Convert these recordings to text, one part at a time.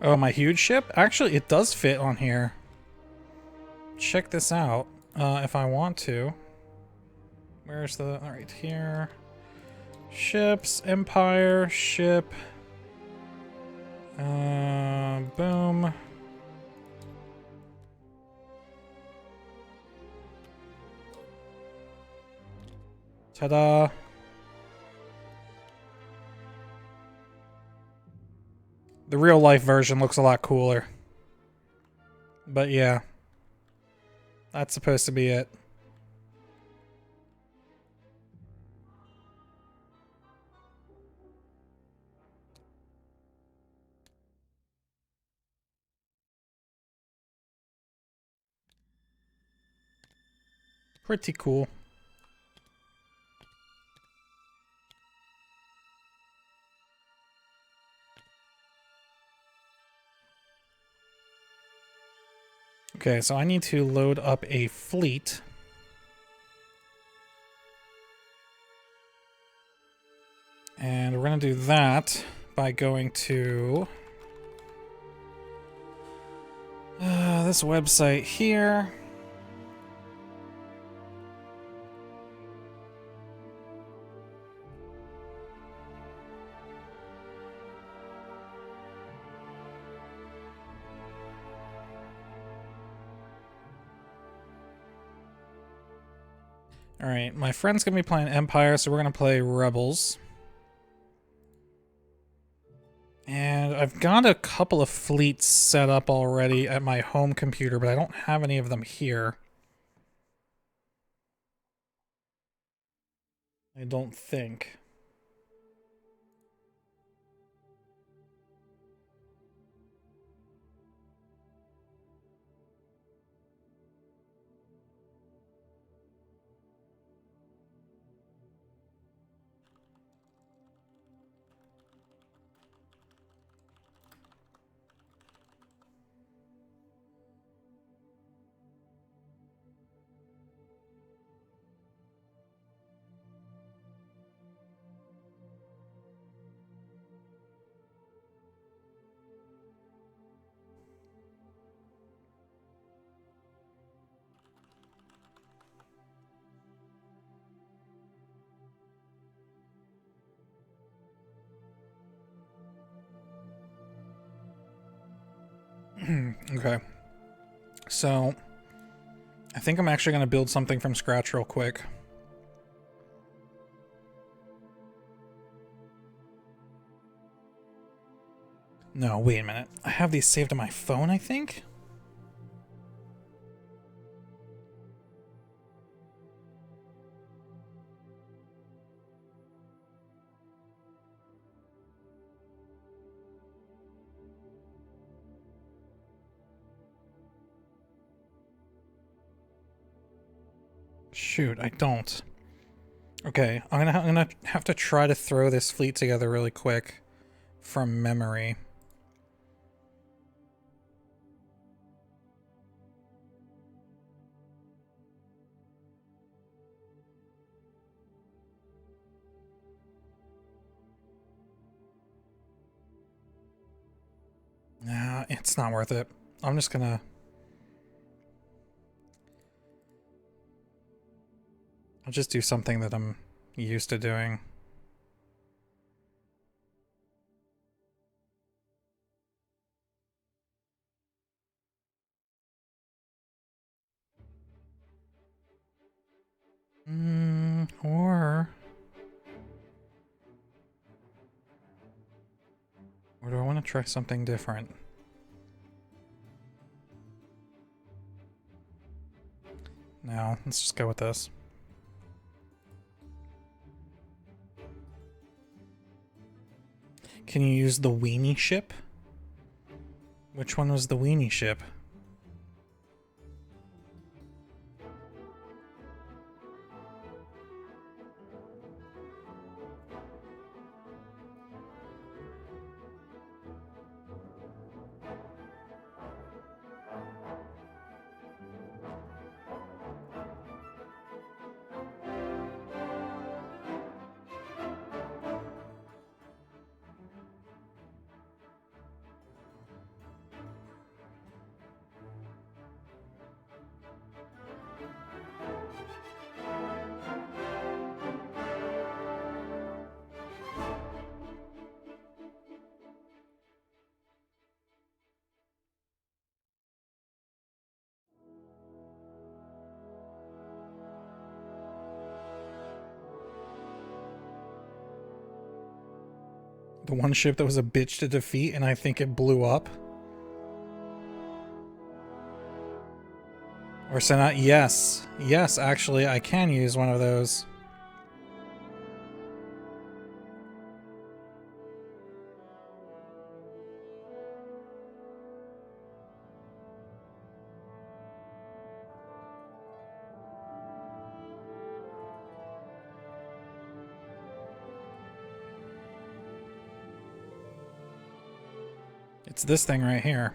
Oh, my huge ship? Actually, it does fit on here. Check this out, if I want to. Where's the... Right here. Ships, Empire, ship. Boom. Ta-da. The real life version looks a lot cooler. But yeah. That's supposed to be it. Pretty cool. Okay, so I need to load up a fleet. And we're going to do that by going to this website here. Alright, my friend's going to be playing Empire, so we're going to play Rebels. And I've got a couple of fleets set up already at my home computer, but I don't have any of them here. I don't think. Okay. So, I think I'm actually going to build something from scratch real quick. No, wait a minute. I have these saved on my phone, I think? Shoot, I don't. Okay, I'm gonna have to try to throw this fleet together really quick from memory. Nah, it's not worth it. I'm just gonna... I'll just do something that I'm used to doing. Or do I want to try something different? No, let's just go with this. Can you use the weenie ship? Which one was the weenie ship? The one ship that was a bitch to defeat, and I think it blew up. Or send out, yes. Yes, actually, I can use one of those. It's this thing right here.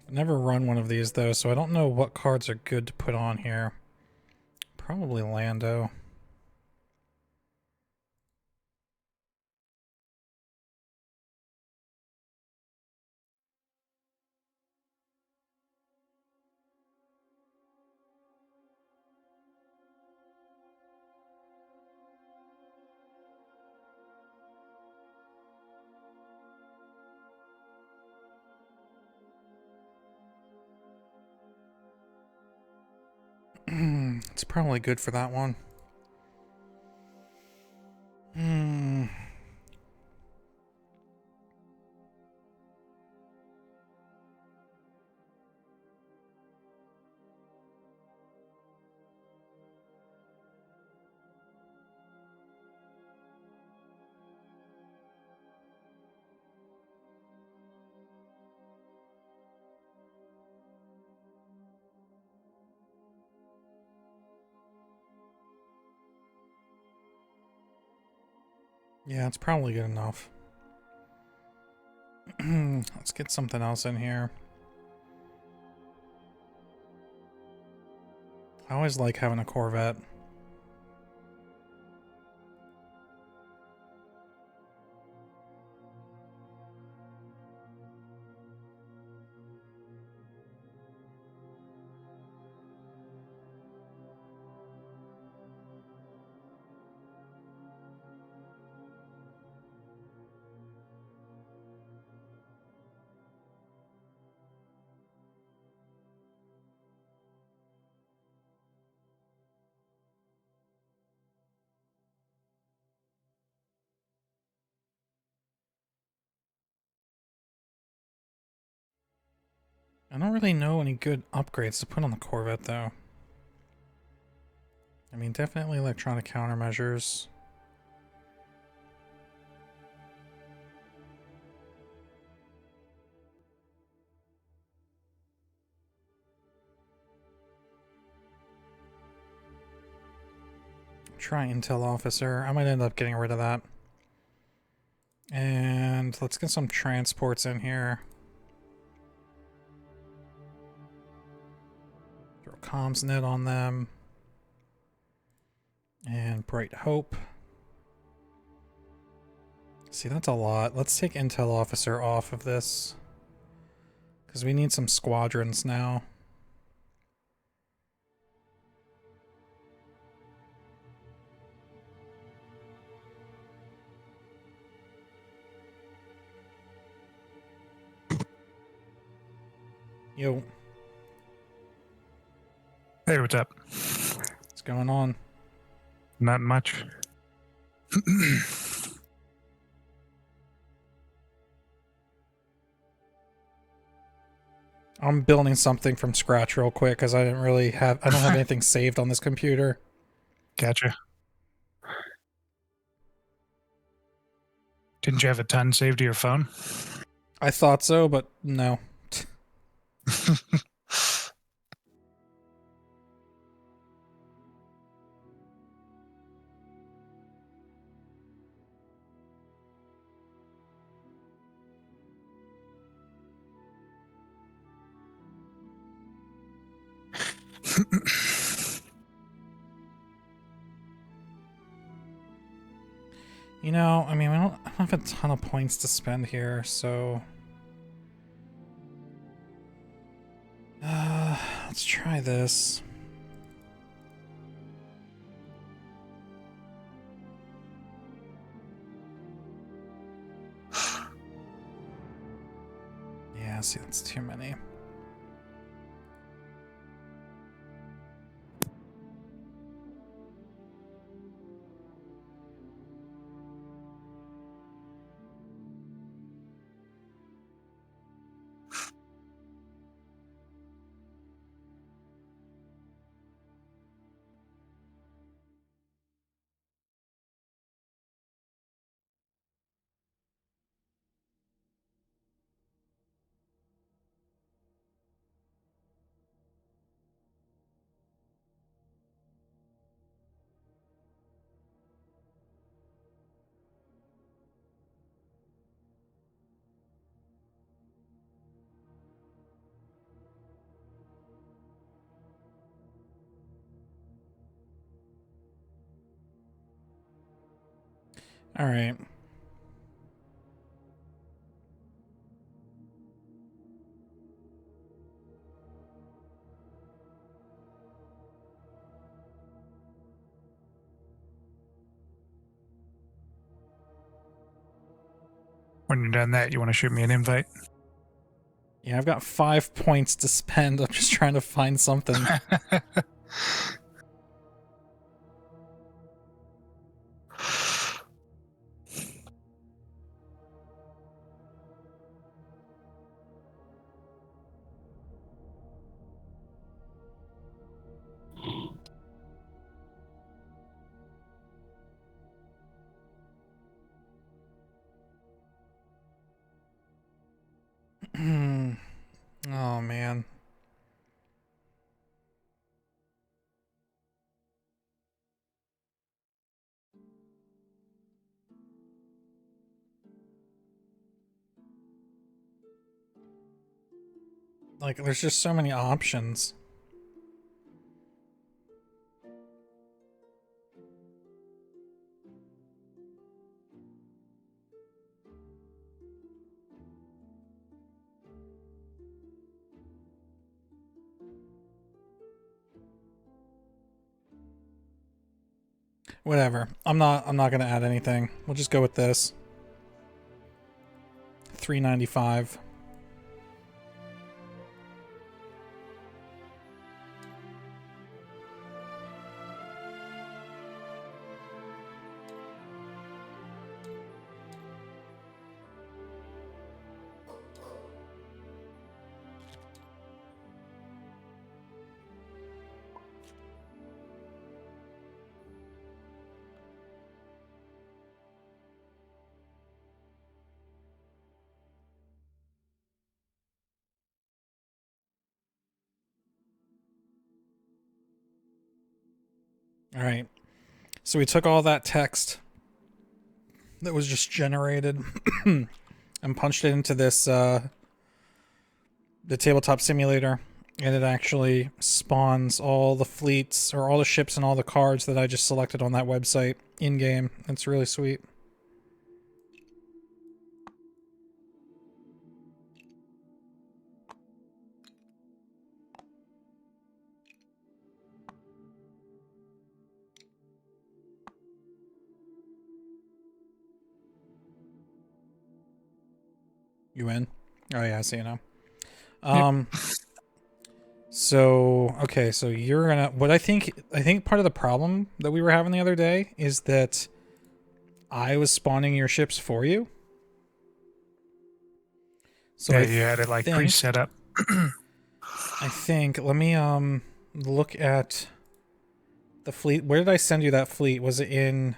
I've never run one of these though, so I don't know what cards are good to put on here. Probably Lando. It's probably good for that one. Yeah, it's probably good enough. Let's get something else in here. I always like having a Corvette. I don't really know any good upgrades to put on the Corvette, though. I mean, definitely electronic countermeasures. Try Intel Officer. I might end up getting rid of that. And let's get some transports in here. Throw comms net on them. And Bright Hope. See, that's a lot. Let's take Intel Officer off of this. Because we need some squadrons now. Yo. Hey, what's up? What's going on? Not much. I'm building something from scratch real quick because I don't have anything saved on this computer. Gotcha. Didn't you have a ton saved to your phone? I thought so, but no. You know, I mean, I don't have a ton of points to spend here, so... let's try this. Yeah, see, that's too many. All right. When you're done that, you want to shoot me an invite? Yeah, I've got 5 points to spend. I'm just trying to find something. Oh, man. Like, there's just so many options. Whatever. I'm not gonna add anything. We'll just go with this. $3.95. All right. So we took all that text that was just generated and punched it into this the tabletop simulator, and it actually spawns all the fleets or all the ships and all the cards that I just selected on that website in game. It's really sweet. You in? Oh yeah, I see you now. Yep. So okay, so you're gonna what I think part of the problem that we were having the other day is that I was spawning your ships for you. So Yeah, I you had it like think pre-set up. let me look at the fleet. Where did I send you that fleet? Was it in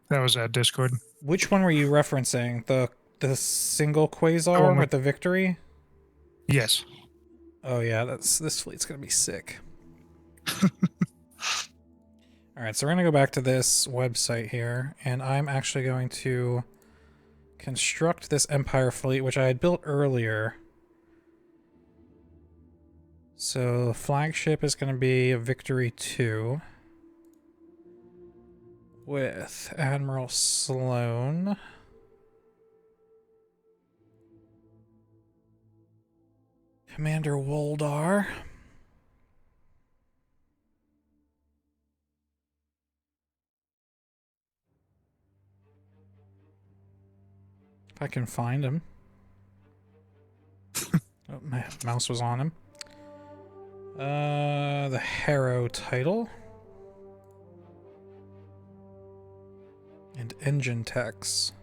That was Discord. which one were you referencing? The single The quasar one with with- the victory? Yes. Oh yeah, this fleet's gonna be sick. All right, so we're gonna go back to this website here, and I'm actually going to construct this Empire fleet, which I had built earlier. So the flagship is going to be Victory 2 with Admiral Sloan. Commander Woldar. If I can find him. Oh, my mouse was on him. The Harrow title. And engine techs.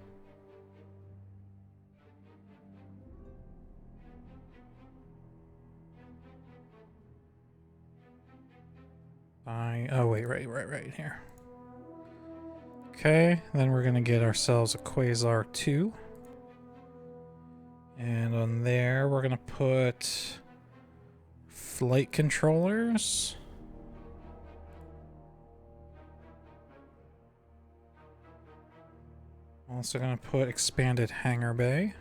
Oh wait, right here. Okay, then we're gonna get ourselves a Quasar 2. And on there, we're gonna put flight controllers. Also gonna put expanded hangar bay.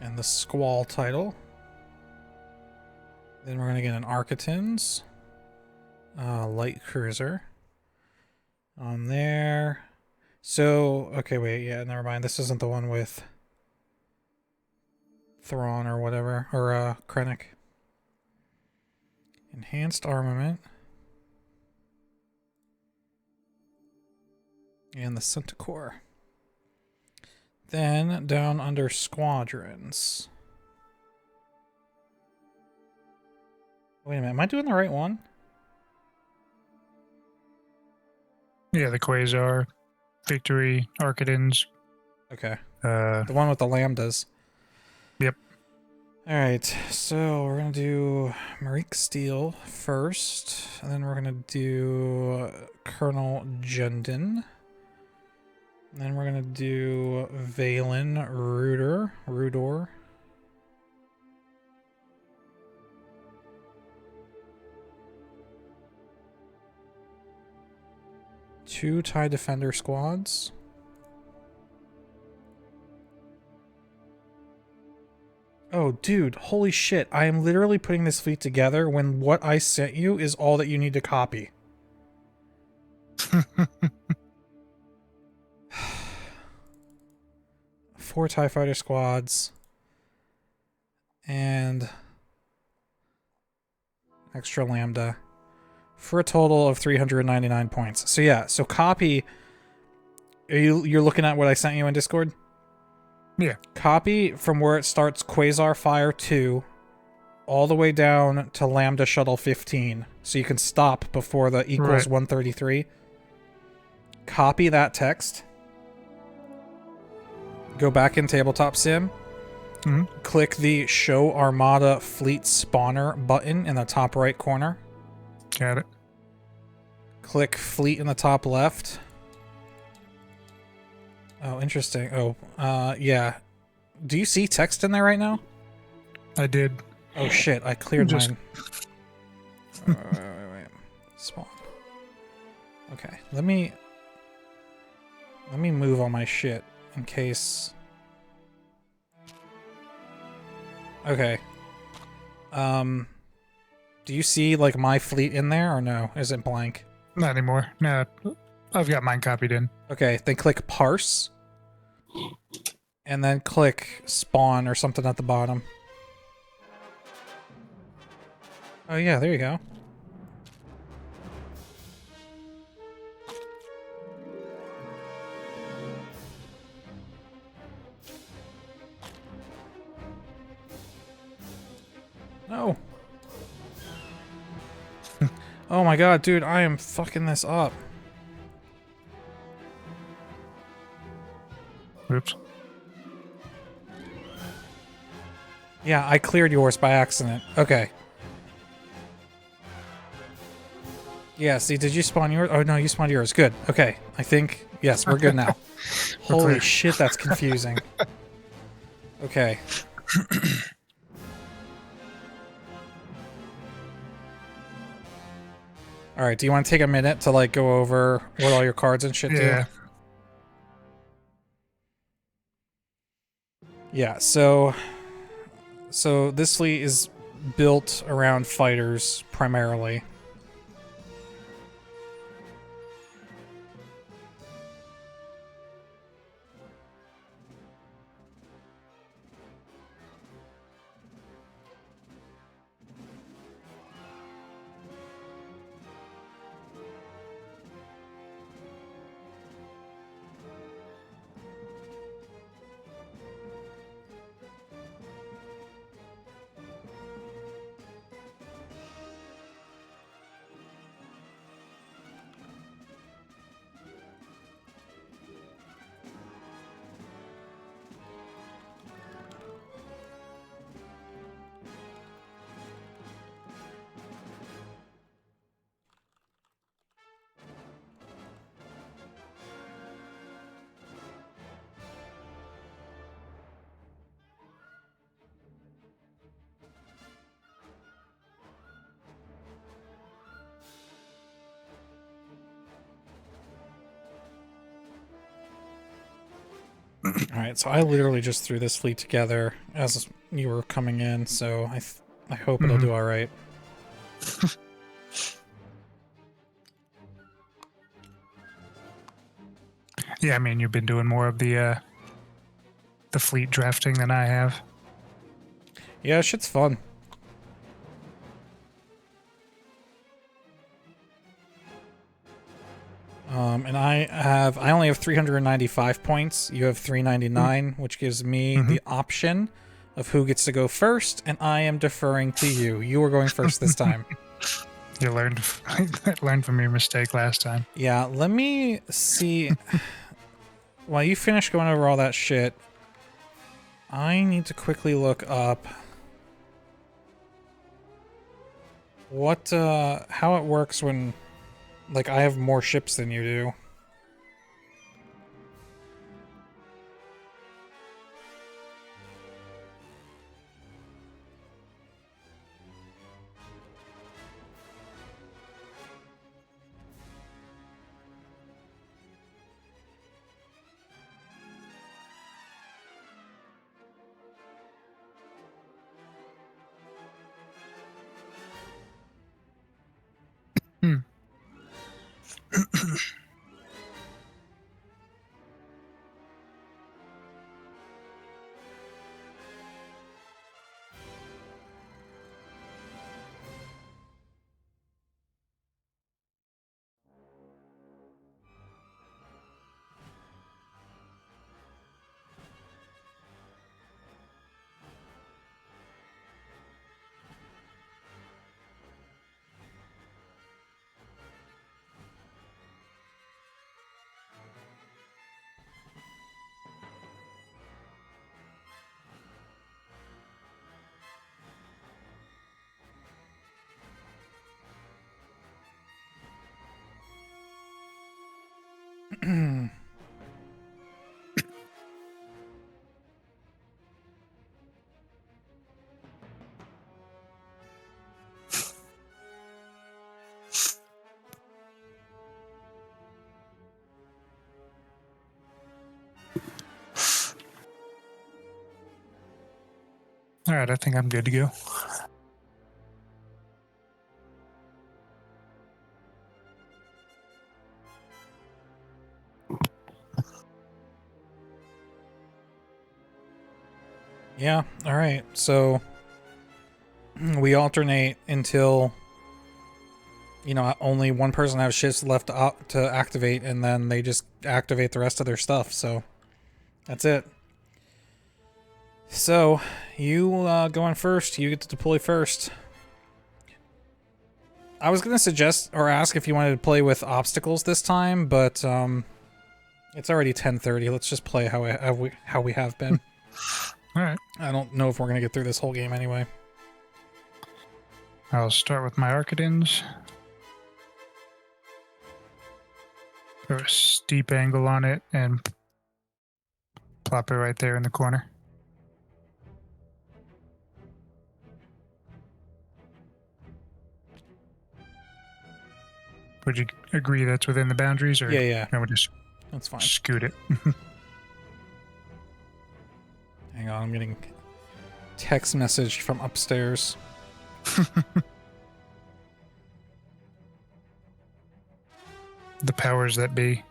And the Squall title. Then we're gonna get an Architans. Light cruiser. On there. So, okay, wait, yeah, never mind. This isn't the one with Thrawn or whatever, or Krennic. Enhanced armament. And the Centaur. Then, down under squadrons. Wait a minute, am I doing the right one? Yeah, the Quasar, Victory, Archidans. Okay. The one with the lambdas. Yep. Alright, so we're gonna do Marique Steele first, and then we're gonna do Colonel Jundin. And then we're gonna do Valen Rudor. Two TIE Defender squads. Oh, dude, holy shit. I am literally putting this fleet together when what I sent you is all that you need to copy. Four TIE Fighter squads. And extra Lambda. For a total of 399 points. So yeah, so copy. You're looking at what I sent you in Discord? Yeah. Copy from where it starts Quasar Fire 2 all the way down to Lambda Shuttle 15. So you can stop before the equals 133. Copy that text. Go back in Tabletop Sim. Click the Show Armada Fleet Spawner button in the top right corner. Got it. Click Fleet in the top left. Oh, interesting. Oh, yeah. Do you see text in there right now? I did. Oh shit, I cleared mine. Wait. Spawn. Okay, let me move all my shit in case. Okay. Do you see like my fleet in there or no? Is it blank? Not anymore. No, I've got mine copied in. Okay, then click parse. And then click spawn or something at the bottom. Oh yeah, there you go. No. Oh my god, dude, I am fucking this up. Oops. Yeah, I cleared yours by accident. Okay. Yeah, see, did you spawn yours? Oh, no, you spawned yours. Good. Okay, I think, yes, we're good now. Holy shit, that's confusing. Okay. Alright, do you want to take a minute to, like, go over what all your cards and shit do? Yeah. Yeah, so this fleet is built around fighters primarily. Alright, so I literally just threw this fleet together as you were coming in, so I hope it'll do alright. Yeah, I mean, you've been doing more of the fleet drafting than I have. Yeah, shit's fun. And I only have 395 points. You have 399, which gives me the option of who gets to go first, and I am deferring to you. You were going first this time. You learned from your mistake last time. Yeah, let me see. While you finish going over all that shit, I need to quickly look up what how it works when, like, I have more ships than you do. All right, I think I'm good to go. Yeah, alright. So we alternate until, you know, only one person has ships left to activate, and then they just activate the rest of their stuff, so that's it. So, you going first. You get to deploy first. I was going to suggest or ask if you wanted to play with obstacles this time, but it's already 10:30. Let's just play how we have been. All right. I don't know if we're going to get through this whole game anyway. I'll start with my Archidins. Put a steep angle on it and plop it right there in the corner. Would you agree that's within the boundaries, or Yeah. no, we just That's fine. scoot it? Hang on, I'm I'm getting text message from upstairs. The powers that be.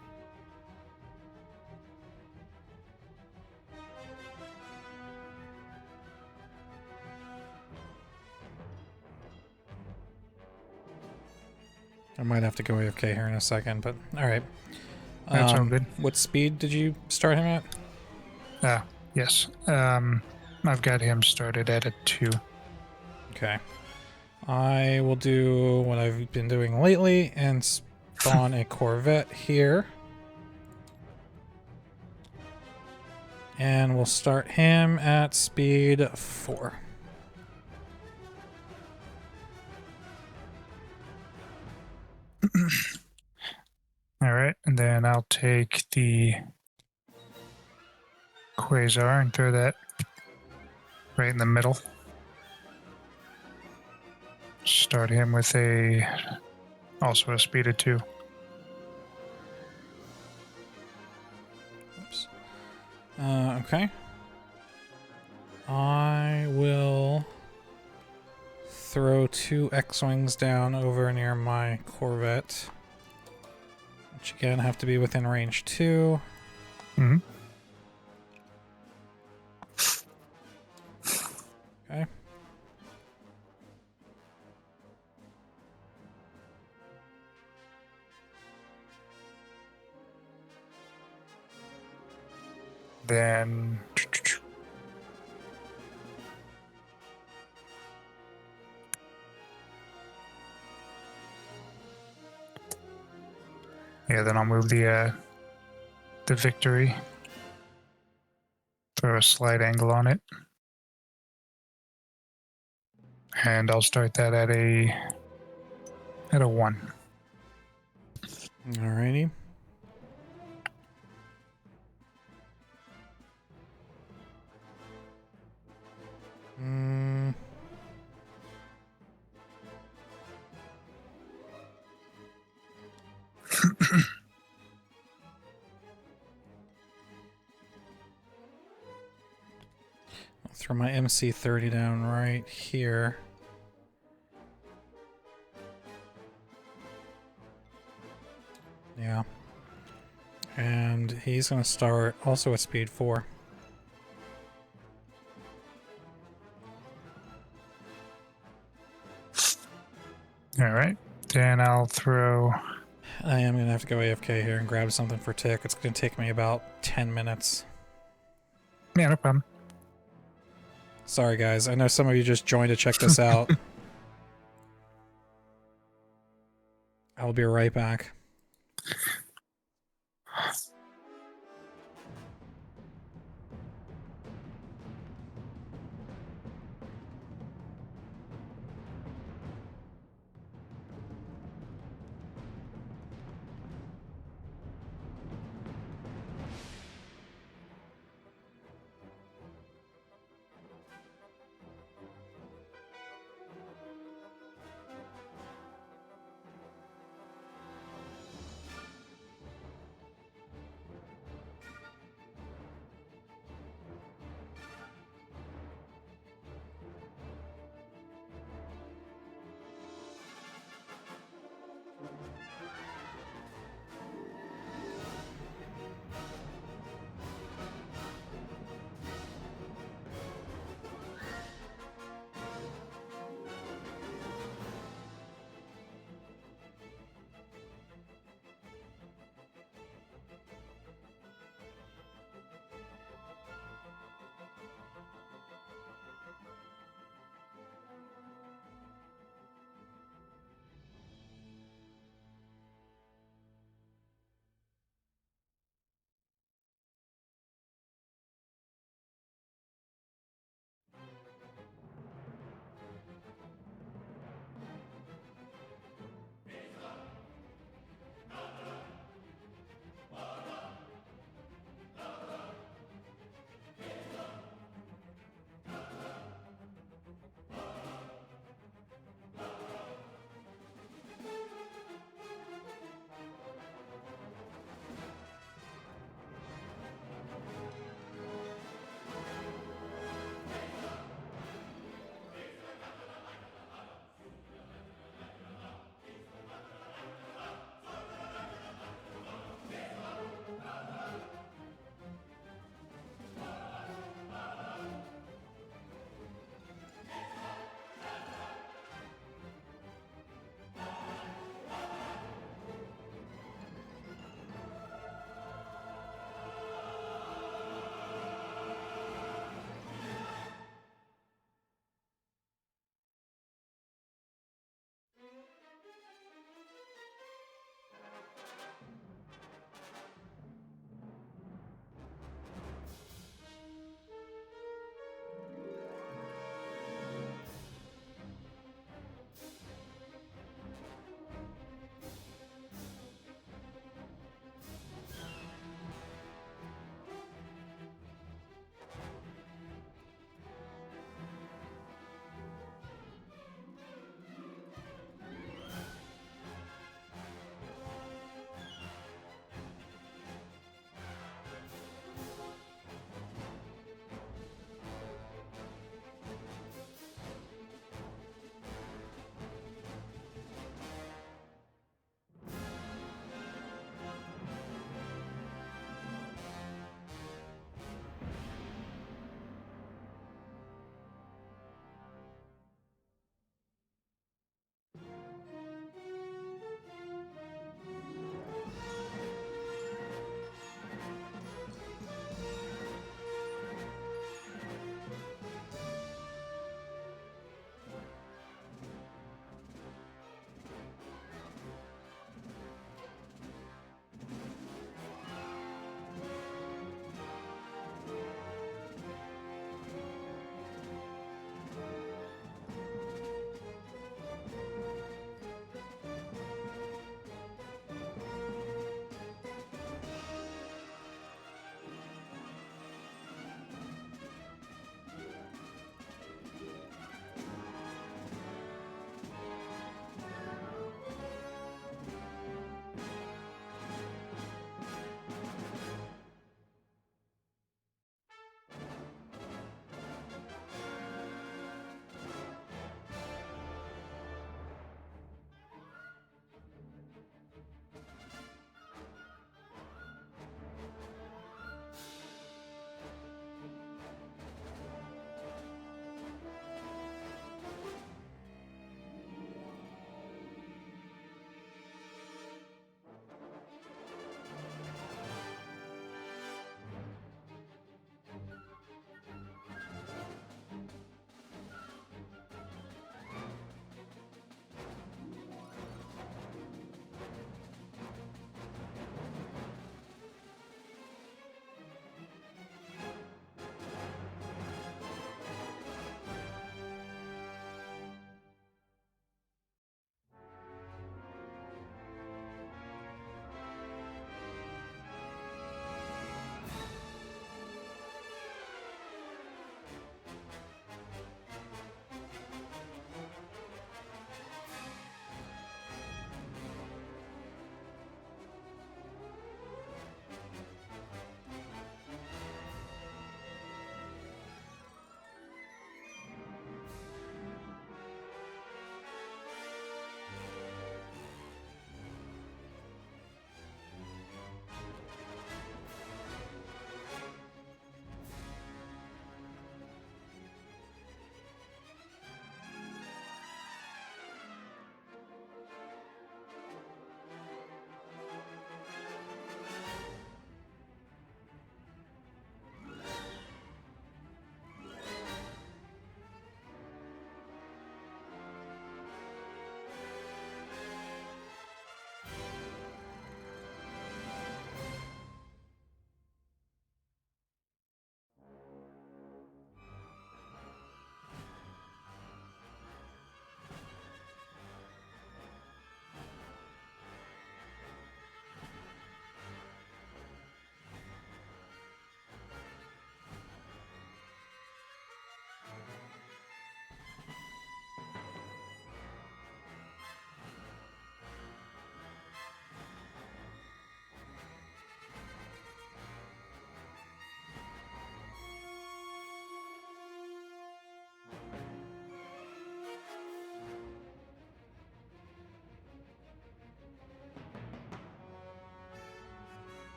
I might have to go AFK here in a second, but alright. That's all good. What speed did you start him at? Yes. I've got him started at a 2. Okay. I will do what I've been doing lately and spawn a Corvette here. And we'll start him at speed 4. All right, and then I'll take the Quasar and throw that right in the middle. Start him with also a speed of 2. Oops. Okay. I will throw 2 X-Wings down over near my Corvette. Which again have to be within range 2. Mm-hmm. Okay. Then then I'll move the Victory. Throw a slight angle on it. And I'll start that at a 1. Alrighty. I'll throw my MC-30 down right here. Yeah. And he's going to start also at speed 4. All right. Then I'll throw... I am going to have to go AFK here and grab something for Tick. It's going to take me about 10 minutes. Yeah, no problem. Sorry, guys. I know some of you just joined to check this out. I'll be right back.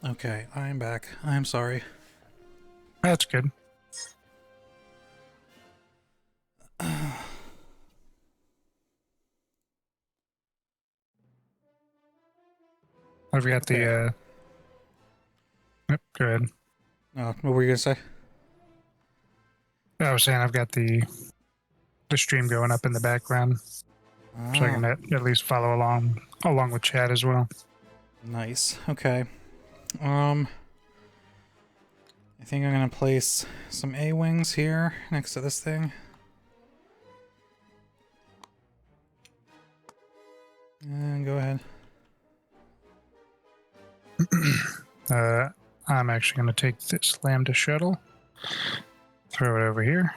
Okay, I'm back. I'm sorry. That's good. I've got Okay. the yep, go ahead. What were you gonna say? I was saying I've got the stream going up in the background, so I can at least follow along with chat as well. Nice. Okay. I think I'm gonna place some A-wings here next to this thing. And go ahead. I'm actually going to take this Lambda shuttle, throw it over here,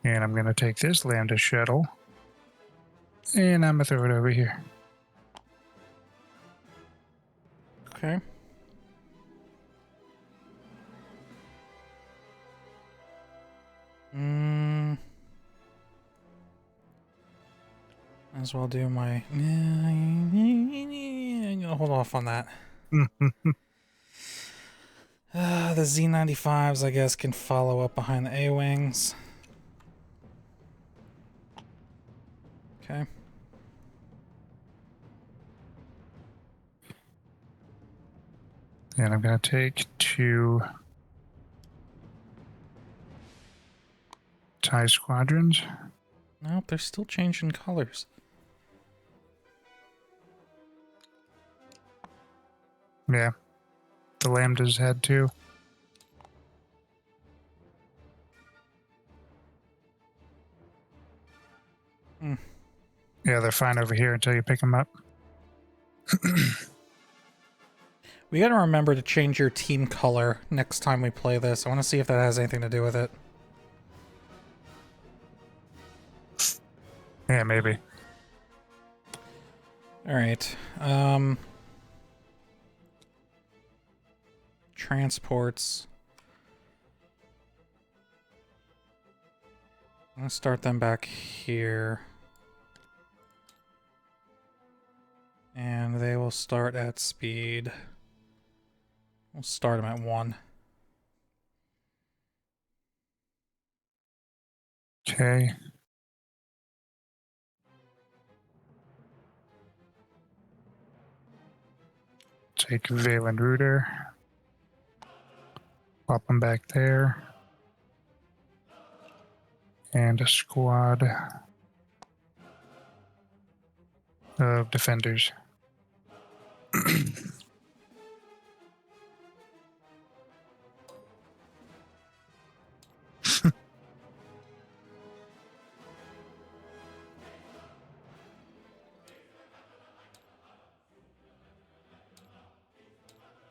and I'm going to take this Lambda shuttle, and I'm going to throw it over here. Okay. Might as well do my... I'm gonna hold off on that. The Z95s, I guess, can follow up behind the A-wings. Okay. And I'm going to take 2 TIE squadrons. Nope, they're still changing colors. Yeah, the Lambdas had 2. Yeah, they're fine over here until you pick them up. We gotta remember to change your team color next time we play this. I want to see if that has anything to do with it. Yeah, maybe. Alright. Transports. I'm gonna start them back here. And they will start at speed. We'll start them at 1. Okay. Take Valen Rooter. Pop them back there. And a squad of defenders.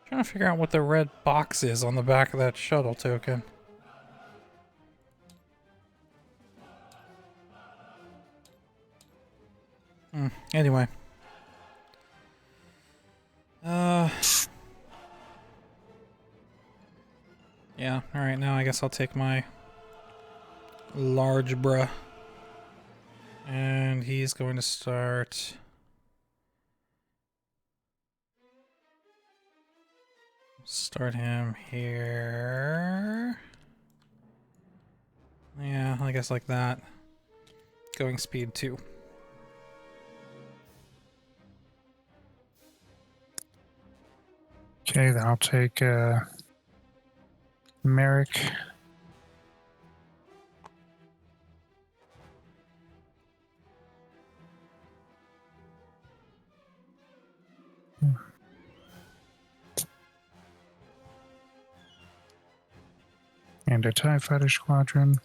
Trying to figure out what the red box is on the back of that shuttle token. Anyway. Yeah, alright, now I guess I'll take my large bruh. And he's going to start... Start him here. Yeah, I guess like that. Going speed 2. Okay, then I'll take Merrick. And a TIE Fighter Squadron.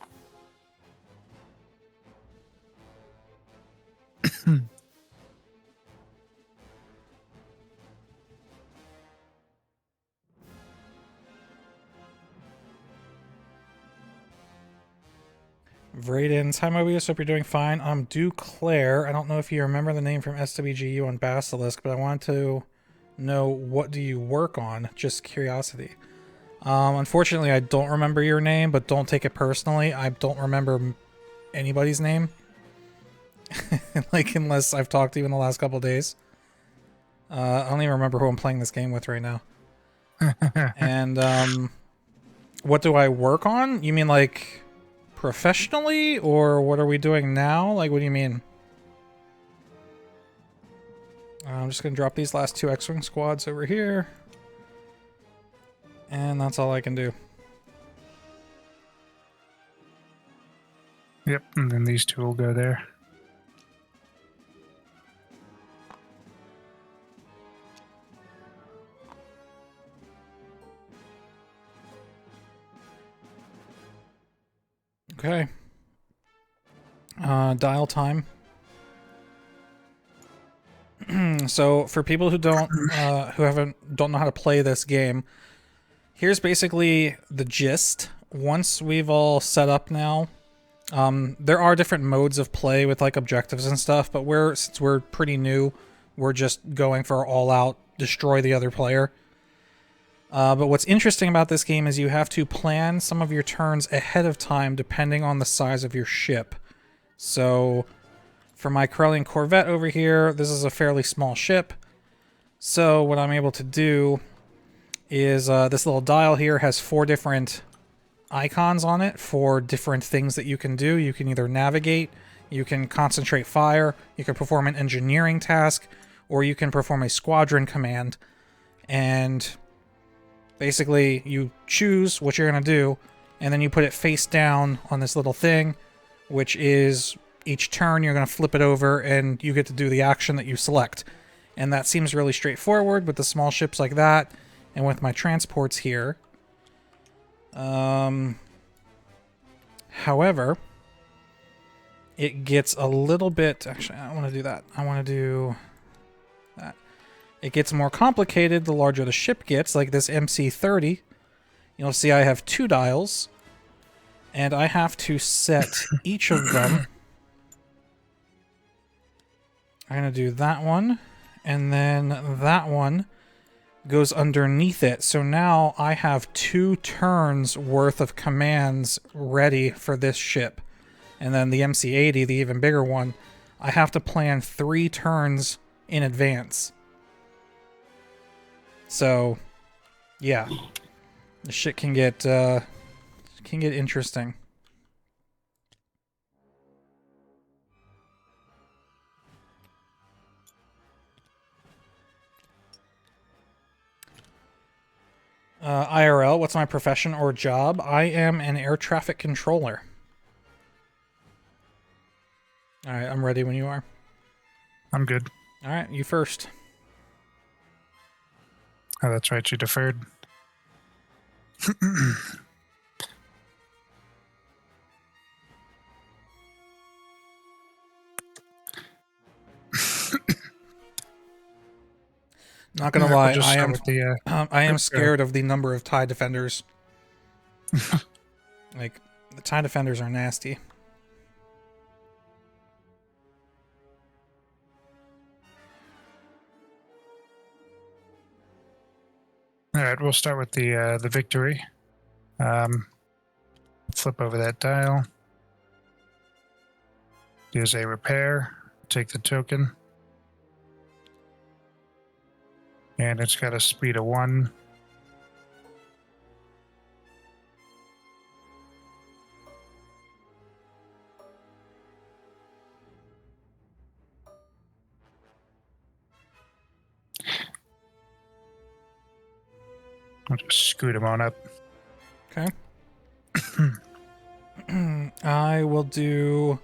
Vraydens, hi Mobius, hope you're doing fine. I'm Duclair. I don't know if you remember the name from SWGU on Basilisk, but I wanted to know what do you work on? Just curiosity. Unfortunately, I don't remember your name, but don't take it personally. I don't remember anybody's name. Like, unless I've talked to you in the last couple days. I don't even remember who I'm playing this game with right now. And what do I work on? You mean like professionally, or what are we doing now? Like, what do you mean? I'm just gonna drop these last 2 X-Wing squads over here. And that's all I can do. Yep, and then these 2 will go there. Okay. Dial time. So for people who don't know how to play this game, here's basically the gist. Once we've all set up now, there are different modes of play with like objectives and stuff, but since we're pretty new, we're just going for all out destroy the other player. But what's interesting about this game is you have to plan some of your turns ahead of time depending on the size of your ship. So for my Corellian Corvette over here, this is a fairly small ship. So what I'm able to do is this little dial here has 4 different icons on it for different things that you can do. You can either navigate, you can concentrate fire, you can perform an engineering task, or you can perform a squadron command. And basically you choose what you're going to do, and then you put it face down on this little thing, which is each turn you're going to flip it over and you get to do the action that you select. And that seems really straightforward with the small ships like that and with my transports here. However, it gets a little bit... Actually, I don't want to do that. I want to do that. It gets more complicated the larger the ship gets, like this MC-30. You'll see I have 2 dials, and I have to set each of them. I'm going to do that one, and then that one goes underneath it. So now I have 2 turns worth of commands ready for this ship. And then the MC-80, the even bigger one, I have to plan 3 turns in advance. So, yeah. The shit can get interesting. IRL, what's my profession or job? I am an air traffic controller. Alright, I'm ready when you are. I'm good. Alright, you first. Oh, that's right, you deferred. Not gonna lie, I am oops, scared of the number of TIE defenders. Like, the TIE defenders are nasty. All right, we'll start with the victory. Flip over that dial. Use a repair. Take the token. And it's got a speed of 1. I'll just scoot him on up. Okay. I will do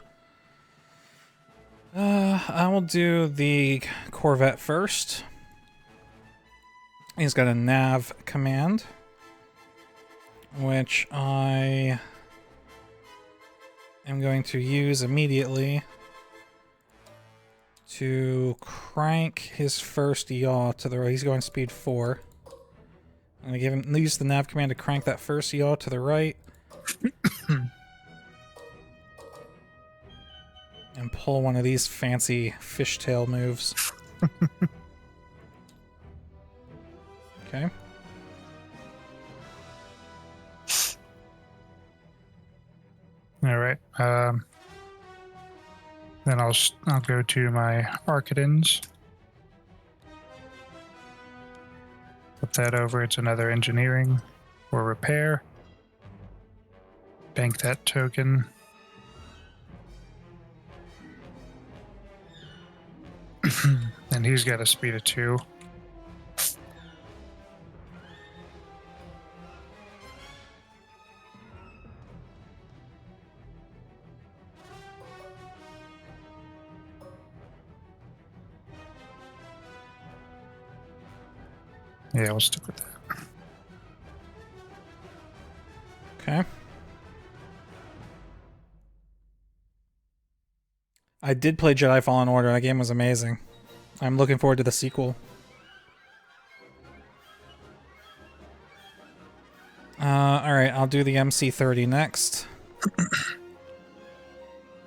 the Corvette first. He's got a nav command, which I am going to use immediately to crank his first yaw to the right. He's going speed 4. I'm going to use the nav command to crank that first yaw to the right. And pull one of these fancy fishtail moves. Okay. All right. Then I'll go to my Arcadins. Flip that over. It's another engineering or repair. Bank that token. And he's got a speed of 2. Yeah, we'll stick with that. Okay. I did play Jedi Fallen Order. That game was amazing. I'm looking forward to the sequel. Alright, I'll do the MC30 next.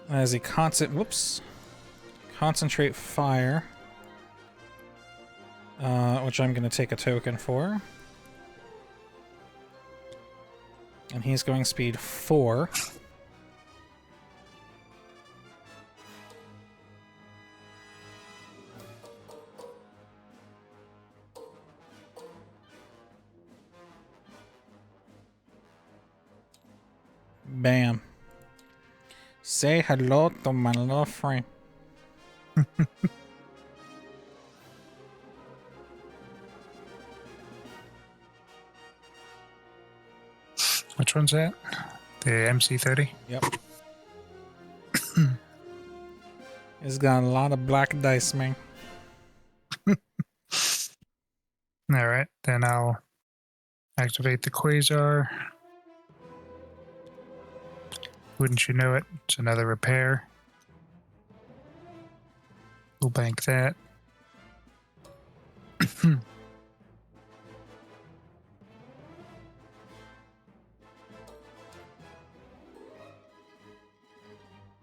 As a concentrate fire. Which I'm going to take a token for. And he's going speed 4. Bam. Say hello to my little friend. Which one's that? The MC30? Yep. It's got a lot of black dice, man. Alright, then I'll activate the Quasar. Wouldn't you know it? It's another repair. We'll bank that.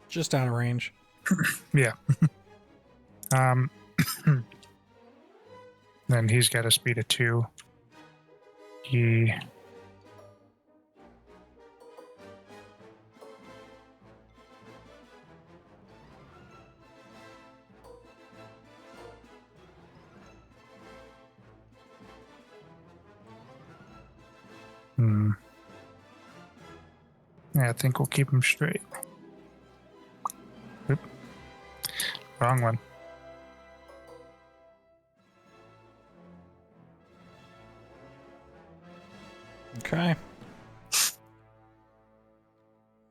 Just out of range. Yeah. Then he's got a speed of 2. He... Yeah, I think we'll keep him straight. Oop. Wrong one. Okay.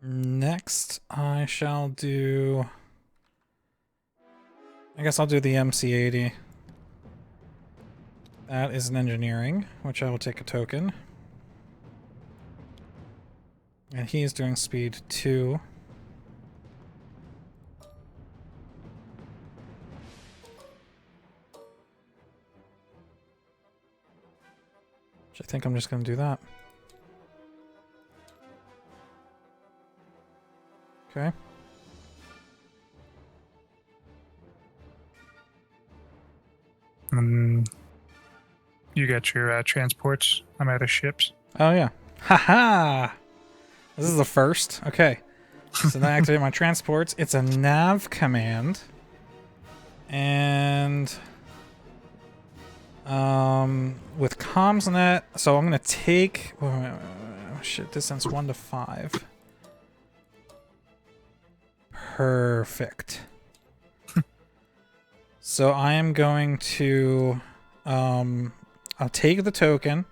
Next, I shall do... I guess I'll do the MC80. That is an engineering, which I will take a token. And he's doing speed 2. Which I think I'm just going to do that. Okay. You got your transports. I'm out of ships. Oh, yeah. Haha! This is the first. Okay. So then I activate my transports. It's a nav command. And... with CommsNet, so I'm going to take... Oh, shit, distance 1 to 5. Perfect. So I am going to... I'll take the token.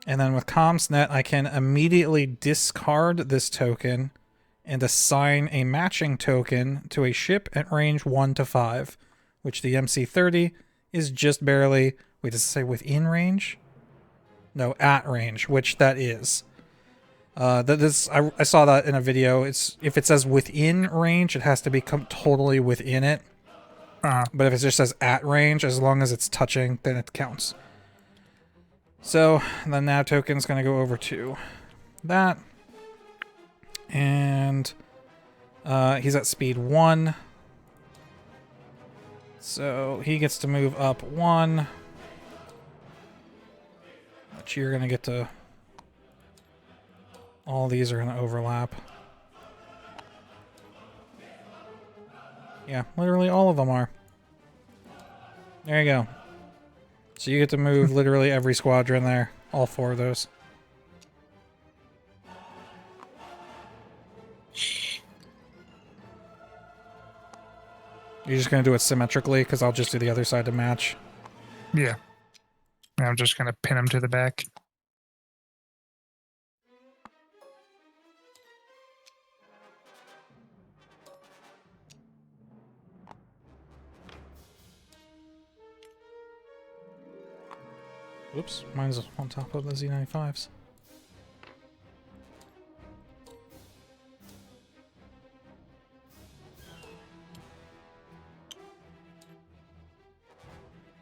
And then with CommsNet, I can immediately discard this token and assign a matching token to a ship at range 1 to 5, which the MC30 is just barely... Wait, does it say within range? No, at range, which that is. I saw that in a video. It's if it says within range, it has to be totally within it. But if it just says at range, as long as it's touching, then it counts. So the nav token is going to go over to that. And he's at speed 1. So he gets to move up 1. Which you're going to get to... All these are going to overlap. Yeah, literally all of them are. There you go. So you get to move literally every squadron there. All 4 of those. You're just going to do it symmetrically, because I'll just do the other side to match. Yeah. I'm just going to pin him to the back. Oops, mine's on top of the Z95s.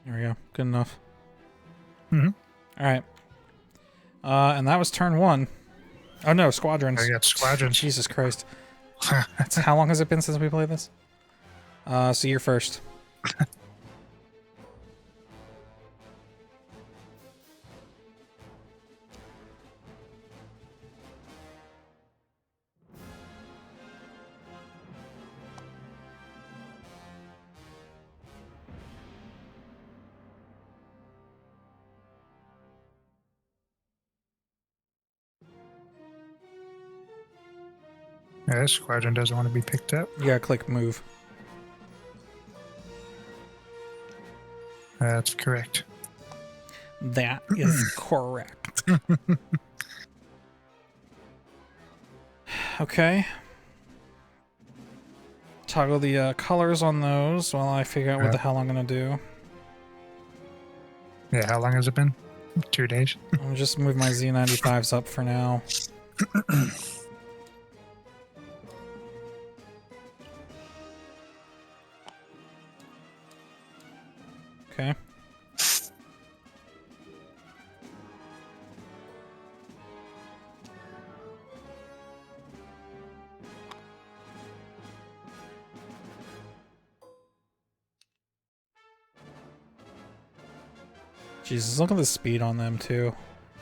There we go. Good enough. Mm-hmm. Alright. And that was turn 1. Oh no, squadrons. I got squadrons. Jesus Christ. How long has it been since we played this? So you're first. Yeah, this squadron doesn't want to be picked up. You gotta click move. That's correct. That is correct. Okay. Toggle the colors on those while I figure out what the hell I'm gonna do. Yeah, how long has it been? 2 days. I'll just move my Z95s up for now. Okay. Jesus, look at the speed on them too.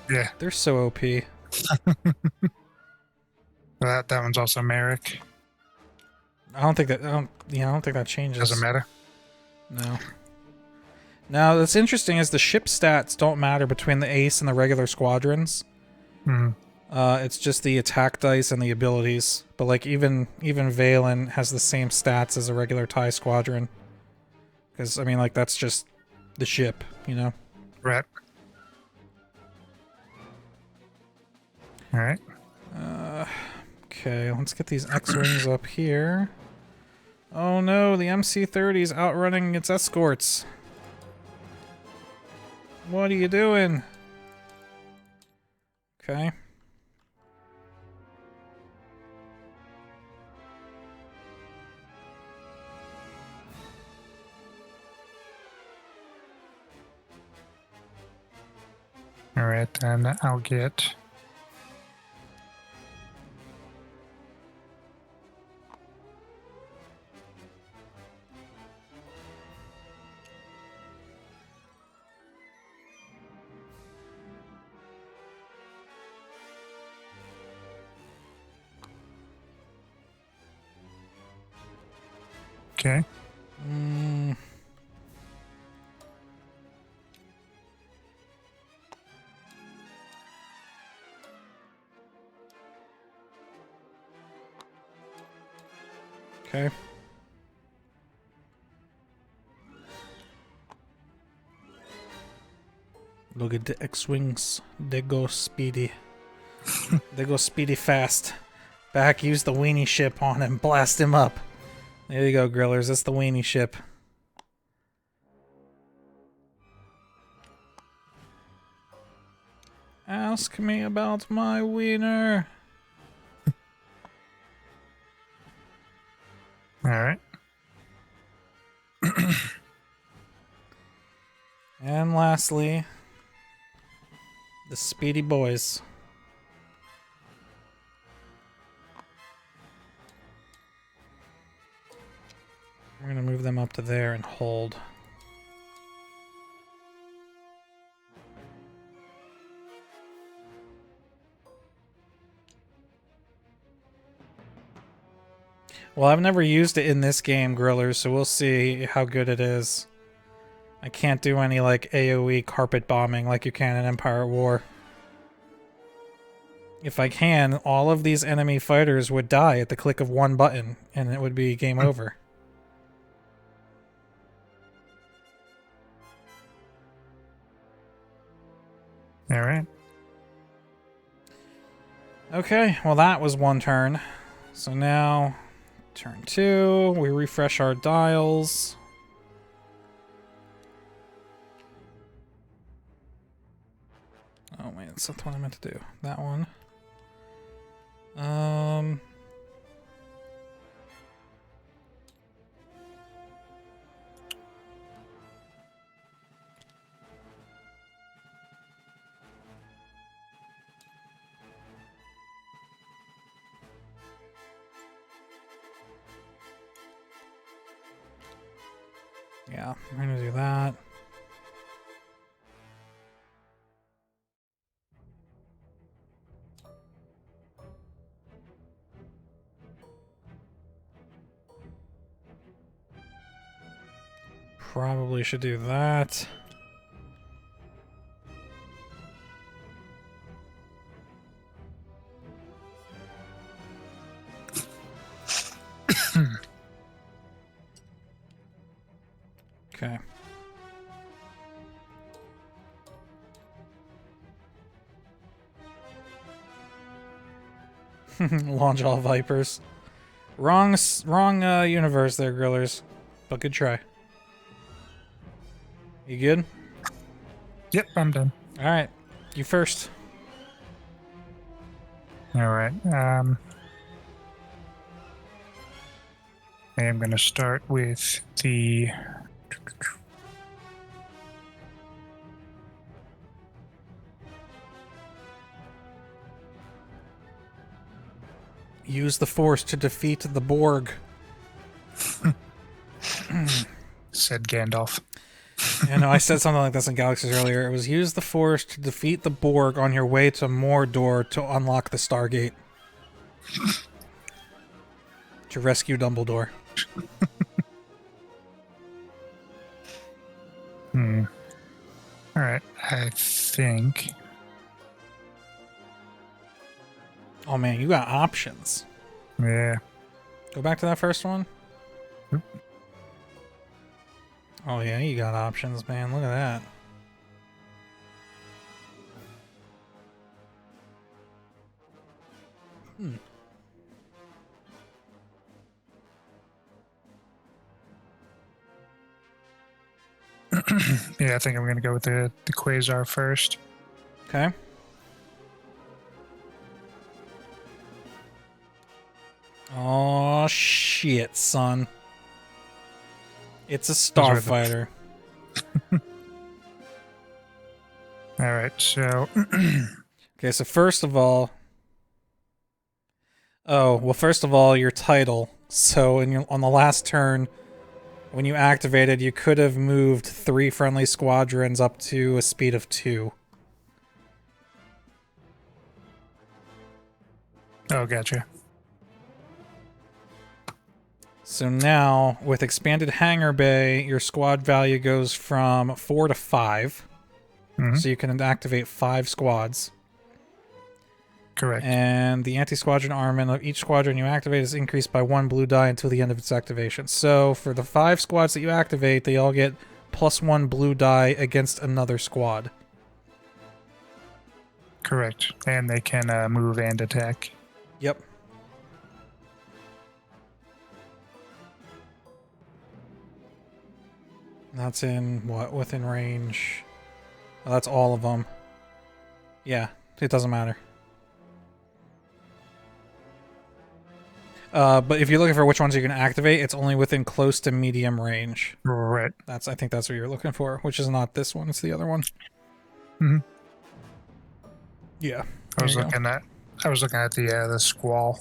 Yeah. They're so OP. That one's also Merrick. I don't think that. I don't think that changes. Doesn't matter. No. Now, what's interesting is the ship stats don't matter between the ace and the regular squadrons. Mm-hmm. It's just the attack dice and the abilities. But like even Valen has the same stats as a regular TIE squadron. Because I mean, like that's just the ship, you know. Right. All right. Okay, let's get these X-wings up here. Oh no, the MC-30's outrunning its escorts. What are you doing? Okay. All right, then I'll get... Okay. Okay. Look at the X-wings. They go speedy. They go speedy fast. Back, use the weenie ship on him. Blast him up. There you go, Grillers. That's the weenie ship. Ask me about my wiener. All right. And lastly, the Speedy Boys. We're gonna move them up to there and hold. Well, I've never used it in this game, Grillers, so we'll see how good it is. I can't do any, like, AoE carpet bombing like you can in Empire at War. If I can, all of these enemy fighters would die at the click of one button, and it would be game over. All right. Okay, well that was one turn. So now, turn 2, we refresh our dials. Oh wait, that's not what I meant to do. That one. Yeah, we're gonna do that. Probably should do that. Okay. Launch all Vipers. Wrong universe there, Grillers. But good try. You good? Yep, I'm done. Alright. You first. All right. I am going to start with the... Use the Force to defeat the Borg. said Gandalf. I know I said something like this in Galaxies earlier. It was use the Force to defeat the Borg on your way to Mordor to unlock the Stargate. To rescue Dumbledore. Alright, I think... Oh man, you got options. Yeah. Go back to that first one. Oop. Oh yeah, you got options, man. Look at that. Yeah, I think I'm going to go with the Quasar first. Okay. Oh shit, son. It's a starfighter. Alright, so... Okay, so first of all... Oh, well first of all, your title. So on the last turn, when you activated, you could have moved 3 friendly squadrons up to a speed of 2. Oh, gotcha. So now, with expanded hangar bay, your squad value goes from 4 to 5. Mm-hmm. So you can activate 5 squads. Correct. And the anti-squadron armament of each squadron you activate is increased by 1 blue die until the end of its activation. So for the 5 squads that you activate, they all get +1 blue die against another squad. Correct. And they can move and attack. Yep. That's in, what, within range? Oh, that's all of them. Yeah, it doesn't matter. But if you're looking for which ones you can activate, it's only within close to medium range. Right. I think that's what you're looking for, which is not this one, it's the other one. Mm-hmm. Yeah. I was looking at the squall.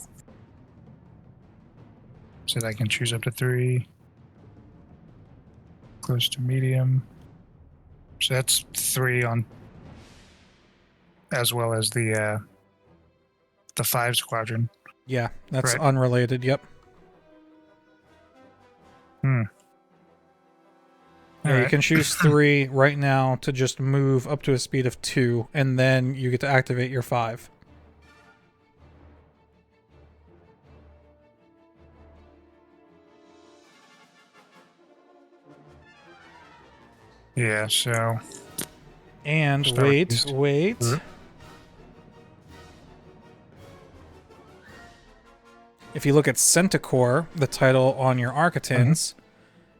Said I can choose up to 3. Close to medium. So that's 3 on, as well as the 5 squadron. Yeah, that's right. Unrelated, yep. All Yeah, you right. can choose 3 right now to just move up to a speed of 2, and then you get to activate your 5. Yeah, so And start with wait, these. wait. If you look at Centaur, the title on your Architans,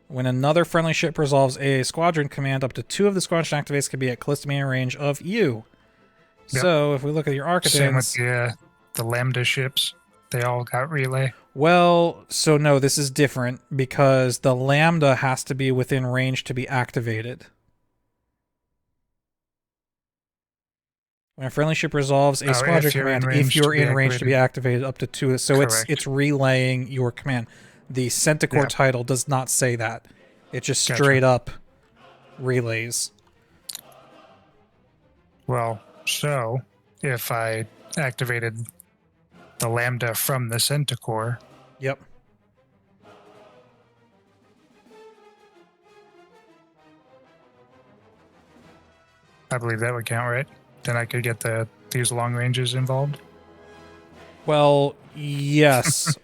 when another friendly ship resolves a squadron command, up to 2 of the squadron activates can be at close to melee range of you. Yep. So if we look at your Same with Architans... the Lambda ships. They all got relay. Well, so no, this is different because the Lambda has to be within range to be activated. When a friendly ship resolves a squadron If you're in command, if range to you're be in range to be activated up to 2, so Correct. it's relaying your command. The Centaur Yeah. title does not say that. It just Gotcha. straight up relays. Well, so if I activated the Lambda from the Centaur, Yep. I believe that would count, right? Then I could get these long ranges involved. Well, yes.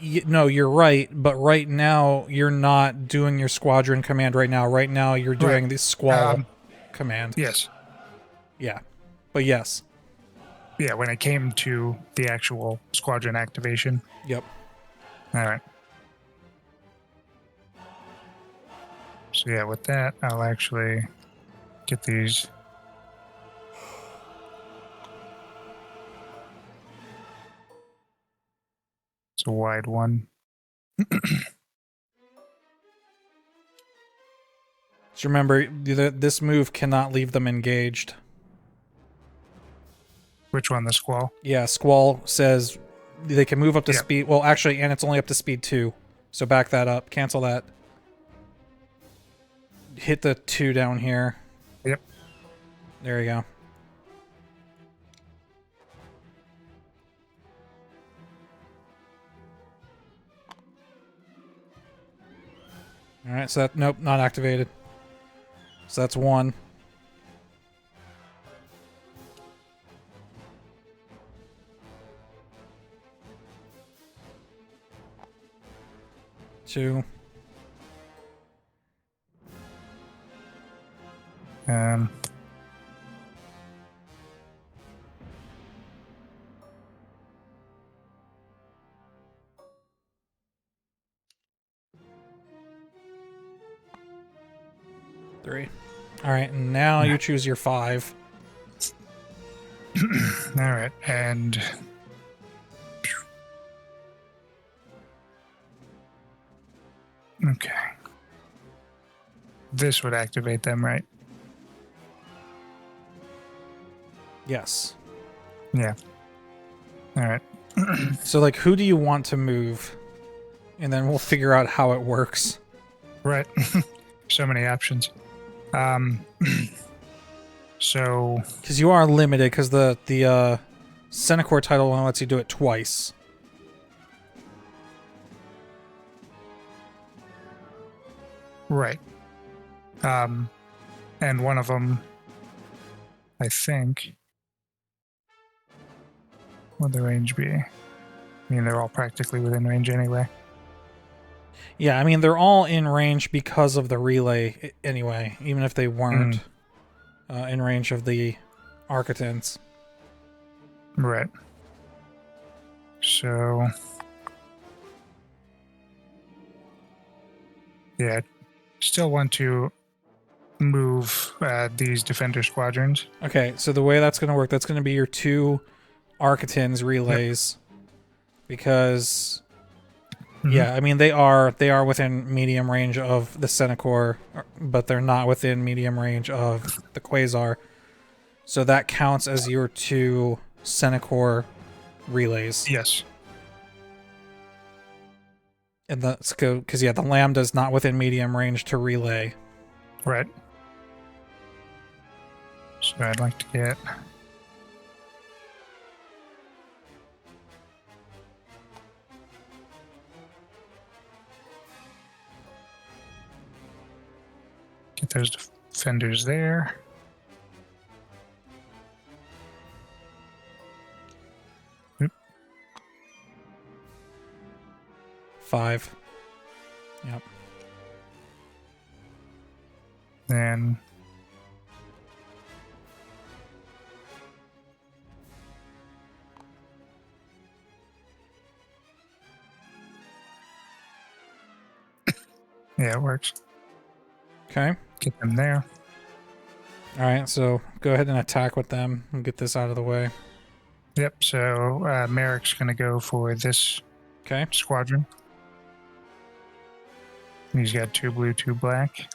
No, you're right, but right now you're not doing your squadron command right now. Right now you're doing the squall command. Yes. Yeah. But yes. Yeah, when it came to the actual squadron activation. Yep. All right. So yeah, with that, I'll actually get these. It's a wide one. Just remember, this move cannot leave them engaged. Which one? The squall? Yeah, Squall says they can move up to speed. Well, actually, and it's only up to speed 2. So back that up. Cancel that. Hit the 2 down here. Yep. There you go. Alright, so that... Nope, not activated. So that's 1. Two. Um, Three. Alright, now you choose your 5. all right, and okay. This would activate them, right? Yes. Yeah. All right. So, like, who do you want to move? And then we'll figure out how it works. Right. So many options. So... Because you are limited, because the Centaur title only lets you do it twice. Right. And one of them, I think... What would the range be? I mean, they're all practically within range anyway. Yeah, I mean, they're all in range because of the relay anyway, even if they weren't in range of the Architans. Right. So... Yeah, still want to move these defender squadrons. Okay, so the way that's going to work, that's going to be your 2 Architans relays. Yep. Because... Yeah, I mean, they are within medium range of the Centaur, but they're not within medium range of the Quasar. So that counts as your 2 Centaur relays. Yes. And that's because, yeah, the Lambda's not within medium range to relay. Right. So I'd like to get... Get those defenders there. Oop. 5. Yep. Then yeah, it works. Okay. Get them there. All right, so go ahead and attack with them and get this out of the way. Yep, so Merrick's going to go for this Okay. squadron. He's got 2 blue, 2 black.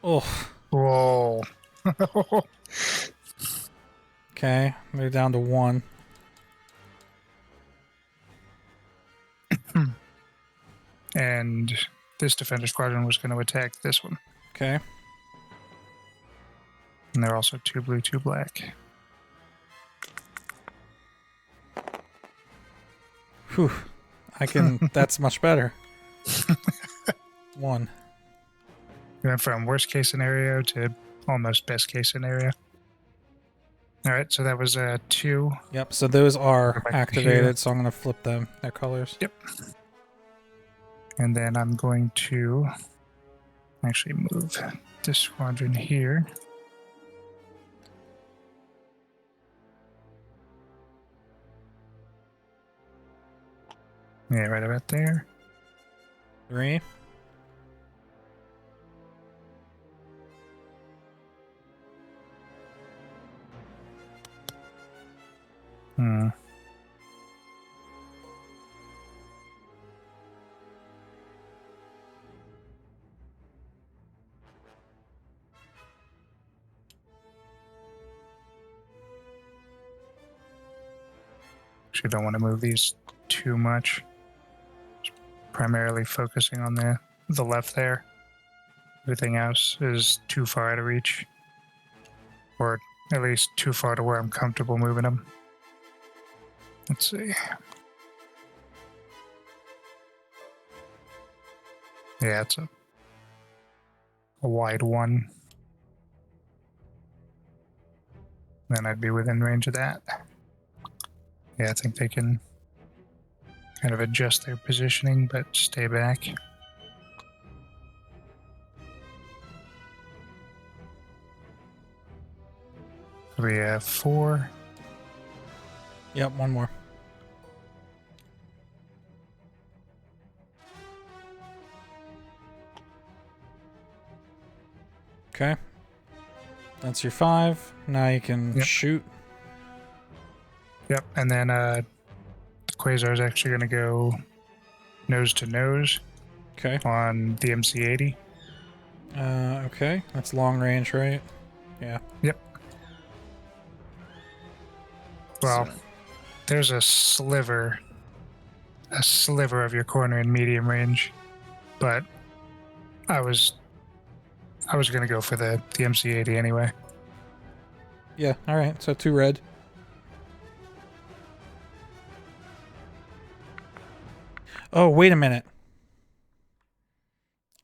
Oh. Whoa. Okay, they're down to 1. And this defender squadron was going to attack this one. Okay. And they're also 2 blue, 2 black. Whew. I can. That's much better. 1. We went from worst case scenario to almost best case scenario. All right, so that was 2. Yep. So those are Go back activated. here. So I'm gonna flip them. Their colors. Yep. And then I'm going to actually move this squadron here. Yeah, right about there. 3. Hmm. Actually, don't want to move these too much. Just primarily focusing on the left there. Everything else is too far out of reach, or at least too far to where I'm comfortable moving them. Let's see. Yeah, it's a wide one. Then I'd be within range of that. Yeah, I think they can kind of adjust their positioning, but stay back. We have 4. Yep. 1 more. Okay. That's your 5. Now you can Yep. shoot. Yep, and then the Quasar is actually going to go nose to nose Okay. on the MC-80. Okay. That's long range, right? Yeah. Yep. Well, So- there's a sliver of your corner in medium range, but I was going to go for the MC-80 anyway. yeah. All right. So 2 red. Oh, wait a minute.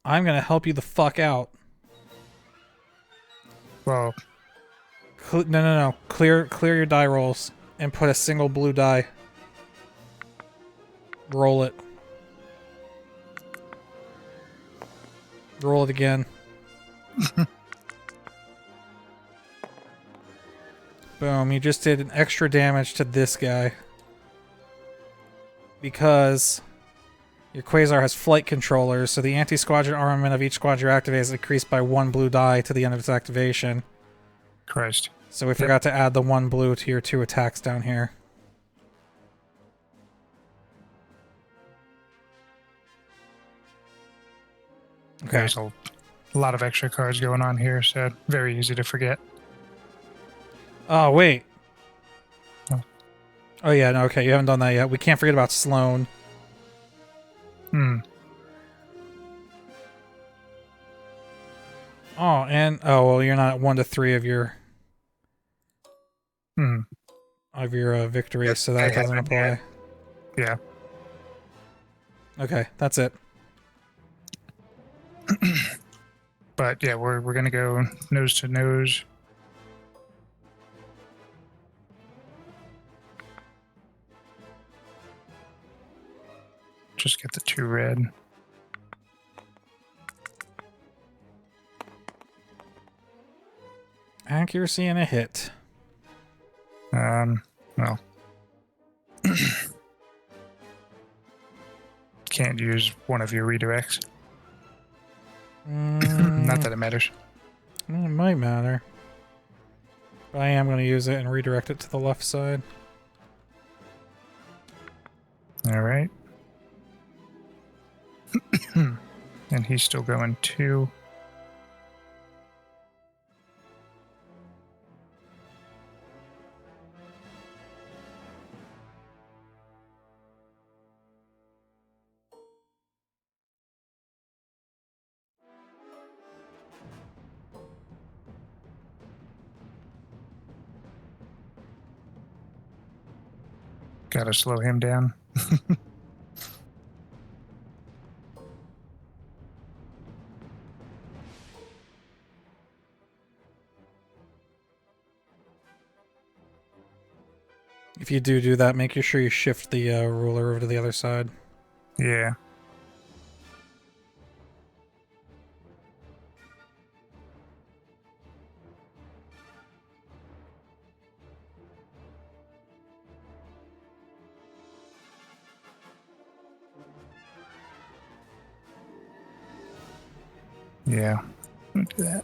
I'm gonna help you the fuck out. Well, No. Clear your die rolls and put a single blue die. Roll it. Roll it again. Boom, you just did an extra damage to this guy. Because your Quasar has flight controllers, so the anti-squadron armament of each squadron you activate is increased by 1 blue die to the end of its activation. Christ. So we forgot to add the 1 blue to your 2 attacks down here. Okay. There's a lot of extra cards going on here, so very easy to forget. Oh, wait. Oh. Oh, yeah, no, okay, you haven't done that yet. We can't forget about Sloan. Hmm. Oh, and... Oh, well, you're not at 1 to 3 of your... Hmm. of your victory, Yes, so that I doesn't haven't apply. yet. Okay, that's it. But yeah, we're gonna go nose to nose. Just get the 2 red. Accuracy and a hit. Well. Can't use one of your redirects. Not that it matters. It might matter. But I am going to use it and redirect it to the left side. Alright. And he's still going 2. Gotta slow him down. If you do that, make sure you shift the ruler over to the other side. Yeah. Yeah. I'll do that.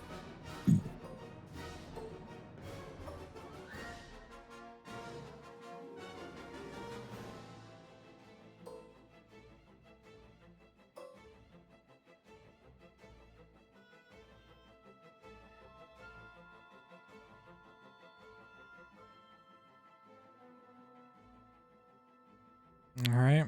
All right.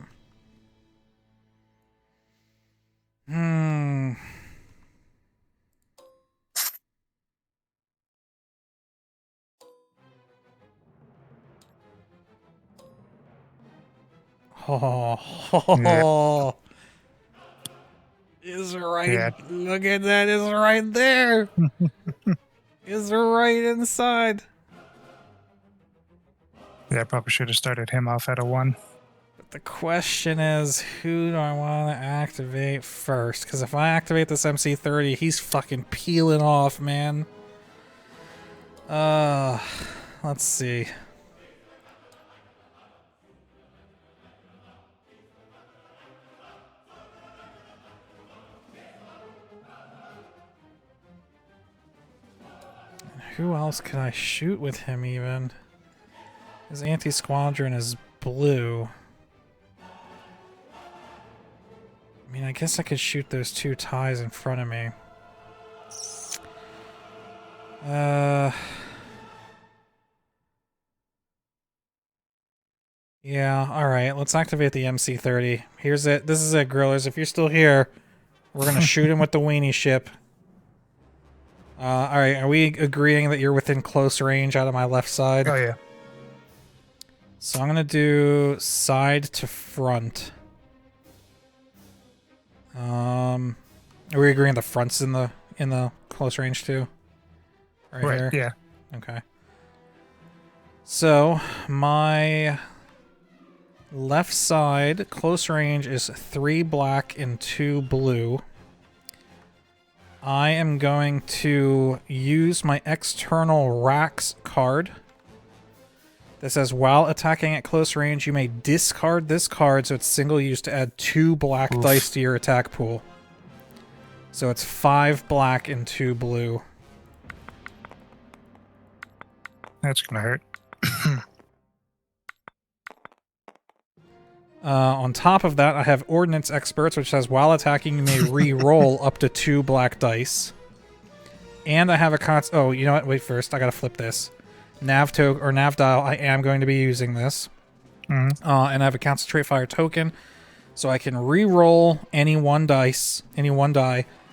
Oh, is right. Yeah. Look at that! Is right there. Is right inside. Yeah, I probably should have started him off at a 1. But the question is, who do I want to activate first? Because if I activate this MC30, he's fucking peeling off, man. Let's see. Who else could I shoot with him even? His anti-squadron is blue. I mean, I guess I could shoot those 2 ties in front of me. Yeah, alright, let's activate the MC30. Here's it. This is it, Grillers. If you're still here, we're gonna shoot him with the weenie ship. Alright, are we agreeing that you're within close range out of my left side? Oh, yeah. So I'm gonna do side to front. Are we agreeing the front's in the close range too? Right here? Yeah. Okay. So my left side close range is 3 black and 2 blue. I am going to use my external racks card. That says, while attacking at close range, you may discard this card so it's single use to add 2 black dice to your attack pool. So it's 5 black and 2 blue. That's gonna hurt. On top of that, I have Ordnance Experts, which says, while attacking, you may re-roll up to 2 black dice. And I have a oh, you know what? Wait first. I gotta flip this. Nav dial, I am going to be using this. And I have a Concentrate Fire token, so I can re-roll any one die,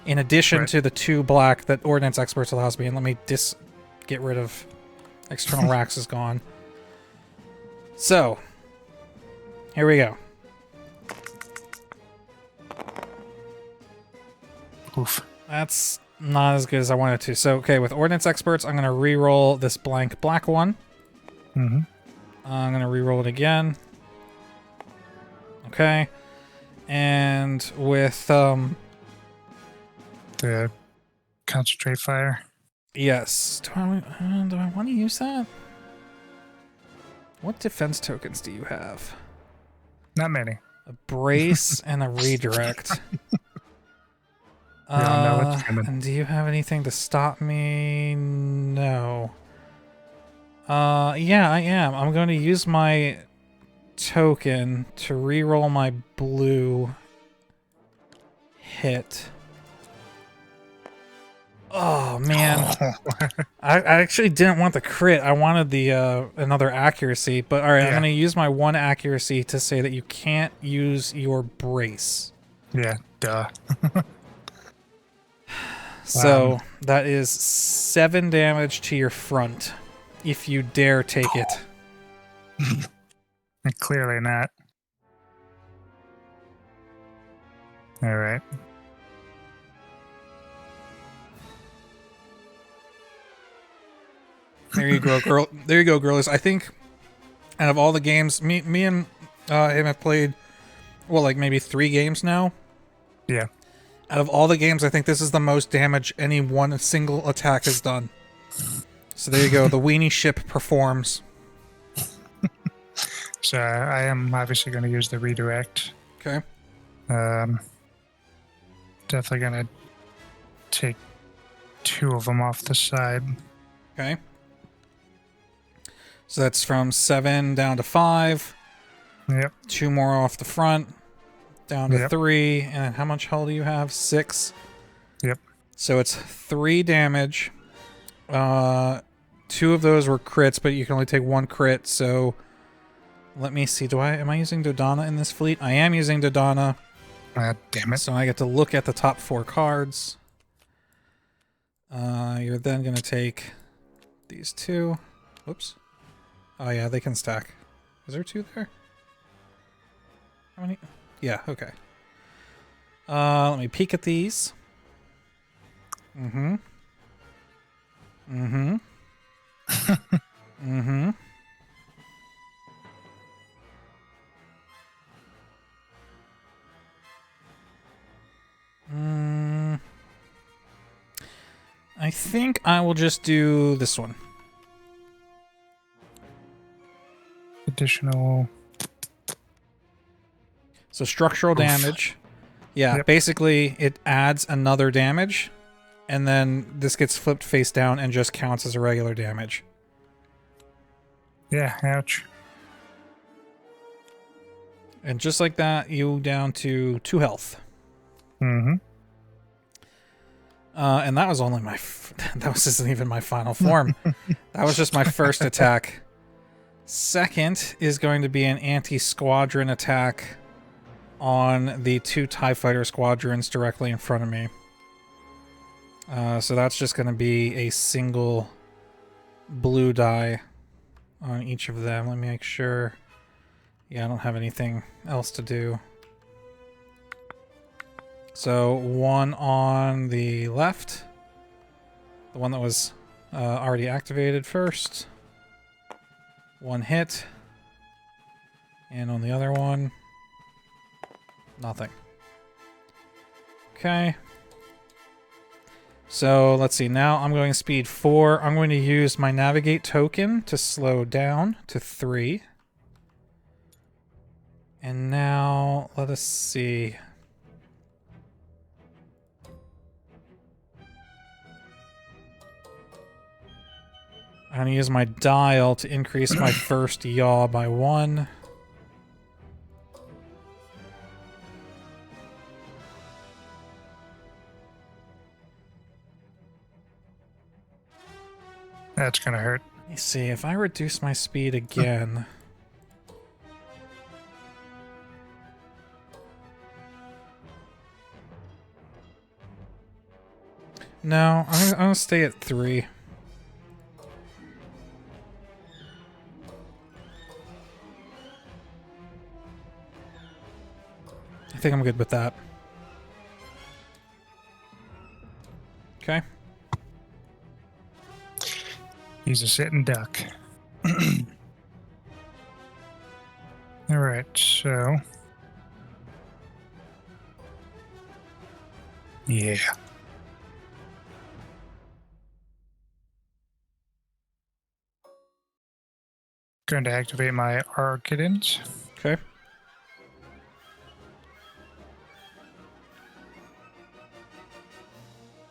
in addition to the 2 black that Ordnance Experts allows me. And let me get rid of external racks is gone. So, here we go. Oof. That's not as good as I wanted to. So, okay, with Ordnance Experts, I'm going to re-roll this blank black one. Mm-hmm. I'm going to re-roll it again. Okay. And with, The concentrate fire. yes. Do I want to use that? What defense tokens do you have? Not many. A brace and a redirect. We all know what's coming. And do you have anything to stop me? No. Yeah, I am. I'm going to use my token to re-roll my blue hit. Oh, man. I actually didn't want the crit. I wanted the another accuracy. But, alright, I'm Yeah. going to use my one accuracy to say that you can't use your brace. Yeah, duh. So, that is 7 damage to your front, if you dare take it. Clearly not. All right. There you go, girl. There you go, girls. I think out of all the games, me and him have played, well, like maybe 3 games now. Yeah. Out of all the games, I think this is the most damage any one single attack has done. So there you go. The weenie ship performs. So I am obviously going to use the redirect. Okay. Definitely going to take 2 of them off the side. Okay. So that's from 7 down to 5. Yep. 2 more off the front. Down to Yep. 3. And how much hull do you have? 6. Yep. So it's 3 damage. 2 of those were crits, but you can only take 1 crit. So let me see. Am I using Dodonna in this fleet? I am using Dodonna. Damn it. So I get to look at the top 4 cards. You're then going to take these 2. Whoops. Oh yeah, they can stack. Is there 2 there? How many? Yeah, okay. Let me peek at these. Mm-hmm. Mm-hmm. Mm-hmm. I think I will just do this one. Additional. So structural damage. Yeah, Yep. basically it adds another damage, and then this gets flipped face down and just counts as a regular damage. Yeah, ouch. And just like that, you down to 2 health. Mm-hmm. And that was only my... that wasn't even my final form. That was just my first attack. Second is going to be an anti-squadron attack on the 2 TIE Fighter squadrons directly in front of me. So that's just going to be a single blue die on each of them. Let me make sure. Yeah, I don't have anything else to do. So 1 on the left. The one that was already activated first. 1 hit. And on the other one, nothing. Okay. So let's see. Now I'm going speed 4. I'm going to use my navigate token to slow down to 3. And now let us see. I'm going to use my dial to increase my first yaw by 1. That's going to hurt. Let me see. If I reduce my speed again... No, I'm going to stay at 3. think I'm good with that. Okay. He's a sitting duck. All right, so yeah. Going to activate my Archidans. Okay.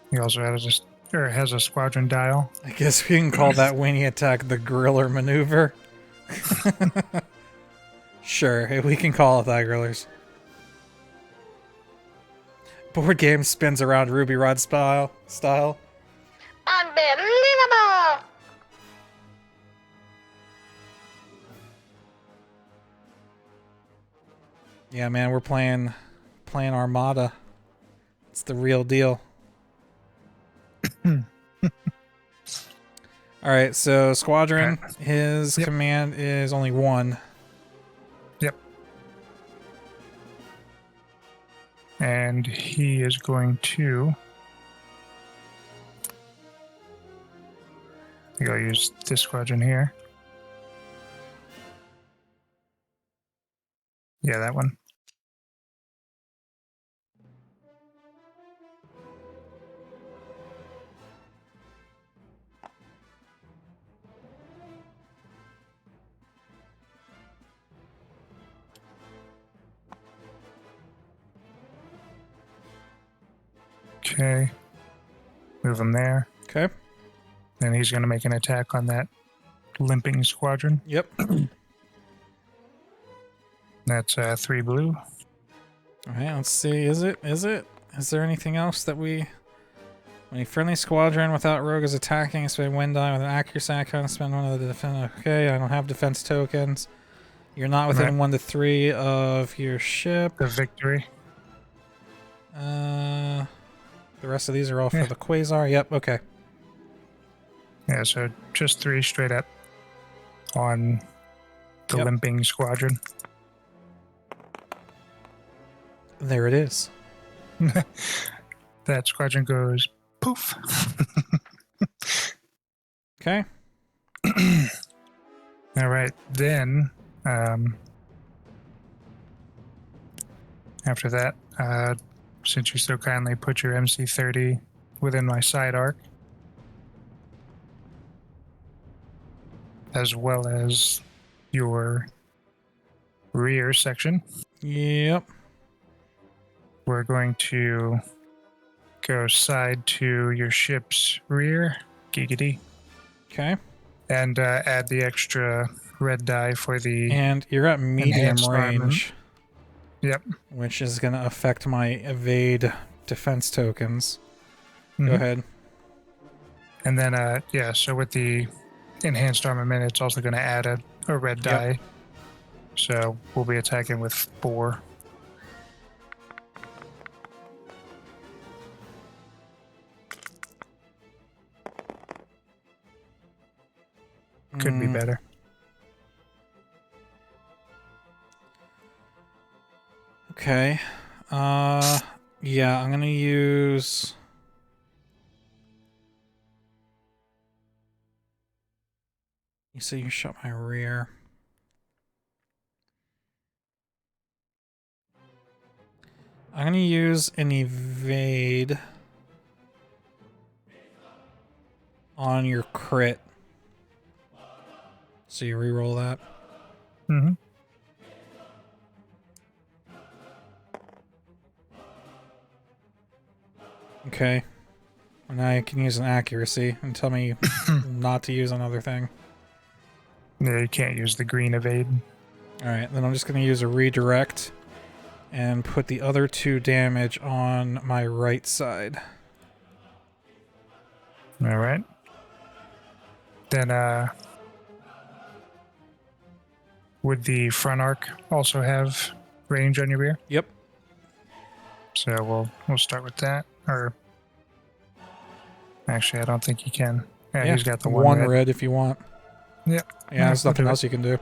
He also has a squadron dial. I guess we can call that when he attacked the griller maneuver. Sure, we can call it that, grillers. Board game spins around Ruby Rod style. Unbelievable! Yeah, man, we're playing Armada. It's the real deal. Alright, so Squadron, his command is only 1. Yep. And he is going to... I think I'll use this squadron here. Yeah, that one. Okay. Move him there. Okay. Then he's going to make an attack on that limping squadron. Yep. That's 3 blue. Alright, let's see. Is there anything else that we... When a friendly squadron without rogue is attacking, spend wind die with an accuracy icon, spend one of the defense... Okay, I don't have defense tokens. You're not within 1 to 3 of your ship. The victory. The rest of these are all for the Quasar. Yep, okay. Yeah, so just 3 straight up on the limping squadron. There it is. That squadron goes poof. Okay. All right, then after that, since you so kindly put your MC30 within my side arc, as well as your rear section, Yep. we're going to go side to your ship's rear, giggity, Okay. and add the extra red die for the... And you're at medium enhanced armament. range. Yep. Which is going to affect my evade defense tokens. Go ahead. And then, so with the enhanced armament, it's also going to add a red die. So we'll be attacking with 4. Could be better. Okay. Yeah, I'm gonna use... You say you shot my rear. I'm gonna use an evade on your crit. So you reroll that. Mm-hmm. Okay. And now you can use an accuracy and tell me not to use another thing. Yeah, you can't use the green evade. Alright, then I'm just going to use a redirect and put the other 2 damage on my right side. All right. Then, would the front arc also have range on your rear? Yep. So we'll start with that. Or actually, I don't think he can. Yeah, he's got the one red if you want. Yep. Yeah, there's nothing else you can do.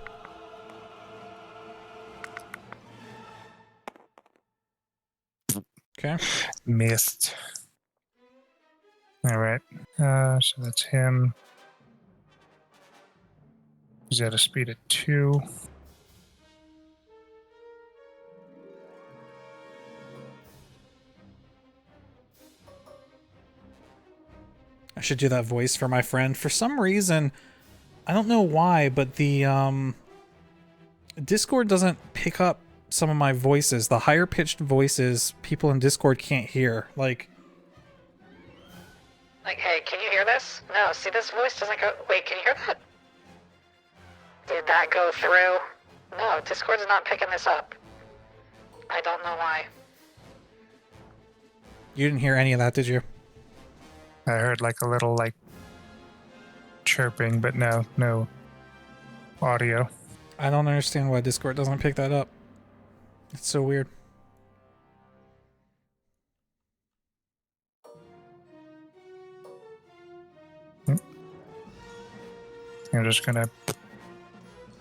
Okay. Missed. All right. So that's him. He's at a speed of 2. I should do that voice for my friend. For some reason, I don't know why, but the Discord doesn't pick up some of my voices. The higher pitched voices people in Discord can't hear. Like, hey, can you hear this? No, see, this voice doesn't go... Wait, can you hear that? Did that go through? No, Discord's not picking this up. I don't know why. you didn't hear any of that, did you? I heard like a little like chirping, but no audio. I don't understand why Discord doesn't pick that up. It's so weird. I'm just gonna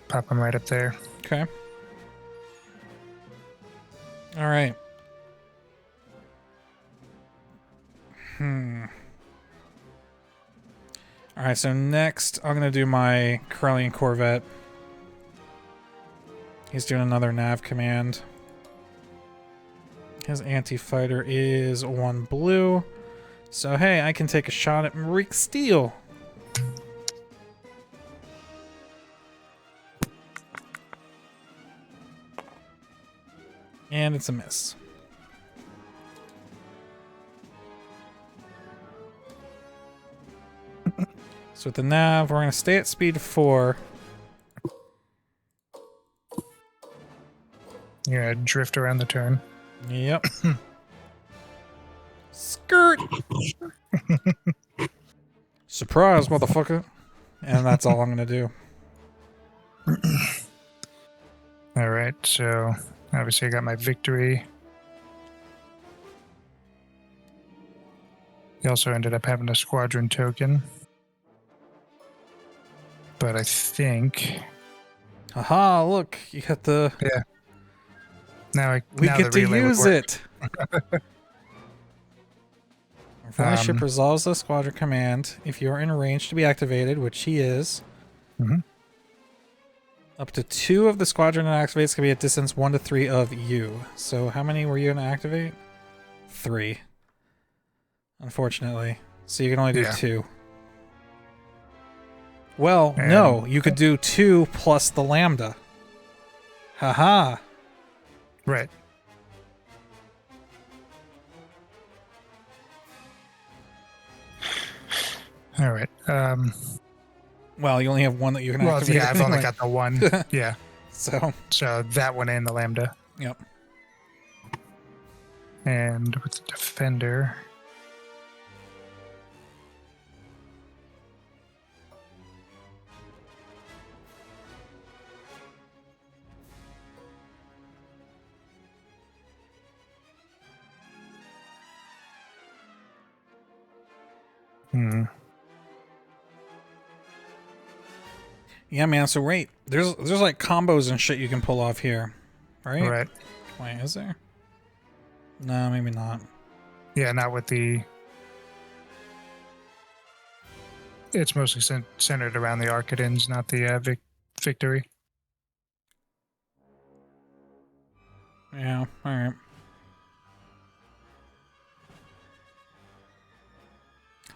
pop him right up there. Okay. All right. All right, so next I'm going to do my Corellian Corvette. He's doing another nav command. His anti-fighter is 1 blue. So, hey, I can take a shot at Marik Steele. And it's a miss. So with the nav, we're going to stay at speed 4. You're gonna drift around the turn. Yep. Skirt! Surprise, motherfucker. And that's all I'm going to do. All right, so obviously I got my victory. He also ended up having a squadron token. But I think... Haha, look, you got the... Yeah. Now we now get the to relay would use work. it! Our friendly ship resolves the squadron command if you are in range to be activated, which he is. Mhm. Up to 2 of the squadron that activates can be at distance 1 to 3 of you. So how many were you going to activate? 3. Unfortunately. So you can only do 2. Well, no, you could do 2 plus the lambda. Haha. Right. All right. Well, you only have 1 that you can Well, activate. yeah, I've only anyway. got the 1. Yeah. So that one and the lambda. Yep. And with the defender... Yeah, man. So wait, there's like combos and shit you can pull off here, right? Right. Wait, is there? No, maybe not. Yeah, not with the... It's mostly centered around the Arcadins, not the victory. Yeah. All right.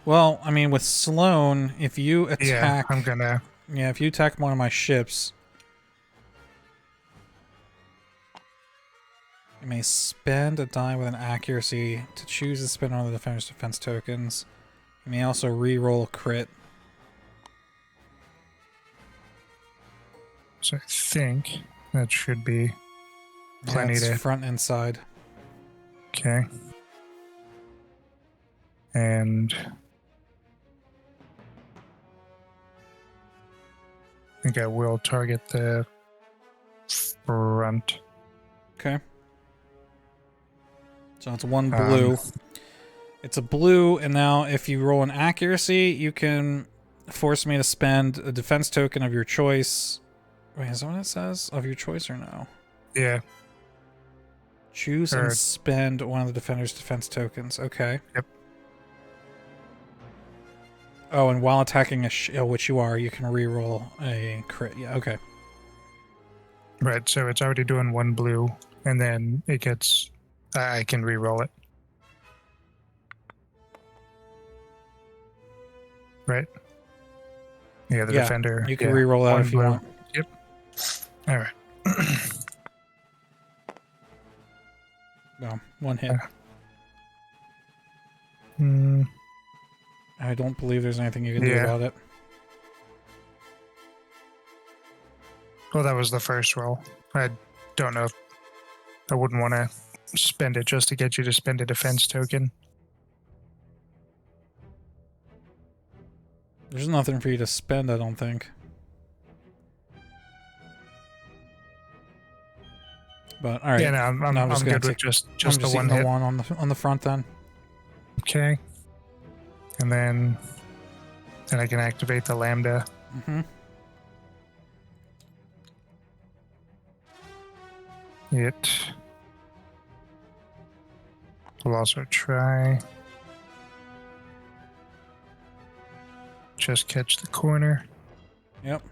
Well, I mean, with Sloan, if you attack, Yeah, I'm gonna... Yeah, if you attack one of my ships, you may spend a die with an accuracy to choose to spend one of the defender's defense tokens. You may also re-roll a crit. So I think that should be plenty it's to... front and side. Okay. And... I think I will target the front. Okay. So it's 1 blue. It's a blue, and now if you roll an accuracy, you can force me to spend a defense token of your choice. Wait, is that what it says? Of your choice or no? Yeah. Choose Or- and spend one of the defender's defense tokens. Okay. Yep. Oh, and while attacking which you are, you can reroll a crit. Yeah, okay. Right, so it's already doing 1 blue, and then it gets... I can re-roll it. Right? Yeah, the Yeah, defender. you can yeah, reroll that 1 if you blue. want. Yep. All right. No, 1 hit. Mm, I don't believe there's anything you can do Yeah. about it. well, that was the first roll. I don't know if I wouldn't want to spend it just to get you to spend a defense token. There's nothing for you to spend, I don't think. But all right. Yeah, no, I'm No, just gonna good with take- just I'm the one eating hit. the one on the front then. Okay. And then I can activate the lambda. Mm-hmm. It will also try just catch the corner. Yep.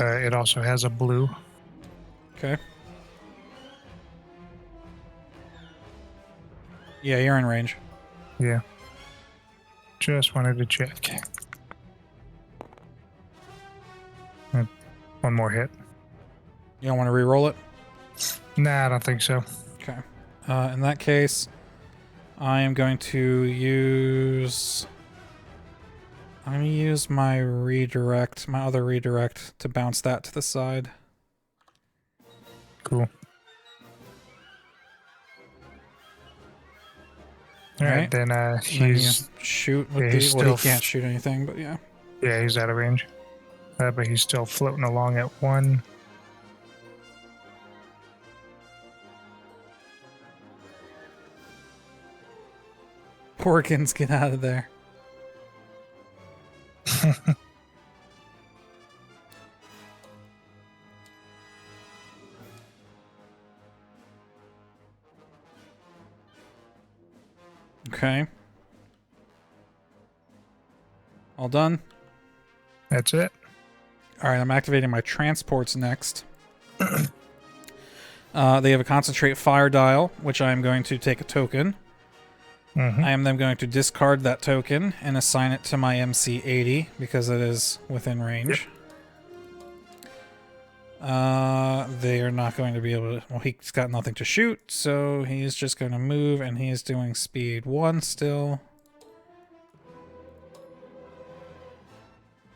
It also has a blue. Okay. Yeah, you're in range. Yeah. Just wanted to check. One more hit. You don't want to re-roll it? Nah, I don't think so. Okay. In that case, I am going to use... I'm going to use my redirect, my other redirect, to bounce that to the side. Cool. All Alright. right, then And then you he's shoot with yeah, the... he's Well, he still can't shoot anything, but yeah. he's out of range. But he's still floating along at 1. Porkins, get out of there. Okay. All done? That's it. Alright, I'm activating my transports next. They have a concentrate fire dial, which I am going to take a token. Mm-hmm. I am then going to discard that token and assign it to my MC80 because it is within range. They are not going to be able to... Well, he's got nothing to shoot, so he's just going to move, and he's doing speed 1 still.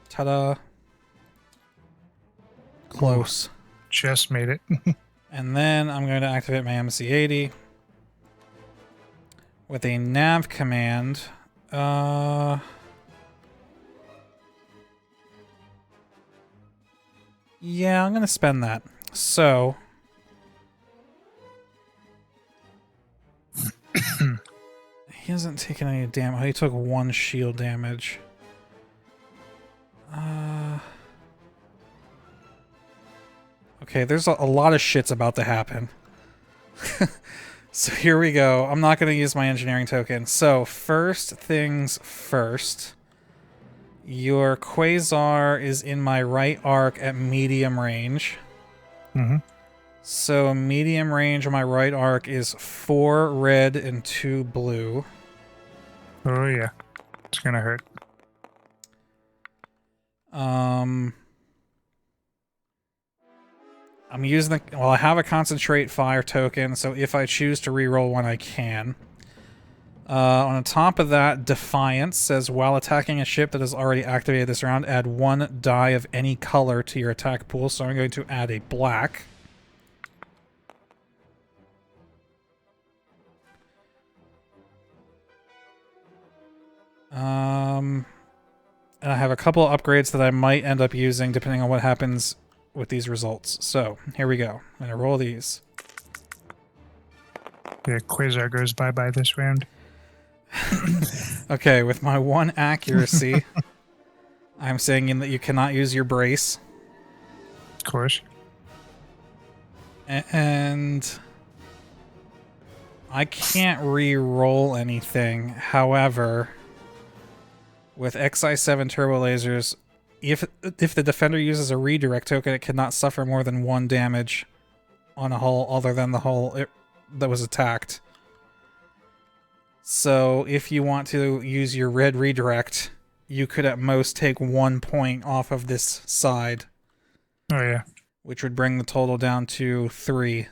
Ta-da. Close. Just made it. And then I'm going to activate my MC80 with a nav command. Yeah, I'm going to spend that. So he hasn't taken any damage. Oh, he took 1 shield damage. Okay, there's a lot of shit's about to happen. So here we go. I'm not going to use my engineering token. So first things first. Your Quasar is in my right arc at medium range. Mm-hmm. So medium range on my right arc is 4 red and 2 blue. Oh yeah, it's gonna hurt. I'm using the... Well, I have a concentrate fire token, so if I choose to reroll one, I can. On the top of that, Defiance says, while attacking a ship that is already activated this round, add 1 die of any color to your attack pool. So I'm going to add a black. And I have a couple of upgrades that I might end up using depending on what happens with these results. So here we go. I'm going to roll these. Yeah, Quasar goes bye-bye this round. Okay, with my 1 accuracy, I'm saying that you cannot use your brace. Of course. And I can't re-roll anything. However, with XI7 turbo lasers, if the defender uses a redirect token, it cannot suffer more than 1 damage on a hull other than the hull that was attacked. So if you want to use your red redirect, you could at most take 1 point off of this side. Oh, yeah. Which would bring the total down to 3.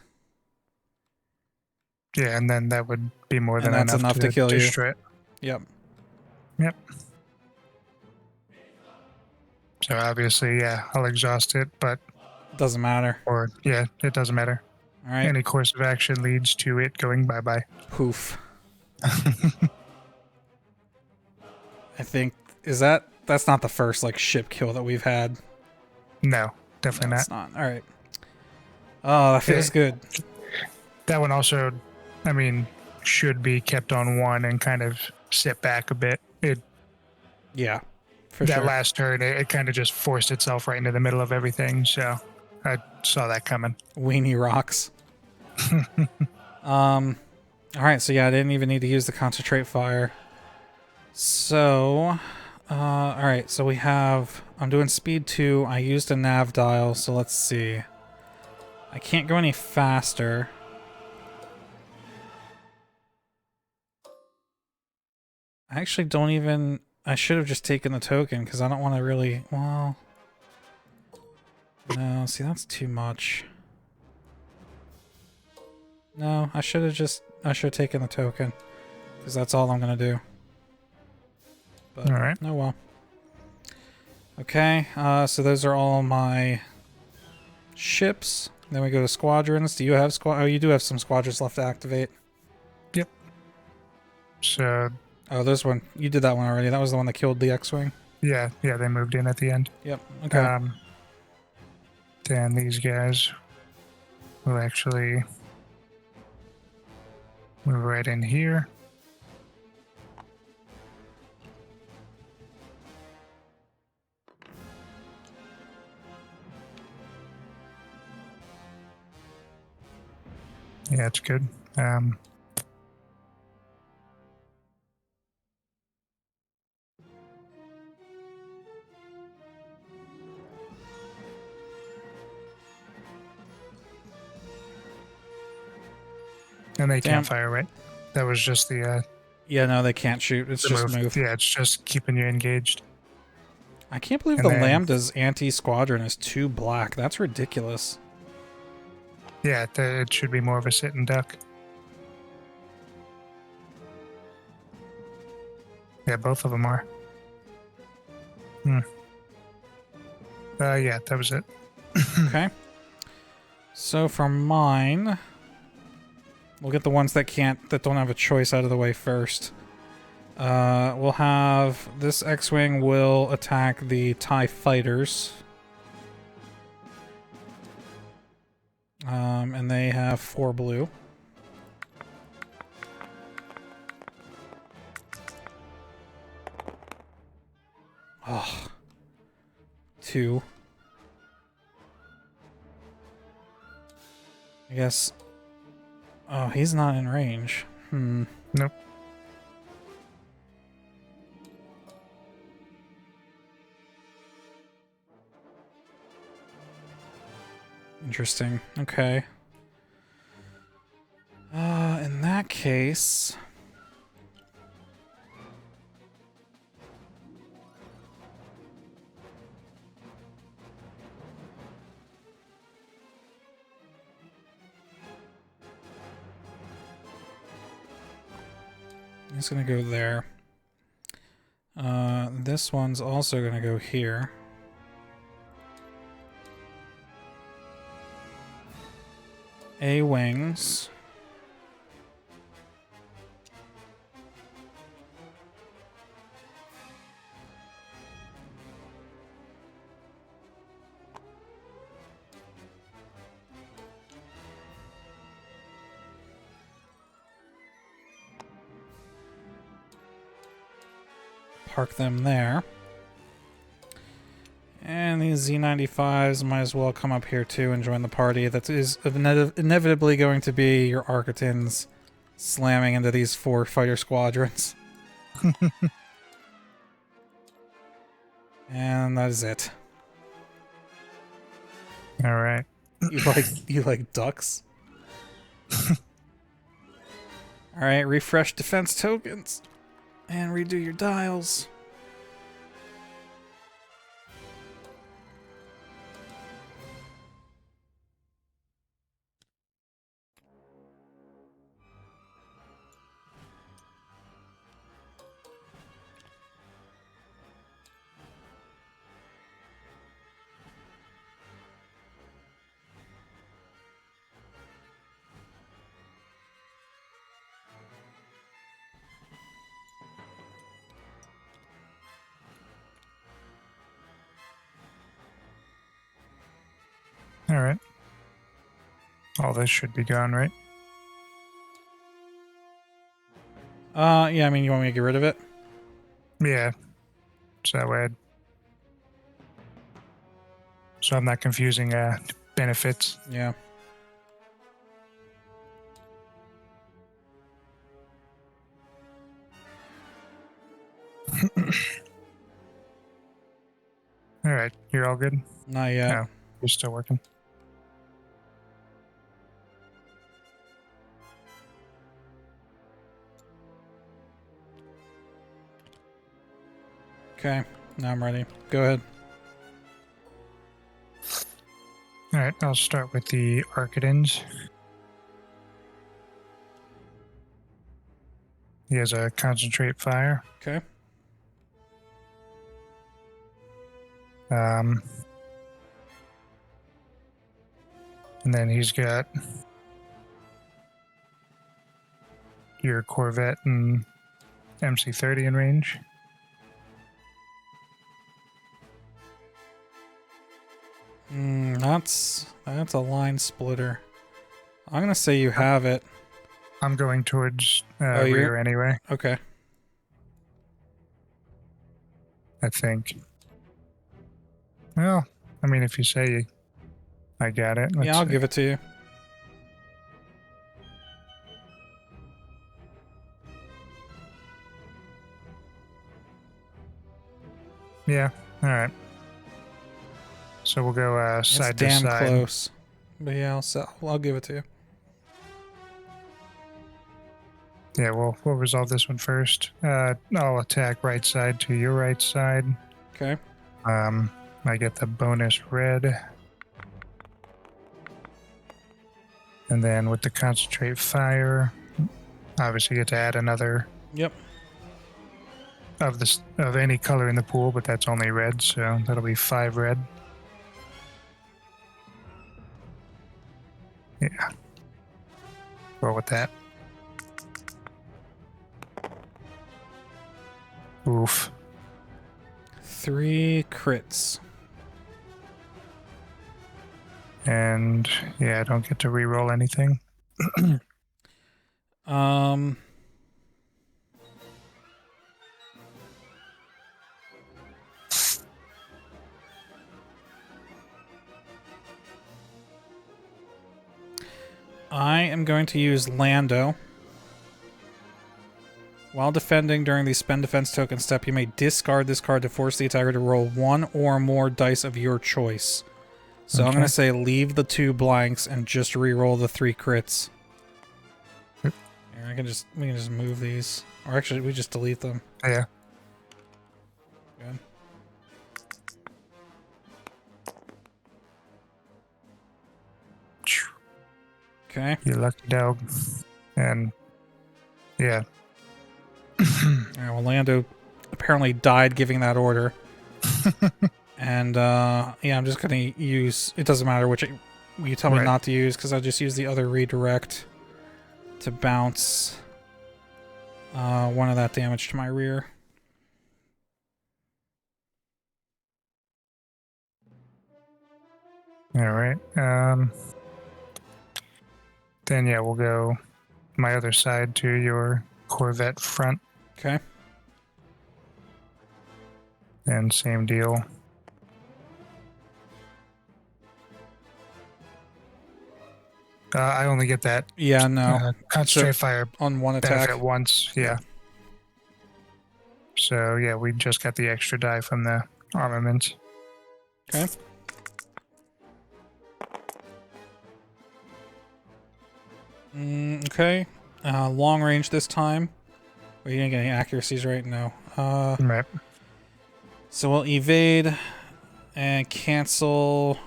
Yeah, and then that would be more than that's enough to kill you. destroy it. Yep. Yep. So obviously, yeah, I'll exhaust it, but... Doesn't matter. Or, yeah, it doesn't matter. Alright. Any course of action leads to it going bye-bye. Poof. I think... That's not the first, like, ship kill that we've had. No, definitely It's not. Alright. Oh, that feels good. That one also, I mean, should be kept on 1 and kind of sit back a bit. Yeah, for that sure. last turn, it kind of just forced itself right into the middle of everything, so I saw that coming. Weenie rocks. Alright, so yeah, I didn't even need to use the concentrate fire. So, alright, so we have... I'm doing speed 2. I used a nav dial, so let's see. I can't go any faster. I actually don't even... I should have just taken the token, because I don't want to really... Well... No, see, that's too much. No, I should have taken the token, because that's all I'm going to do. But, all right. Oh well. Okay, so those are all my ships. Then we go to squadrons. Do you have Oh, you do have some squadrons left to activate. Yep. So... Oh, there's one. You did that one already. That was the one that killed the X-Wing. Yeah, they moved in at the end. Yep, okay. Then these guys will actually move right in here. Yeah, it's good. And they can't fire, right? That was just the... Yeah, no, they can't shoot. It's just move. Yeah, it's just keeping you engaged. I can't believe the Lambda's anti-squadron is 2 black. That's ridiculous. Yeah, it should be more of a sit and duck. Yeah, both of them are. Yeah, that was it. Okay. So for mine, we'll get the ones that don't have a choice out of the way first. We'll have this X-Wing will attack the TIE fighters. And they have 4 blue. Oh. 2. I guess... Oh, he's not in range. Nope. Interesting. Okay. In that case... It's gonna go there. This one's also gonna go here. A-wings. Park them there. And these Z95s might as well come up here too and join the party. That is inevitably going to be your Architans slamming into these 4 fighter squadrons. And that is it. All right. You like ducks? Alright, refresh defense tokens. And redo your dials. All right. All this should be gone, right? Yeah, I mean, you want me to get rid of it? Yeah. So that way, so I'm not confusing benefits. Yeah. All right, you're all good? Not yet. No, you're still working. Okay, now I'm ready. Go ahead. All right, I'll start with the Archidans. He has a concentrate fire. Okay. And then he's got your Corvette and MC-30 in range. That's a line splitter. I'm gonna say you have it. I'm going towards you're- rear anyway, Okay. I think. Well, I mean, if you say I got it. Yeah, I'll give it to you. Yeah, all right. So we'll go It's side to damn side. close. But yeah, I'll give it to you. Yeah, we'll resolve this one first. I'll attack right side to your right side. Okay. I get the bonus red. And then with the concentrate fire, obviously you get to add another Yep. of any color in the pool, but that's only red, so that'll be 5 red. Yeah. Roll with that. Oof. 3 crits. And yeah, I don't get to re-roll anything. I am going to use Lando. While defending during the spend defense token step, you may discard this card to force the attacker to roll 1 or more dice of your choice. So I'm going to say leave the 2 blanks and just re-roll the 3 crits. Here, we can just move these. Or actually, we just delete them. Yeah. Good. Okay. You lucky dog. And yeah. Alright, well, Lando apparently died giving that order. And, yeah, I'm just going to use... It doesn't matter which you tell me not to use, because I'll just use the other redirect to bounce 1 of that damage to my rear. Alright. Then yeah, we'll go my other side to your Corvette front. Okay. And same deal. I only get that Yeah, no. concentrate fire On one attack. benefit once. Yeah. So yeah, we just got the extra die from the armament. Okay. Okay. Long range this time. Wait, you didn't get any accuracies, right? No. Right. So we'll evade and cancel.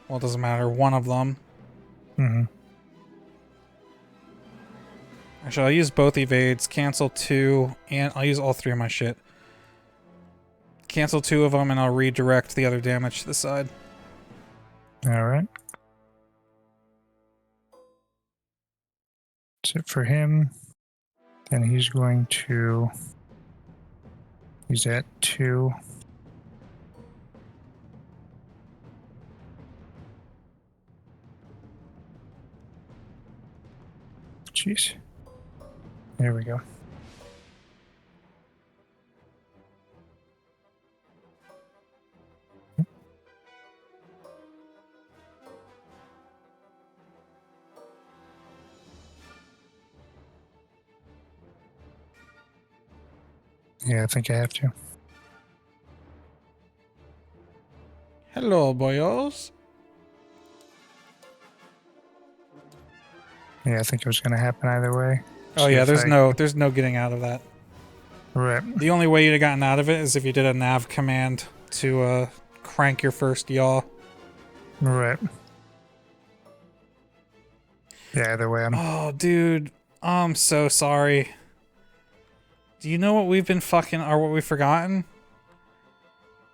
Well, it doesn't matter. One of them. Mm-hmm. Actually, I'll use both evades, cancel 2, and I'll use all 3 of my shit. Cancel 2 of them, and I'll redirect the other damage to the side. All right. That's it for him. Then he's going to. He's at 2. Jeez. There we go. Yeah, I think I have to. Hello, boyos. Yeah, I think it was going to happen either way. Oh See yeah, if there's I- no getting out of that. Right. The only way you'd have gotten out of it is if you did a nav command to crank your first yaw. Right. Yeah, either way, I'm. Oh, dude, I'm so sorry. Do you know what we've been fucking, or what we've forgotten?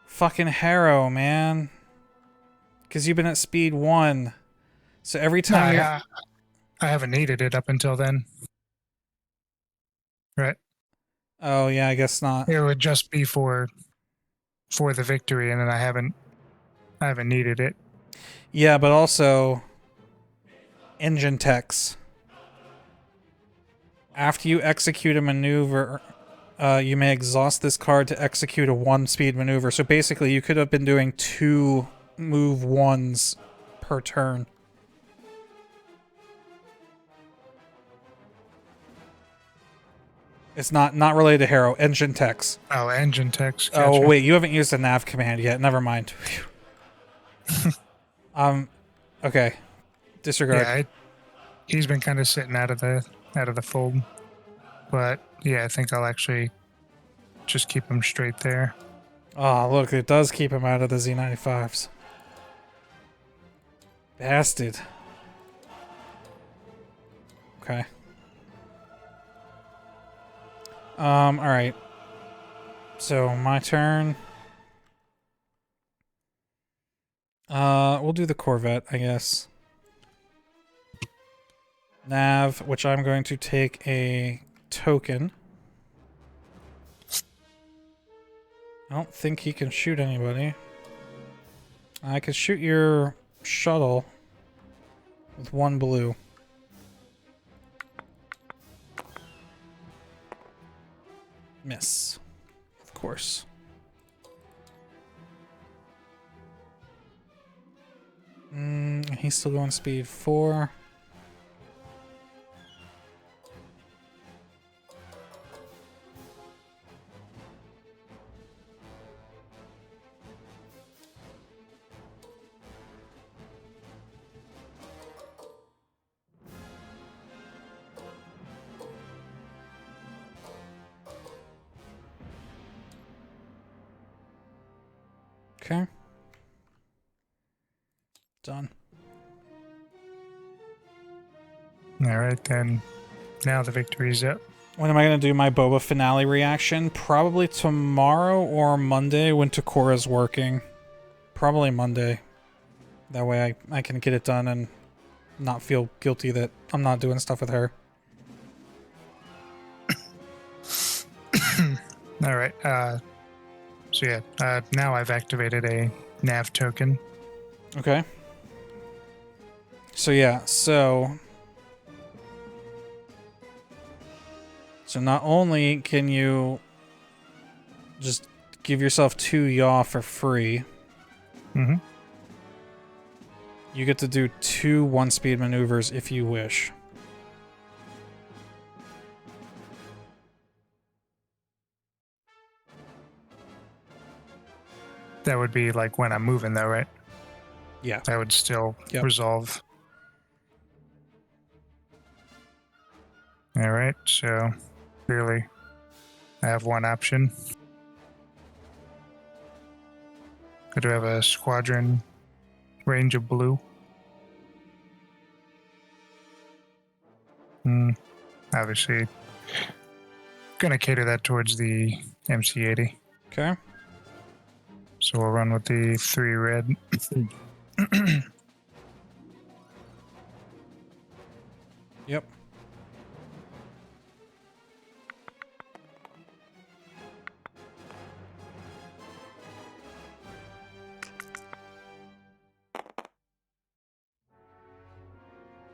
Fucking Harrow, man. Because you've been at speed 1. So every time you're... I haven't needed it up until then. Right. Oh, yeah, I guess not. It would just be for the victory, and then I haven't needed it. Yeah, but also... engine techs. After you execute a maneuver, you may exhaust this card to execute a 1-speed maneuver. So basically, you could have been doing 2 move 1s per turn. It's not related to Harrow. Engine techs. Oh, engine text. Oh, Gotcha. wait, you haven't used the nav command yet. Never mind. Okay. Disregard. Yeah, he's been kind of sitting out of the fold, but yeah, I think I'll actually just keep him straight there. Oh, look, it does keep him out of the Z95s. Bastard. Okay. Alright. So, my turn. We'll do the Corvette, I guess. Nav, which I'm going to take a token. I don't think he can shoot anybody. I could shoot your shuttle with 1 blue. Miss. Of course. He's still going speed 4. Okay. Done. All right, then. Now the victory's up. When am I going to do my Boba finale reaction? Probably tomorrow or Monday when Takura's working. Probably Monday. That way I can get it done and not feel guilty that I'm not doing stuff with her. All right. So yeah, now I've activated a nav token. Okay. So yeah, so not only can you just give yourself 2 yaw for free, Mm-hmm. You get to do 2 one-speed maneuvers if you wish. That would be like when I'm moving, though, right? Yeah. That would still Yep. resolve. All right, so clearly I have one option. I do have a squadron range of blue. Obviously, gonna cater that towards the MC-80. Okay. So we'll run with the 3 red. Yep.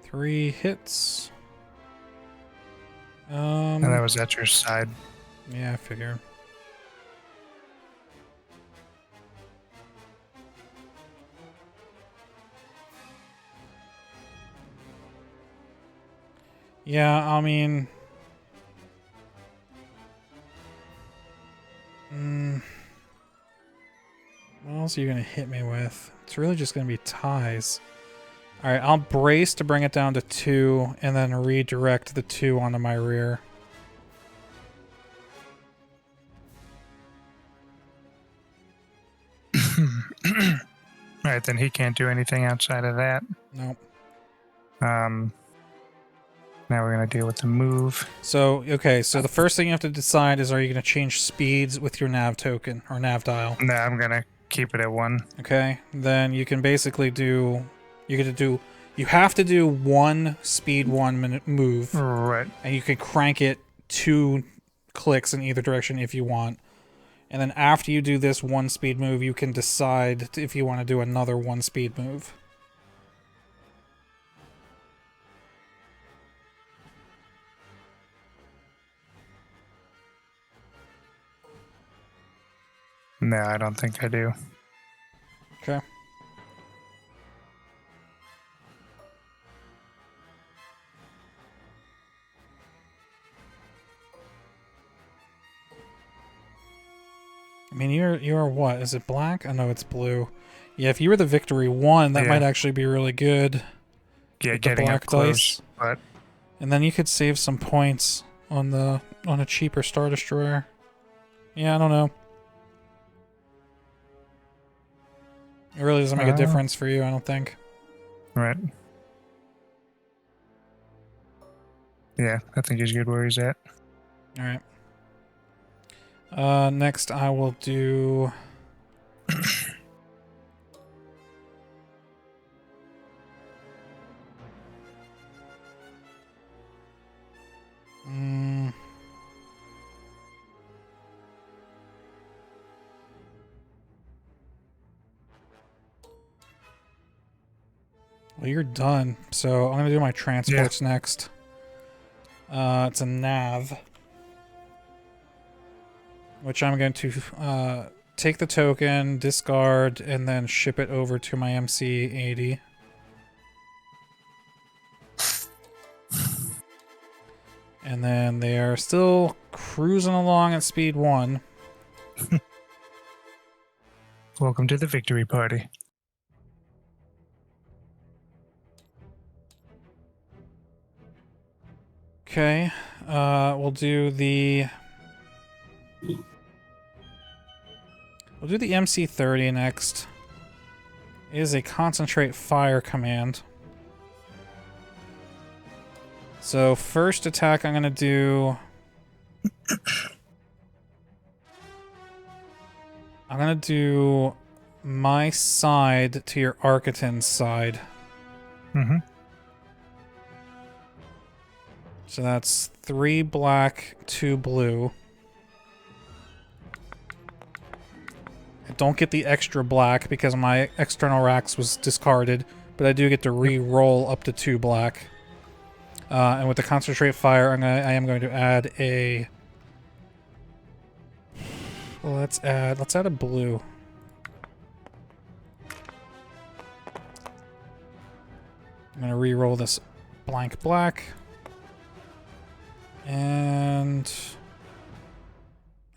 Three hits. And that was at your side. Yeah, I figured. Yeah, I mean... what else are you going to hit me with? It's really just going to be ties. Alright, I'll brace to bring it down to 2, and then redirect the 2 onto my rear. Alright, then he can't do anything outside of that. Nope. Now we're going to deal with the move. So, okay, so the first thing you have to decide is, are you going to change speeds with your nav token, or nav dial? No, I'm going to keep it at 1. Okay, then you can basically do... You have to do 1 speed 1 move, Right. and you can crank it 2 clicks in either direction if you want. And then after you do this 1 speed move, you can decide if you want to do another 1 speed move. No, I don't think I do. Okay. I mean, you're what? Is it black? Oh no, it's blue. Yeah, if you were the victory 1, that might actually be really good. Yeah, With the getting black up close, dice. but And then you could save some points on a cheaper Star Destroyer. Yeah, I don't know. It really doesn't make a difference for you, I don't think. right. Yeah, I think he's good where he's at. Alright. Next I will do... Well, you're done. So I'm gonna do my transports next. It's a nav, which I'm going to take the token, discard, and then ship it over to my MC-80. And then they are still cruising along at speed 1. Welcome to the victory party. Okay, we'll do the MC-30 next. It is a concentrate fire command. So first attack I'm gonna do... I'm gonna do my side to your Architon's side. Mm-hmm. So that's 3 black, 2 blue. I don't get the extra black because my external racks was discarded, but I do get to re-roll up to 2 black. And with the concentrate fire, I am going to add a... Well, let's add a blue. I'm going to re-roll this blank black. And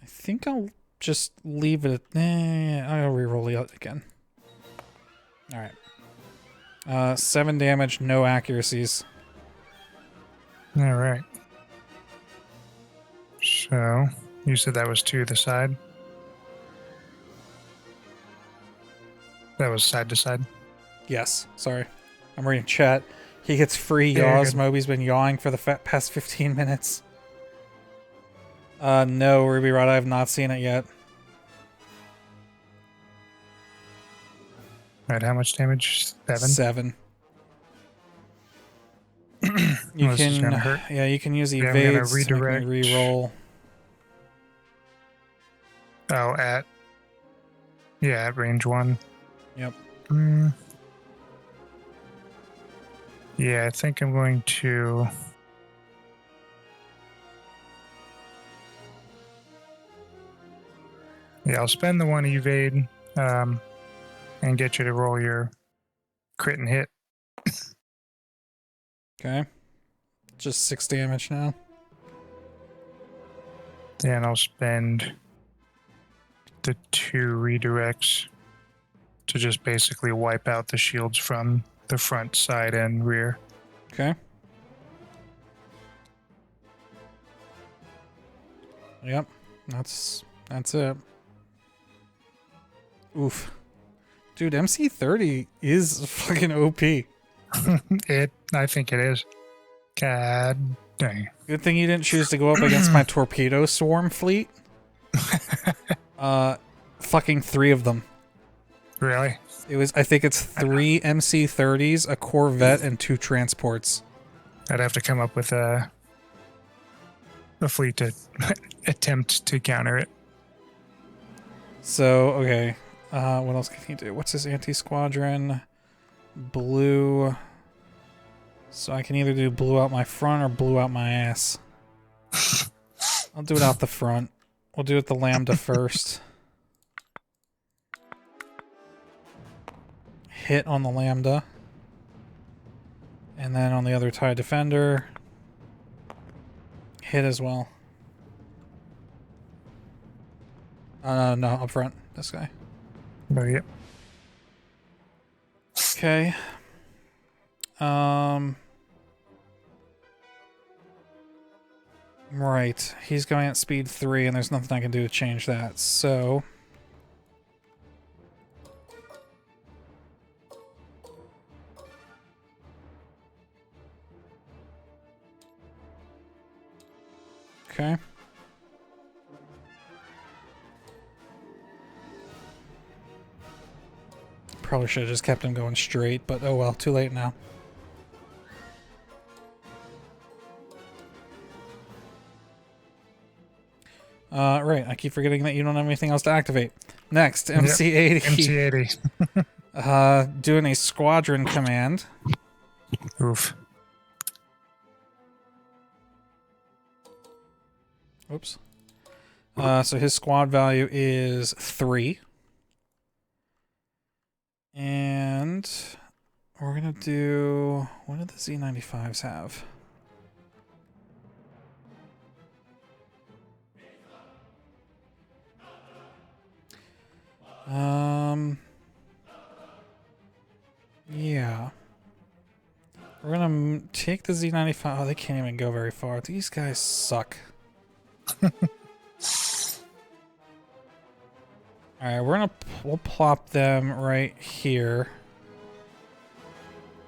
I think I'll just leave it at... I'll re-roll it again. Alright. 7 damage, no accuracies. Alright. So, you said that was to the side? That was side to side? Yes, sorry. I'm reading chat. He gets free Yeah, yaws. good. Moby's been yawing for the past 15 minutes. No, Ruby Rod, I have not seen it yet. Alright, how much damage? 7? 7. You This is can, gonna hurt. yeah, you can use Yeah, I'm gonna evades to make me redirect. re-roll. Oh, at range 1. Yep. Yeah, I think I'm going to... Yeah, I'll spend the 1 evade and get you to roll your crit and hit. Okay. Just 6 damage now. Then I'll spend the 2 redirects to just basically wipe out the shields from the front, side, and rear. Okay. Yep. That's it. Oof. Dude, MC30 is fucking OP. I think it is. God dang. Good thing you didn't choose to go up against my torpedo swarm fleet. Fucking 3 of them. Really? I think it's 3 MC30s, a Corvette, and 2 transports. I'd have to come up with a fleet to attempt to counter it. So, okay. What else can he do? What's his anti-squadron? Blue. So I can either do blue out my front or blue out my ass. I'll do it out the front. We'll do it the Lambda first. Hit on the Lambda. And then on the other TIE Defender, hit as well. No, up front. This guy. But yep. Okay. Right. He's going at speed 3, and there's nothing I can do to change that, so... Okay. Probably should have just kept him going straight, but oh well, too late now. Right, I keep forgetting that you don't have anything else to activate. Next, MC80. MC80. Doing a squadron command. Oof. Oops. So his squad value is 3. And we're gonna do... What do the Z95s have? Yeah. We're gonna take the Z95. Oh, they can't even go very far. These guys suck. Alright, we'll plop them right here.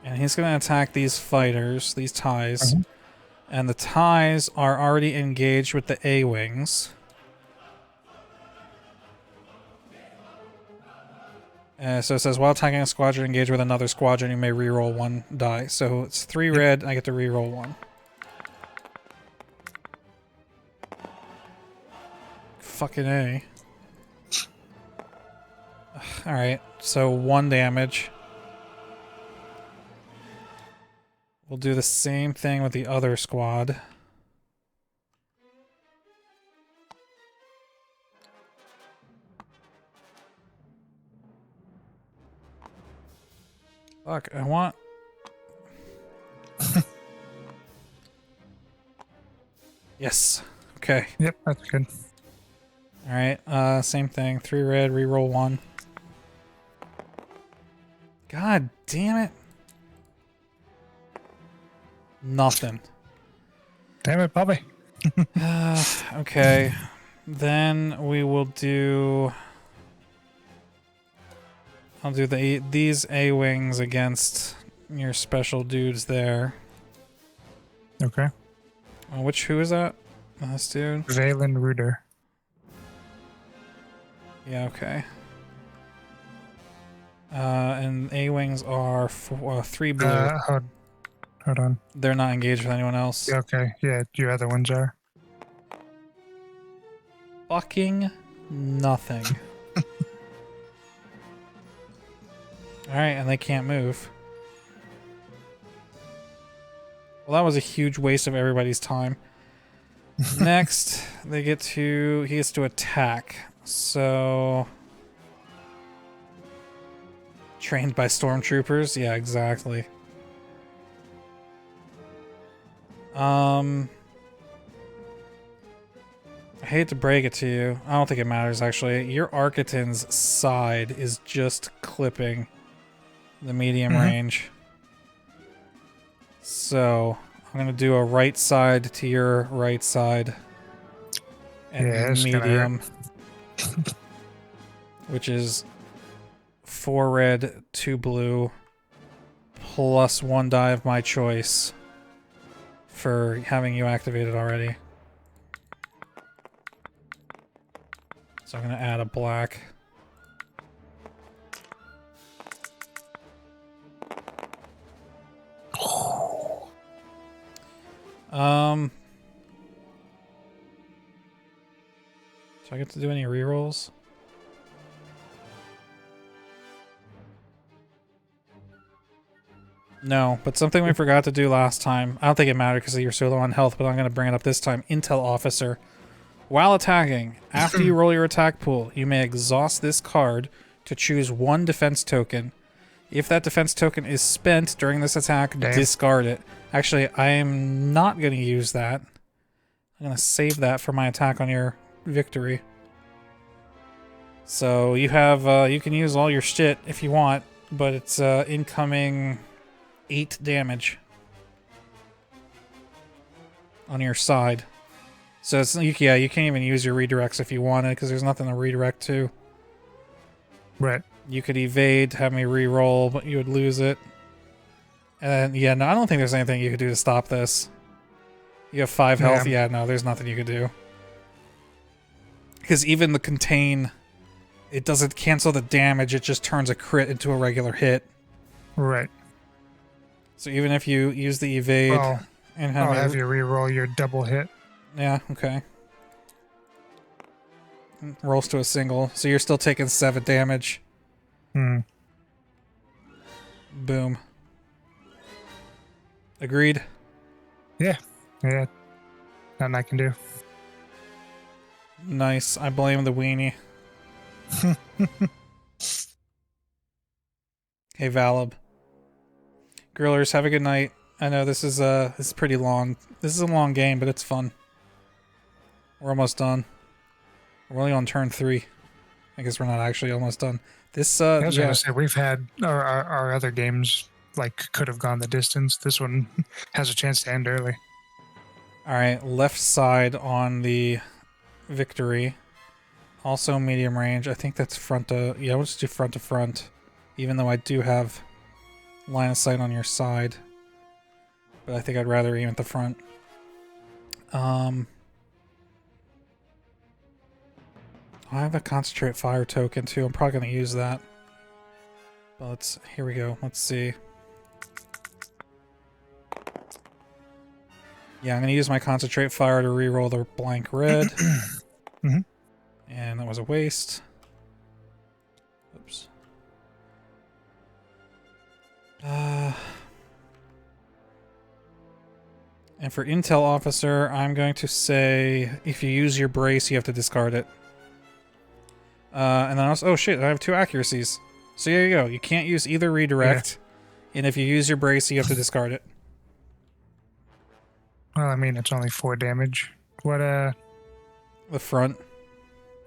And he's gonna attack these fighters, these TIEs. And the TIEs are already engaged with the A-Wings. So it says, while attacking a squadron engaged with another squadron, you may reroll 1 die. So it's 3 red, I get to reroll 1. Fucking A. Alright, so 1 damage. We'll do the same thing with the other squad. Fuck, I want... Yes. Okay. Yep, that's good. Alright, same thing. 3 red, reroll 1. God damn it. Nothing. Damn it, Bobby. Okay. Then we will do... I'll do these A-wings against your special dudes there. Okay. Who is that? This dude? Valen Ruder. Yeah, okay. And A-wings are 3 blue. Hold on. They're not engaged with anyone else. Yeah, okay. Yeah, your other ones are. Fucking nothing. Alright, and they can't move. Well, that was a huge waste of everybody's time. Next, he gets to attack. So... Trained by stormtroopers? Yeah, exactly. I hate to break it to you. I don't think it matters, actually. Your Architan's side is just clipping the medium range. So, I'm going to do a right side to your right side. And medium. Which is 4 red, 2 blue, plus 1 die of my choice for having you activated already. So I'm going to add a black. Do I get to do any rerolls? No, but something we forgot to do last time. I don't think it mattered because you're so low on health, but I'm going to bring it up this time. Intel Officer. While attacking, after you roll your attack pool, you may exhaust this card to choose 1 defense token. If that defense token is spent during this attack, discard it. Actually, I am not going to use that. I'm going to save that for my attack on your victory. So you have, you can use all your shit if you want, but it's incoming 8 damage on your side. So it's yeah, you can't even use your redirects if you wanted because there's nothing to redirect to. Right. You could evade, have me re-roll, but you would lose it. And yeah, no, I don't think there's anything you could do to stop this. You have 5 health. Yeah, no, there's nothing you could do. Because even the contain, it doesn't cancel the damage, it just turns a crit into a regular hit. Right. So even if you use the evade and have you re-roll your double hit. Yeah, okay. Rolls to a single, so you're still taking 7 damage. Boom. Agreed? Yeah. Yeah. Nothing I can do. Nice. I blame the weenie. Hey, Valib. Grillers, have a good night. I know this is pretty long. This is a long game, but it's fun. We're almost done. We're only on turn 3. I guess we're not actually almost done. This I was gonna say we've had our other games could have gone the distance. This one has a chance to end early. Alright, left side on the victory. Also medium range. I think that's front to... Yeah, we'll just do front to front. Even though I do have line of sight on your side. But I think I'd rather aim at the front. I have a concentrate fire token too. I'm probably going to use that. But here we go. Let's see. Yeah, I'm going to use my concentrate fire to reroll the blank red. And that was a waste. Oops. And for Intel Officer, I'm going to say if you use your brace, you have to discard it. And then also, oh shit, I have 2 accuracies. So there you go. You can't use either redirect. Yeah. And if you use your brace, you have to discard it. Well, I mean, it's only 4 damage What, The front.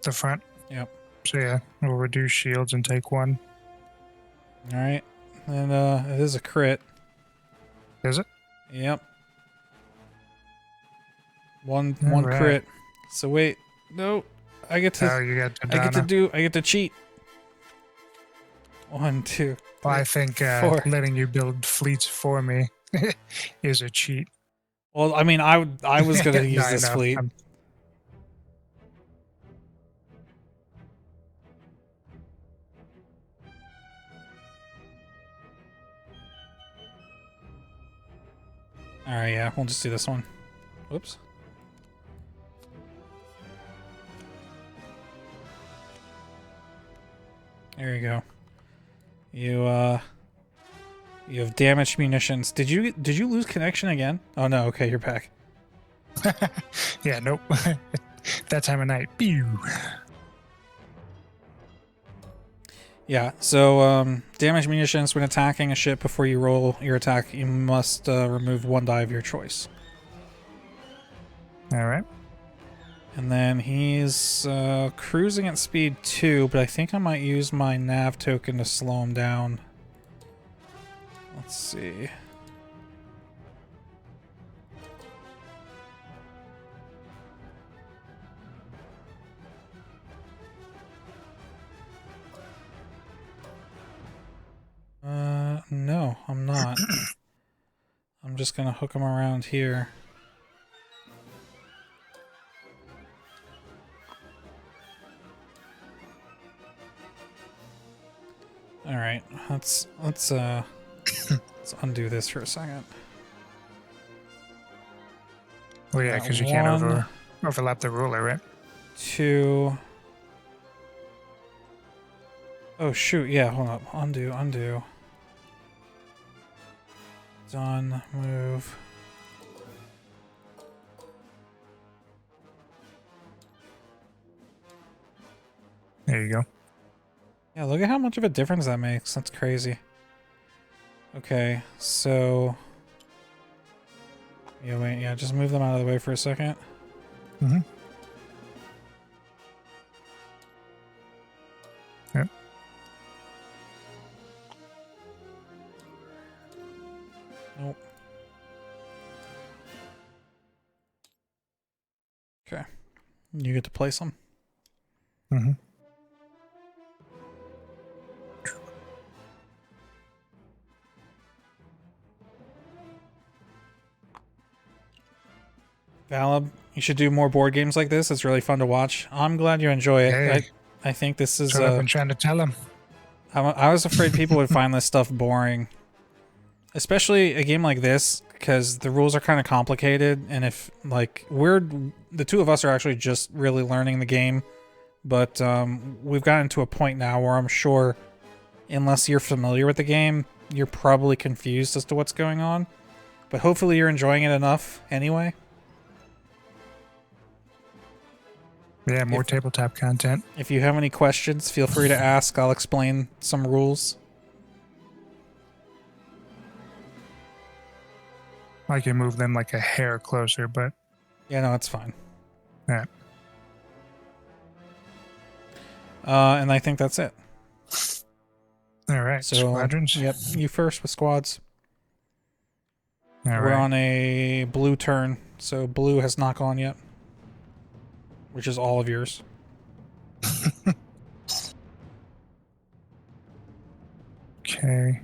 the front? Yep. So yeah, we'll reduce shields and take one. Alright. And it is a crit. Is it? Yep. One Alright. crit. So wait. No. I get to Oh, you got I get to cheat. 1, 2. Well, I think 4. letting you build fleets for me is a cheat. Well, I mean, I was gonna use No, this no, fleet. Alright, yeah, we'll just do this one. Whoops. There you go. You have damaged munitions. Did you lose connection again? Oh no, okay, you're back. Yeah, nope. That time of night. Pew. Yeah, so damaged munitions when attacking a ship before you roll your attack, you must remove 1 die of your choice. All right. And then he's cruising at speed 2, but I think I might use my nav token to slow him down. Let's see. No, I'm not. I'm just gonna hook him around here. All right, let's undo this for a second. Well, yeah, because you can't overlap the ruler, right? 2. Oh shoot! Yeah, hold up. Undo. Done. Move. There you go. Yeah, look at how much of a difference that makes. That's crazy. Okay, so... Yeah, wait, yeah, just move them out of the way for a second. Mm-hmm. Yep. Nope. Okay. You get to place them. Mm-hmm. Valib, you should do more board games like this. It's really fun to watch. I'm glad you enjoy it. Hey. I think this is... That's what I've been trying to tell him. I was afraid people would find this stuff boring. Especially a game like this, because the rules are kind of complicated, and if, like, the two of us are actually just really learning the game, but we've gotten to a point now where I'm sure, unless you're familiar with the game, you're probably confused as to what's going on. But hopefully you're enjoying it enough anyway. Yeah, more tabletop content. If you have any questions, feel free to ask. I'll explain some rules. I can move them like a hair closer, but Yeah, no, it's fine. yeah. And I think that's it. All right, So, squadrons. Yep, you first with squads. All We're right. on a blue turn, so blue has not gone yet. Which is all of yours. Okay.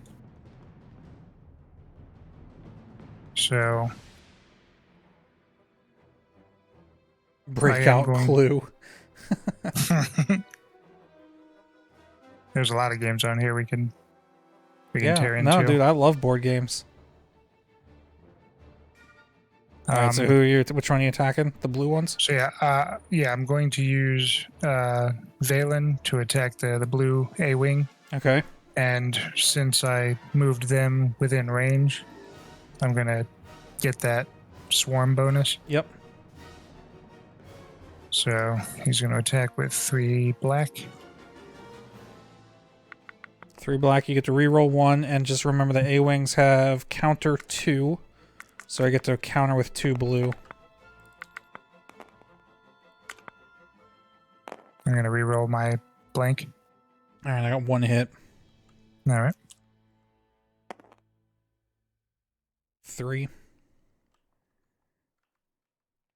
So Breakout clue. There's a lot of games on here we can tear into. No, dude, I love board games. Alright, so which one are you attacking? The blue ones? So yeah, I'm going to use Valen to attack the blue A-wing. Okay. And since I moved them within range, I'm gonna get that swarm bonus. Yep. So he's gonna attack with 3 black. 3 black, you get to reroll 1, and just remember the A-wings have counter 2. So I get to counter with 2 blue. I'm gonna re-roll my blank. All right, I got 1 hit. All right. 3.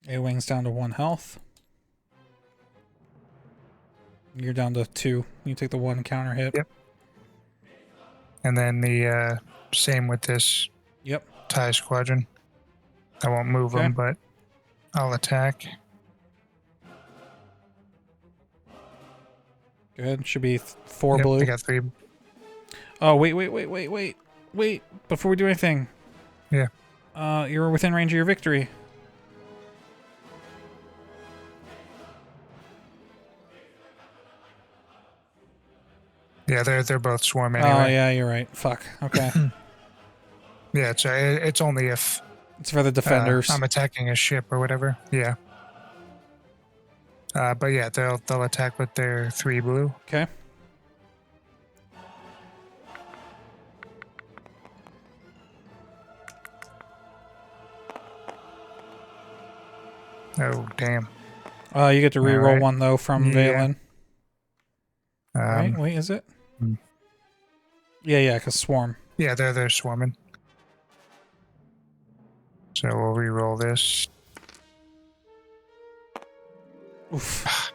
A-Wing's down to 1 health. You're down to 2. You take the 1 counter hit. Yep. And then the same with this Yep. TIE squadron. I won't move Okay. them, but I'll attack. Good. Should be 4 Yep, blue. I got 3. Oh, wait. Before we do anything. Yeah. You're within range of your victory. Yeah, they're both swarm Oh, anyway. yeah, you're right. Fuck. Okay. Yeah, it's only if It's for the defenders. I'm attacking a ship or whatever. Yeah. But yeah, they'll attack with their 3 blue. Okay. Oh damn. You get to reroll Alright. 1 though from Yeah. Valen. Right? Wait, is it? Yeah, because swarm. Yeah, they're swarming. So we'll re-roll this. Oof.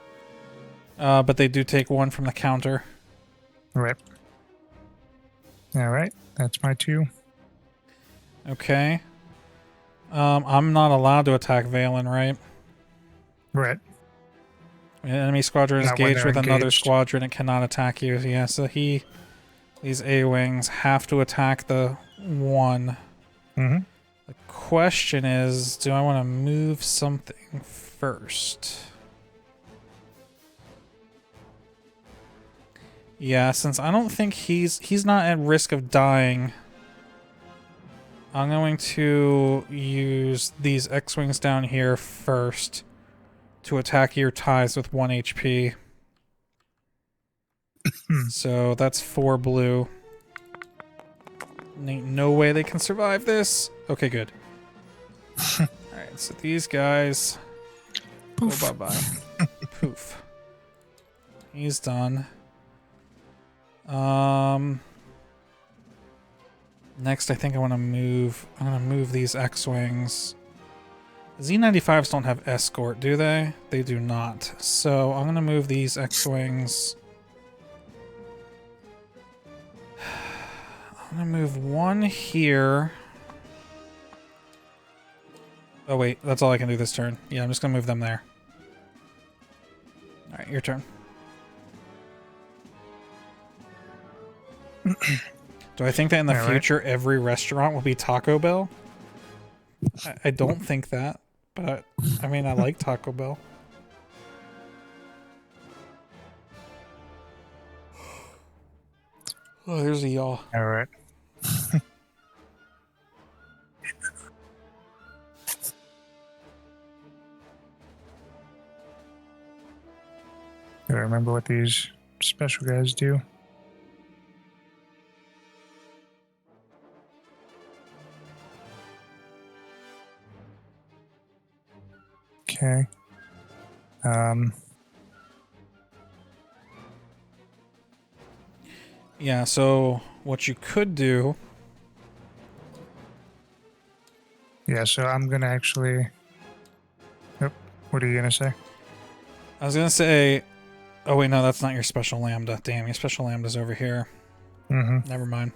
But they do take 1 from the counter. Right. All right, that's my 2. Okay. I'm not allowed to attack Valen, right? Right. An enemy squadron is Not when engaged they're with another engaged. squadron. It cannot attack you. Yeah, so these A-Wings have to attack the 1. Mm-hmm. The question is, do I want to move something first? Yeah, since I don't think he's not at risk of dying, I'm going to use these X-Wings down here first to attack your ties with 1 HP. So that's 4 blue. Ain't no way they can survive this. Okay, good. Alright, so these guys go bye-bye. Poof. He's done. Next I think I'm gonna move these X-Wings. Z95s don't have escort, do they? They do not. So I'm gonna move these X-Wings. I'm gonna move 1 here. Oh wait, that's all I can do this turn. Yeah, I'm just gonna move them there. Alright, your turn. Do I think that in the future every restaurant will be Taco Bell? I don't think that, but I mean, I like Taco Bell. Oh, there's a yaw. All right. Do I remember what these special guys do? Okay. Yeah, so what you could do... Yeah, so I'm gonna actually... Yep. What are you gonna say? I was gonna say... Oh wait, no, that's not your special lambda. Damn, your special lambda's over here. Mm-hmm. Never mind.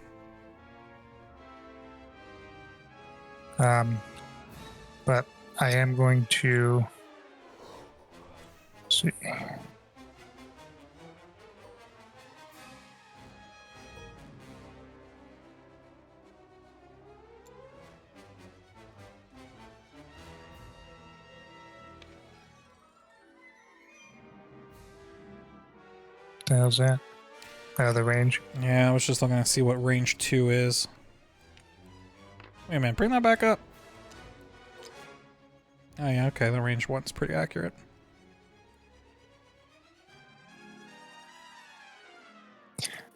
But I am going to... see. What the hell's that? Oh, the range. Yeah, I was just looking to see what range 2 is. Wait a minute, bring that back up. Oh yeah, okay, the range 1's pretty accurate.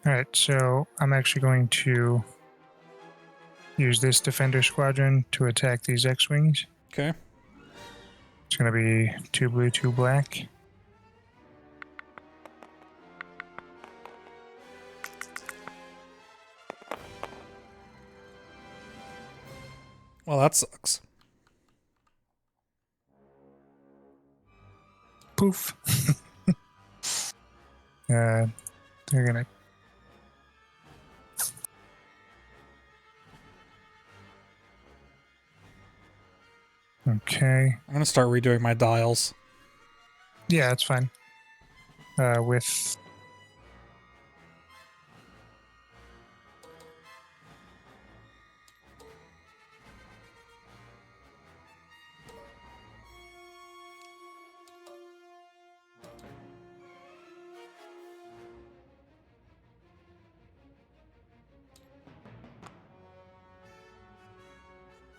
Alright, so I'm actually going to use this defender squadron to attack these X-Wings. Okay. It's going to be 2 blue, 2 black. Well, that sucks. Poof. They're gonna. Okay. I'm gonna start redoing my dials. Yeah, that's fine. With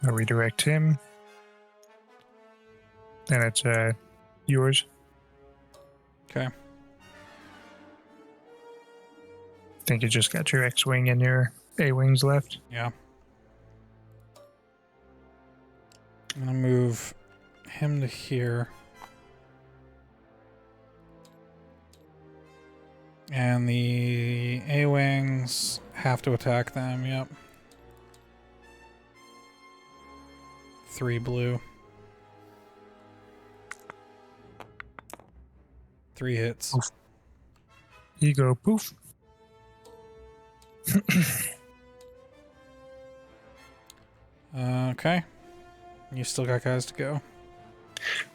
I'll redirect him. And it's yours. Okay. I think you just got your X-Wing and your A-Wings left. Yeah. I'm gonna move him to here. And the A-Wings have to attack them, yep. 3 blue. 3 hits. Poof. Ego poof. Okay. You still got guys to go.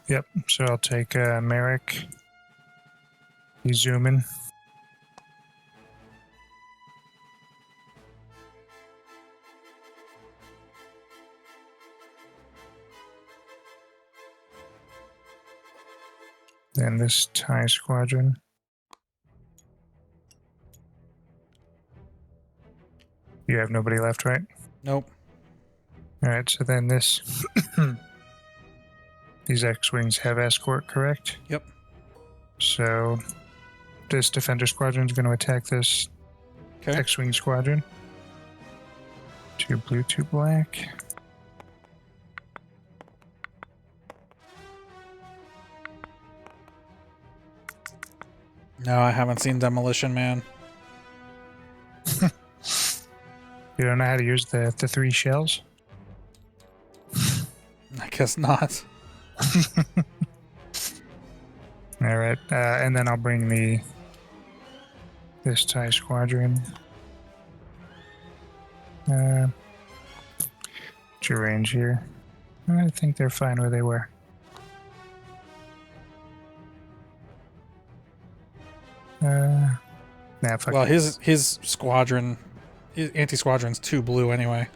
Yep, so I'll take Merrick. He's zooming. Then this TIE squadron. You have nobody left, right? Nope. Alright, so then this... These X-Wings have escort, correct? Yep. So this Defender Squadron is going to attack this Okay. X-Wing Squadron. 2 blue, 2 black. No, I haven't seen Demolition Man. You don't know how to use the 3 shells? I guess not. Alright, and then I'll bring this TIE Squadron. What's your range here? I think they're fine where they were. Nah, fuck Well, it. his squadron, his anti-squadron's 2 blue anyway.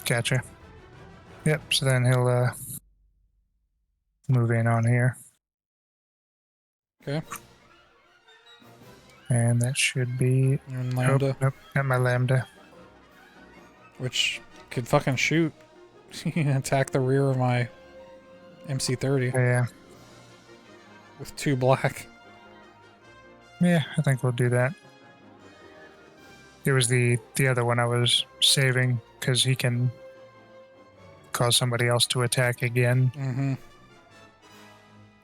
Gotcha. Yep, so then he'll move in on here. Okay. And that should be... You're in Lambda, Nope, not my Lambda. which could fucking shoot. You can attack the rear of my MC-30 Yeah, with 2 black. yeah, I think we'll do that. It was the other one I was saving because he can cause somebody else to attack again. Mm-hmm.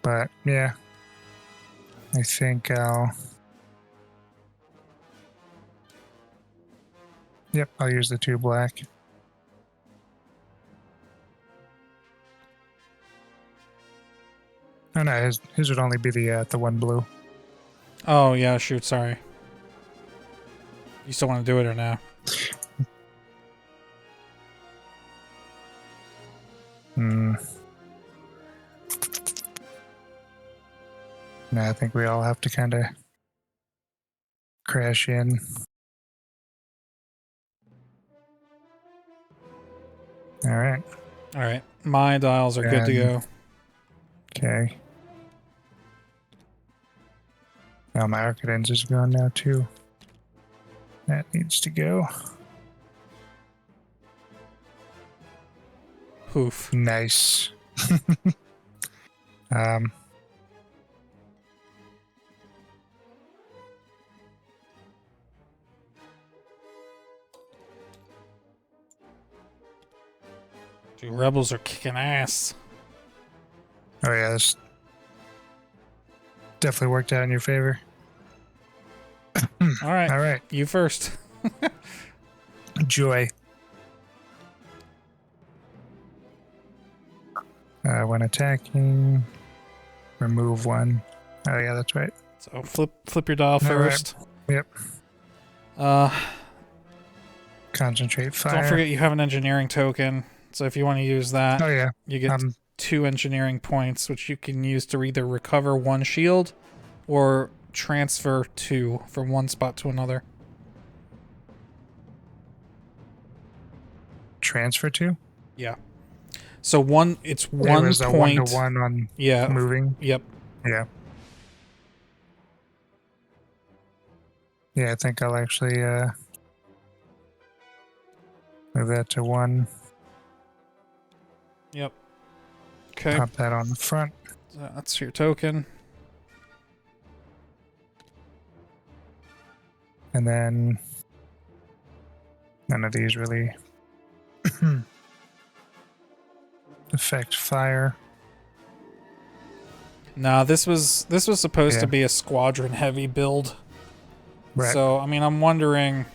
But yeah, I think I'll... Yep, I'll use the 2 black. Oh no, his would only be the 1 blue. Oh, yeah, shoot, sorry. You still want to do it or no? No, I think we all have to kind of crash in. Alright, Alright, my dials are good to go. okay. Now my Arcadens is gone now too. That needs to go. Poof. Nice. Dude, rebels are kicking ass. Oh yeah, this definitely worked out in your favor. Alright, All right, you first. Joy. When attacking, remove one. Oh yeah, that's right. So flip your dial All right. first. Yep. Uh, Concentrate fire. don't forget you have an engineering token. So if you want to use that, Oh yeah. you get 2 engineering points, which you can use to either recover 1 shield or transfer 2 from one spot to another. Transfer to? Yeah. So it's It 1 was a point. 1-to-1 on Yeah. moving. Yep. Yeah. Yeah, I think I'll actually move that to 1. Yep. Okay. Pop that on the front. So that's your token. And then none of these really affect fire. Now this was supposed to Yeah. be a squadron heavy build. Right. So I mean I'm wondering,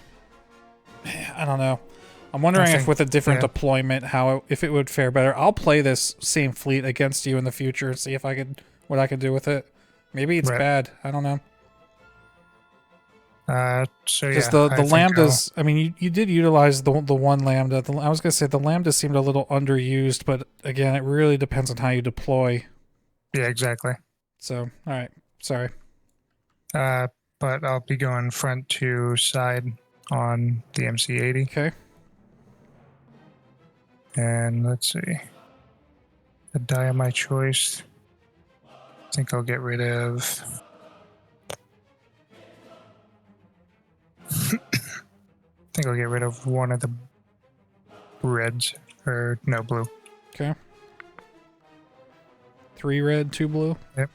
I don't know. I'm wondering if think- with a different yeah. deployment if it would fare better. I'll play this same fleet against you in the future and see if what I could do with it. Maybe it's Right. bad. I don't know. So Because yeah, the I think lambdas, I mean, you did utilize the one lambda. I was gonna say the lambda seemed a little underused, but again, it really depends on how you deploy. Yeah, exactly. So, all right, sorry. But I'll be going front to side on the MC-80. Okay. And let's see. The die of my choice. I think I'll get rid of. I think I'll get rid of one of the reds. Or no, blue. Okay. 3 red, 2 blue. Yep.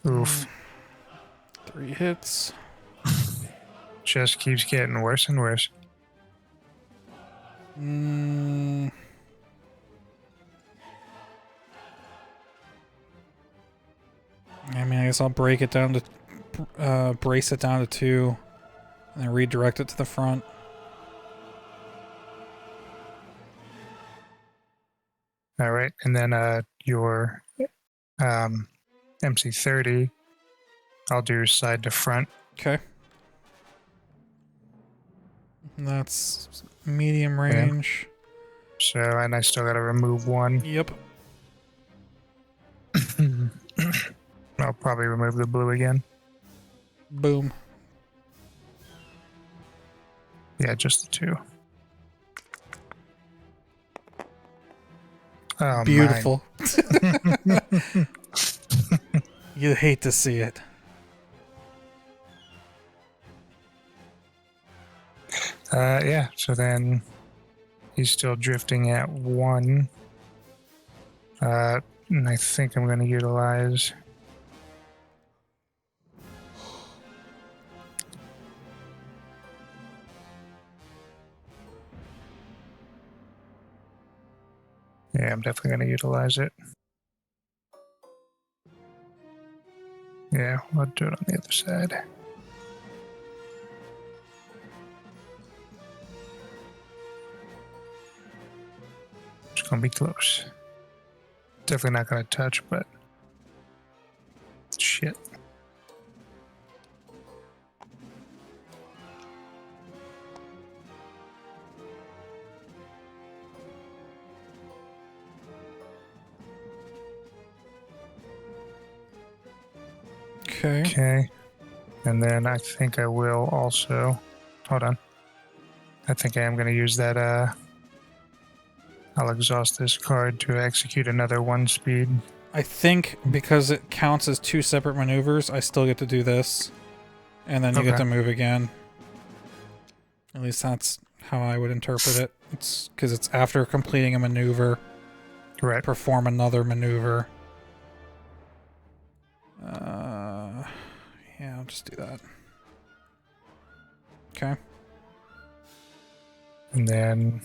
Oof. 3 hits. Just keeps getting worse and worse. I mean, I guess I'll break it down to, brace it down to 2, and then redirect it to the front. All right, and then your MC-30, I'll do side to front. Okay. And that's medium range. So, and I still got to remove one. Yep. I'll probably remove the blue again. Boom. Yeah, just the 2. Oh, Beautiful. You hate to see it. Yeah, so then he's still drifting at 1. And I think I'm going to utilize. Yeah, I'm definitely going to utilize it. Yeah, I'll do it on the other side. It's going to be close. Definitely not going to touch, but shit. Okay. Okay. And then I think I will also. Hold on. I think I am going to use that. I'll exhaust this card to execute another 1 speed. I think because it counts as 2 separate maneuvers, I still get to do this. And then you get Okay. to move again. At least that's how I would interpret it. It's because it's after completing a maneuver, Right. perform another maneuver. Yeah, I'll just do that. Okay. And then.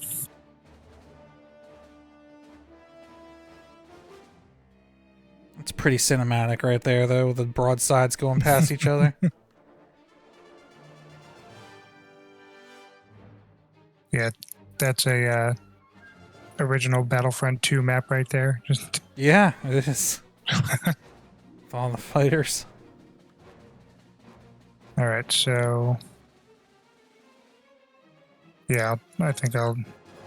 It's pretty cinematic right there, though, with the broadsides going past each other. Yeah, that's a original Battlefront 2 map right there. Just Yeah, it is. With all the fighters. all right. So yeah, I think I'll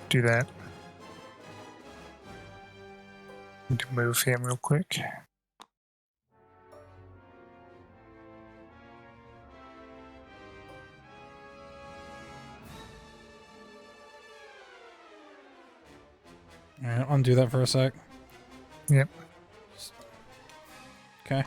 do that. Need to move him real quick. Alright, undo that for a sec. Yep. Okay.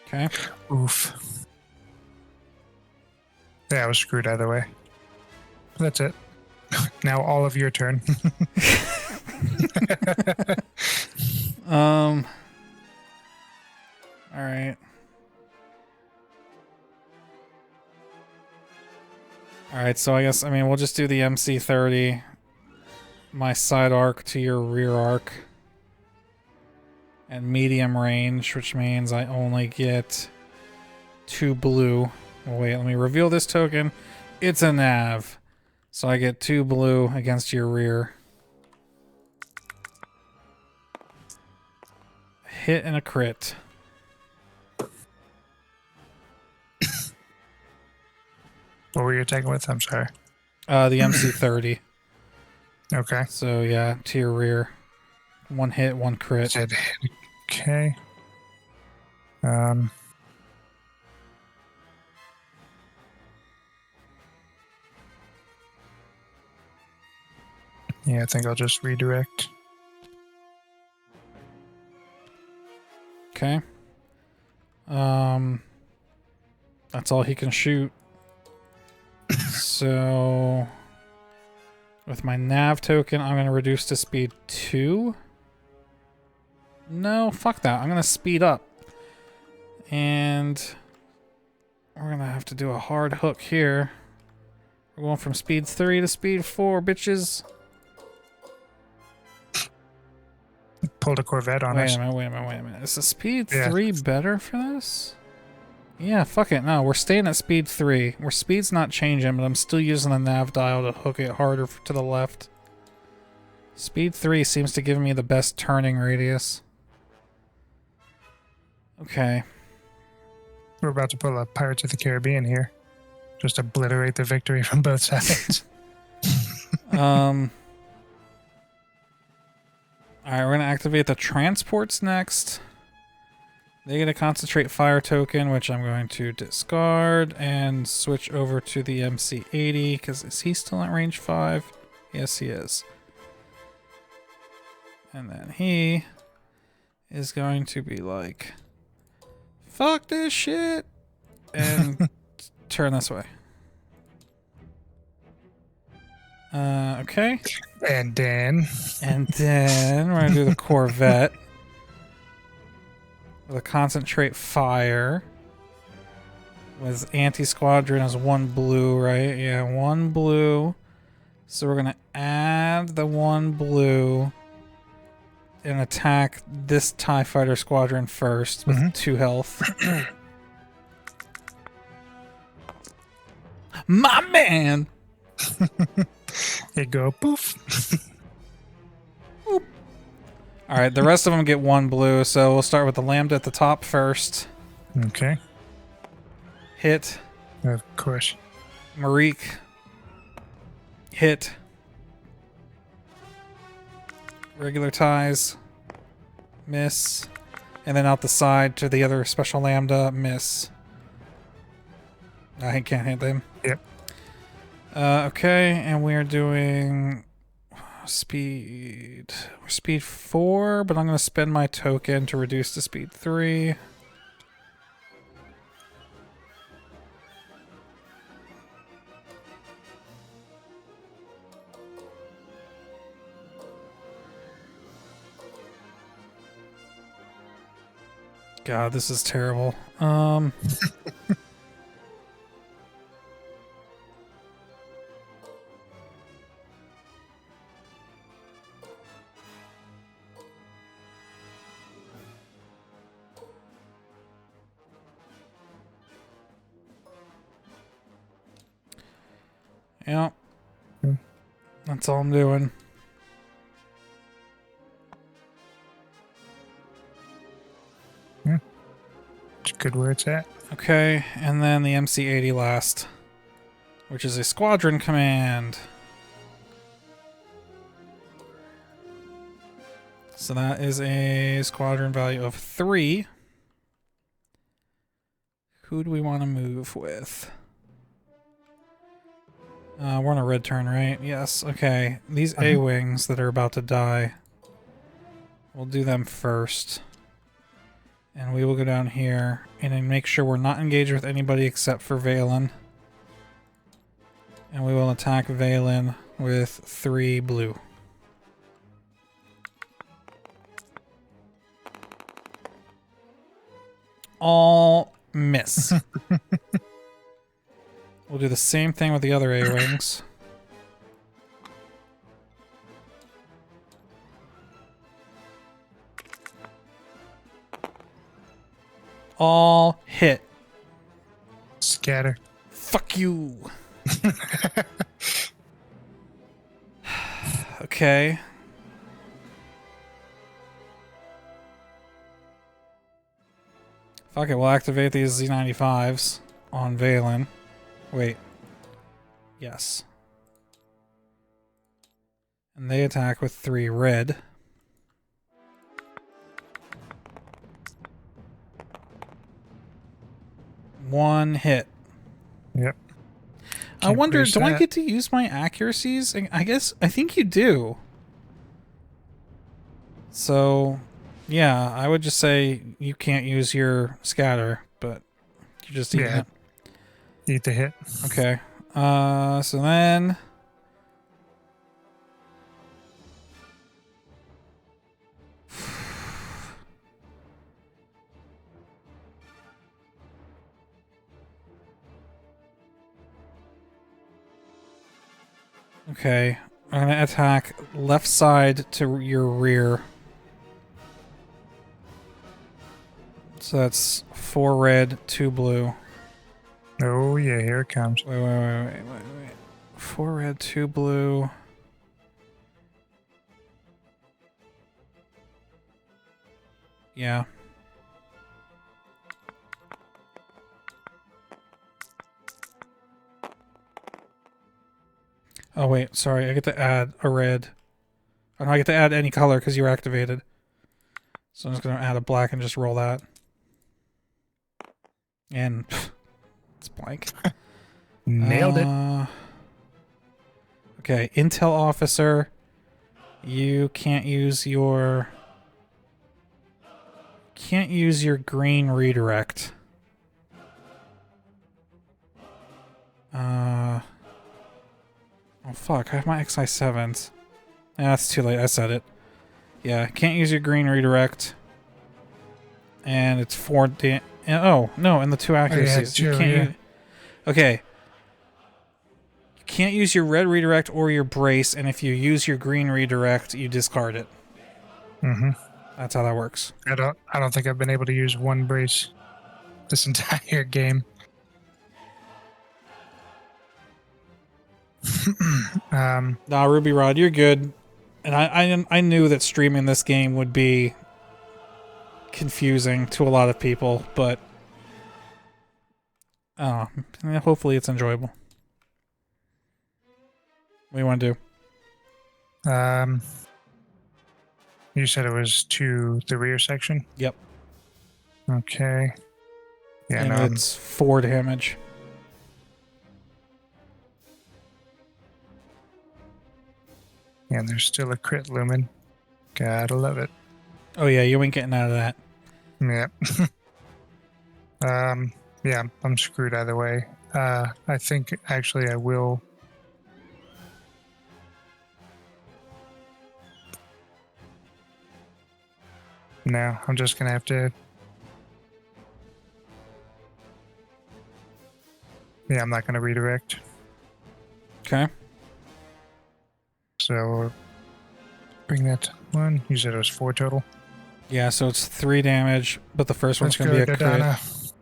Okay. Oof. Yeah, I was screwed either way. That's it. Now all of your turn. All right. All right, so I guess we'll just do the MC30. My side arc to your rear arc. And medium range, which means I only get 2 blue. Oh, wait, let me reveal this token. It's a nav. So I get 2 blue against your rear. Hit and a crit. What were you attacking with? I'm sorry. The MC30. Okay. So yeah, to your rear. 1 hit, 1 crit. Said okay. Yeah, I think I'll just redirect. Okay. That's all he can shoot. So with my nav token, I'm gonna reduce to speed 2. No, fuck that. I'm gonna speed up. And we're gonna have to do a hard hook here. We're going from speed 3 to speed 4, bitches. Pulled a Corvette on us. Wait a minute. Is the speed Yeah. 3 better for this? Yeah, fuck it. No, we're staying at speed 3. Where speed's not changing, but I'm still using the nav dial to hook it harder to the left. Speed 3 seems to give me the best turning radius. Okay. We're about to pull a Pirates of the Caribbean here. Just obliterate the victory from both sides. Alright, we're gonna activate the transports next. They get a concentrate fire token, which I'm going to discard and switch over to the MC80, because is he still at range 5? Yes, he is. And then he is going to be like, fuck this shit, and turn this way. Okay. And then We're gonna do the Corvette. With a concentrate fire. With anti-squadron as 1 blue, right? Yeah, 1 blue. So we're gonna add the 1 blue and attack this TIE fighter squadron first with 2 health. My man! it go poof. Alright, the rest of them get 1 blue, so we'll start with the Lambda at the top first. Okay. Hit. Of course. Marique. Hit. Regular ties. Miss. And then out the side to the other special Lambda. Miss. I can't hit them. Yep. Okay, and we're doing speed. We're speed 4, but I'm going to spend my token to reduce to speed 3. God, this is terrible. Yep. Hmm. That's all I'm doing. It's good where it's at. Okay, and then the MC-80 last, which is a squadron command. So that is a squadron value of 3. Who do we want to move with? We're on a red turn, right? Yes, okay. These A-Wings that are about to die, we'll do them first. And we will go down here and then make sure we're not engaged with anybody except for Valen. And we will attack Valen with 3 blue. All miss. We'll do the same thing with the other A-Wings. All hit. Scatter. Fuck you. Okay. Fuck it, we'll activate these Z95s on Valen. Wait. Yes. And they attack with 3 red. One hit. Yep. I wonder, waste do I that. get to use my accuracies? I think you do. So, yeah, I would just say you can't use your scatter, but you're just eating it. Eat the hit. Okay. So then... Okay, I'm gonna attack left side to your rear. So that's 4 red, 2 blue. Oh yeah, here it comes. Wait. 4 red, 2 blue. Yeah. Oh wait, sorry, I get to add a red. Oh, no, I get to add any color because you're activated. So I'm just gonna add a black and just roll that. And it's blank. Nailed it. Okay, Intel officer. You can't use your green redirect. Oh fuck, I have my XI7s. That's too late, I said it. Yeah, can't use your green redirect. And it's 4 oh, no, and the 2 accuracies. two, You can't yeah. okay. You can't use your red redirect or your brace, and if you use your green redirect, you discard it. Mm-hmm. That's how that works. I don't think I've been able to use one brace this entire game. Nah, Ruby Rod, you're good. And I knew that streaming this game would be confusing to a lot of people, but hopefully it's enjoyable. What do you want to do? You said it was to the rear section? Yep. Okay. Yeah, And no. it's 4 damage. And there's still a crit lumen. Gotta love it. Oh yeah, you ain't getting out of that. Yeah. Yeah, I'm screwed either way. I think actually I will. No, I'm just gonna have to. Yeah, I'm not gonna redirect. Okay. So bring that to 1. You said it was 4 total. Yeah, so it's 3 damage, but the first one's Let's going to go, be a crit. Dodonna.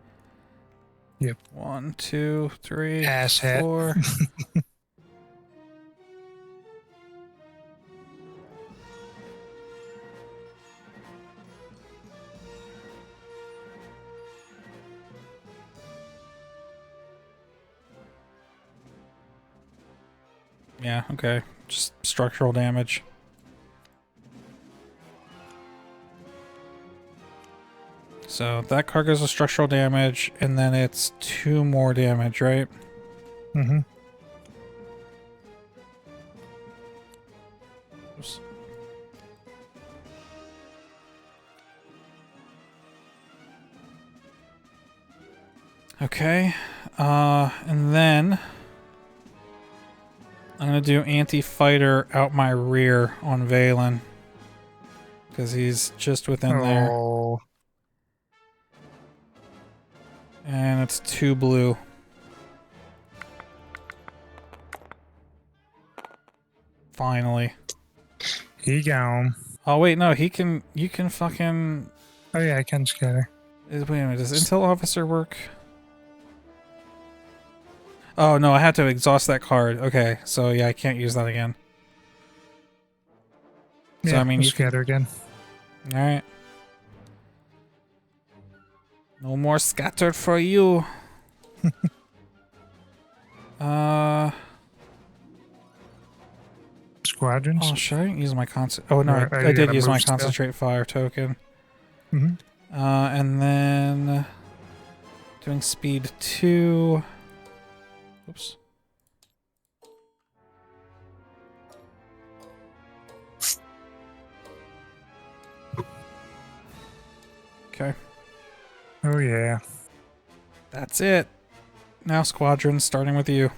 Yep. 1, 2, 3, Asshat. 4. Yeah, okay. Just structural damage. So that card goes with structural damage, and then it's 2 more damage, right? Mm-hmm. Oops. Okay, and then I'm gonna do anti-fighter out my rear on Valen. Because he's just within there. Oh, And it's 2 blue. Finally. he gone. Oh wait, no, you can fucking... Oh yeah, I can scatter. Wait a minute, does Intel Officer work? Oh no, I had to exhaust that card. Okay, so yeah, I can't use that again. So Yeah, I mean, we'll you can... scatter again. Alright. No more scattered for you. Squadrons. Oh, should I use my Oh no, Or I you did gotta use my move still. concentrate fire token. Mm-hmm. And then doing speed 2. Oops. Okay. Oh yeah. That's it. Now squadron, starting with you.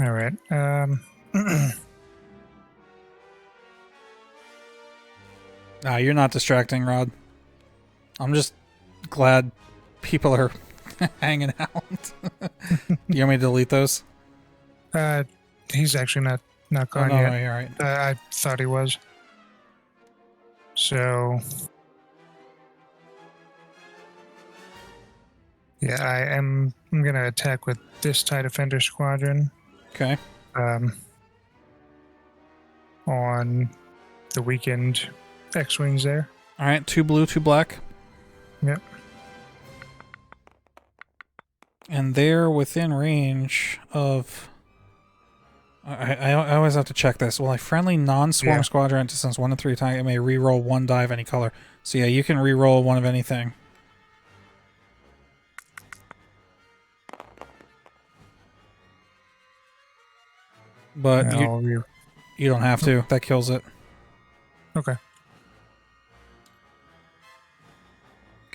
All right. Nah, you're not distracting, Rod. I'm just glad people are hanging out. You want me to delete those? He's actually not Oh, gone no, yet. no, you're right. I thought he was. So yeah, I'm gonna attack with this TIE Defender Squadron. Okay. On the weekend X-wings there. All right, 2 blue, 2 black. Yep. And they're within range of... I always have to check this. Well, a friendly non-swarm Yeah. squadron at distance 1 to 3 times, it may re-roll 1 die of any color. So yeah, you can re-roll 1 of anything. But you don't have to. That kills it. Okay.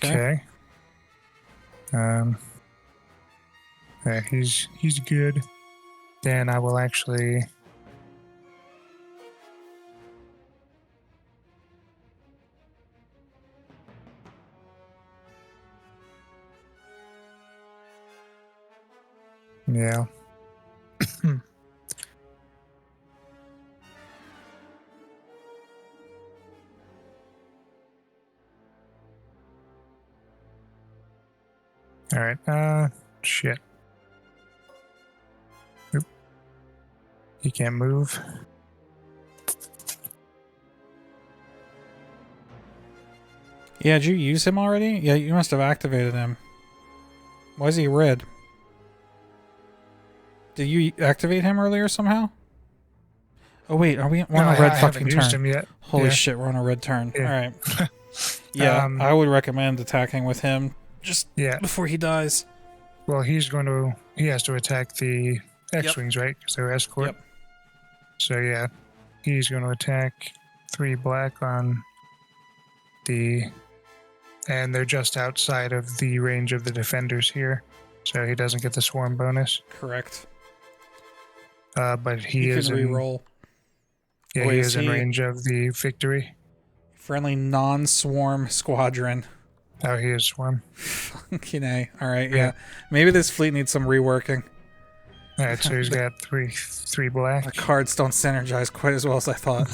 Okay. Yeah, he's good. Then I will actually yeah. All right. Shit. Oop. He can't move. Yeah, did you use him already? Yeah, you must have activated him. Why is he red? Did you activate him earlier somehow? Oh wait, we're on a red I fucking haven't turn. used him yet. Holy Yeah. shit, we're on a red turn. Yeah. Alright. Yeah, I would recommend attacking with him just before he dies. Well, he has to attack the X-wings, right? Because they're escort. Yep. So yeah, he's going to attack 3 black on and they're just outside of the range of the defenders here, so he doesn't get the swarm bonus. Correct. But he can re-roll. Yeah, he is in range of the victory. Friendly non-swarm squadron. Oh, he is swarm. Fucking A. Alright, yeah. Maybe this fleet needs some reworking. Alright, so he's got three black. The cards don't synergize quite as well as I thought.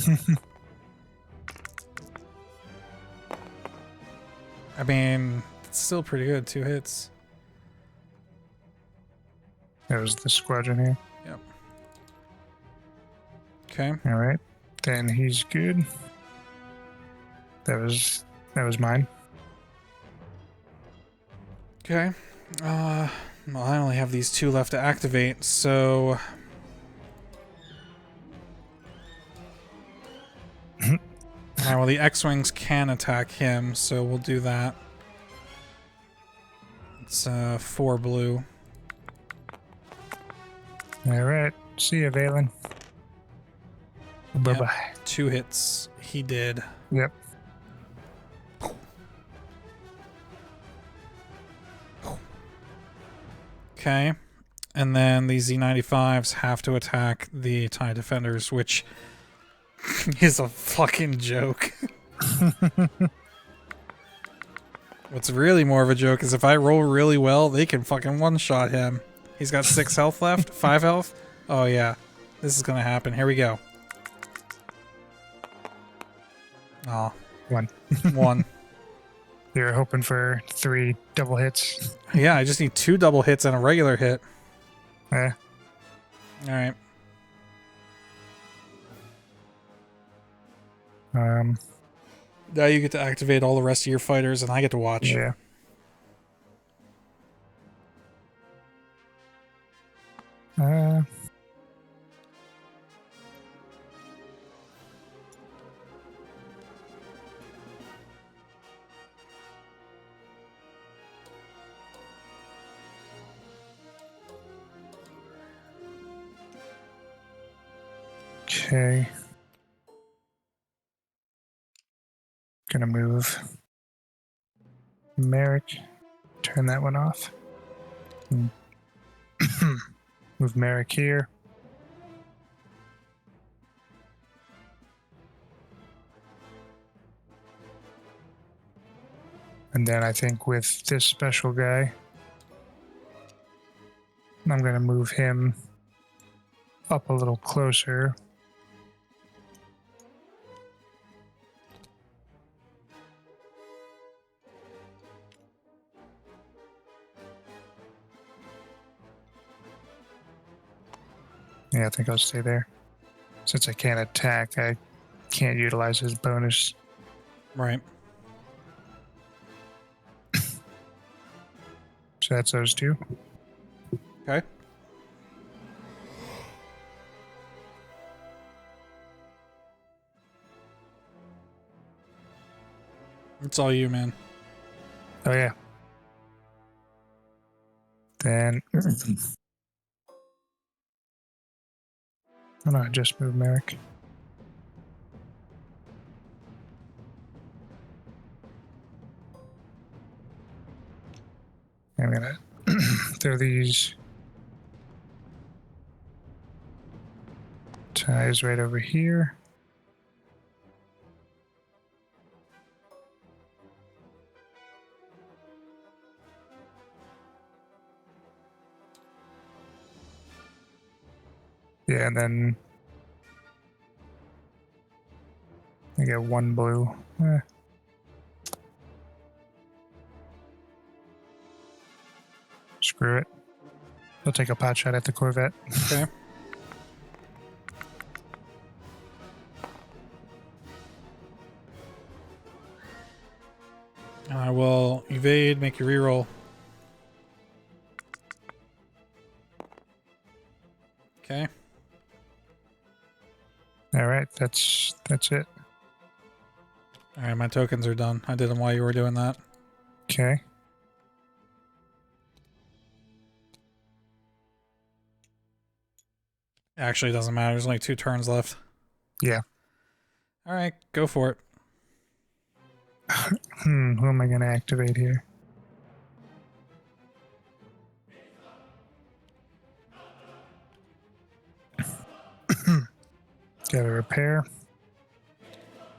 I mean, it's still pretty good. 2 hits. That was the squadron here. Yep. Okay. Alright. Then he's good. That was mine. Okay. Well, I only have these 2 left to activate, so... Alright, well, the X-Wings can attack him, so we'll do that. It's 4 blue. Alright. See ya, Valen. Bye-bye. Yep. 2 hits. He did. Yep. Okay. And then the Z95s have to attack the TIE Defenders, which is a fucking joke. What's really more of a joke is if I roll really well, they can fucking one-shot him. He's got 6 health left, 5 health. Oh yeah, this is gonna happen. Here we go. Oh. 1. 1. You're hoping for 3 double hits. Yeah, I just need 2 double hits and a regular hit. Eh. Alright. Now you get to activate all the rest of your fighters, and I get to watch. Yeah. Okay. Gonna move Merrick. Turn that one off. Move Merrick here. And then I think with this special guy, I'm gonna move him up a little closer. Yeah, I think I'll stay there. Since I can't attack, I can't utilize his bonus. Right. So that's those 2. Okay. It's all you, man. Oh, yeah. Then... Oh, no, I just moved Merrick. I'm gonna throw these ties right over here. Yeah, and then I get 1 blue. Screw it. I'll take a pot shot at the Corvette. Okay. I will evade, make you reroll. Okay. All right, that's it. All right, my tokens are done. I did them while you were doing that. Okay. Actually, it doesn't matter. There's only 2 turns left. Yeah. All right, go for it. Who am I going to activate here? Got a repair.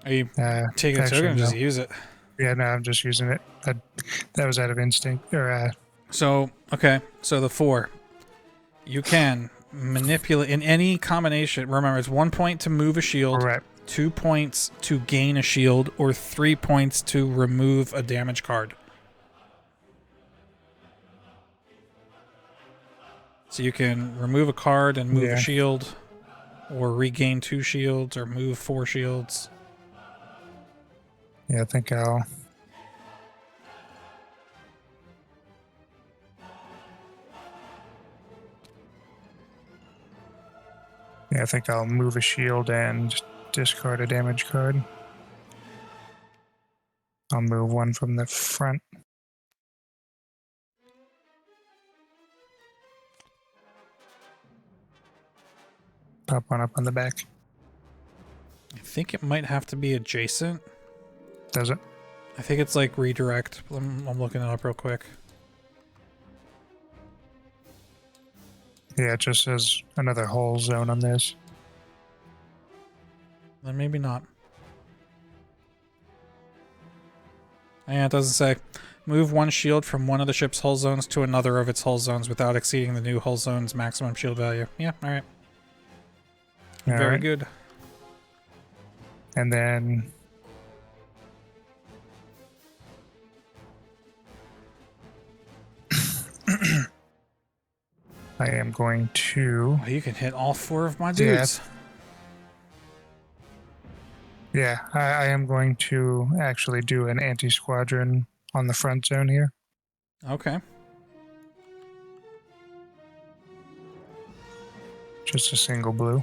Are you taking a token or just use it? Yeah, no, I'm just using it. That was out of instinct. So, okay. So the 4. You can manipulate in any combination. Remember, it's 1 point to move a shield, right. 2 points to gain a shield, or 3 points to remove a damage card. So you can remove a card and move a shield, or regain 2 shields, or move 4 shields. Yeah, I think I'll... Yeah, I think I'll move a shield and discard a damage card. I'll move one from the front. Pop one up on the back. I think it might have to be adjacent. Does it? I think it's like redirect. I'm looking it up real quick. Yeah, it just says another hull zone on this. Then maybe not. Yeah, it doesn't say. Move one shield from one of the ship's hull zones to another of its hull zones without exceeding the new hull zone's maximum shield value. Yeah, alright. Very good. And then... I am going to... Oh, you can hit all 4 of my dudes. Yeah, I am going to actually do an anti-squadron on the front zone here. Okay. Just a single blue.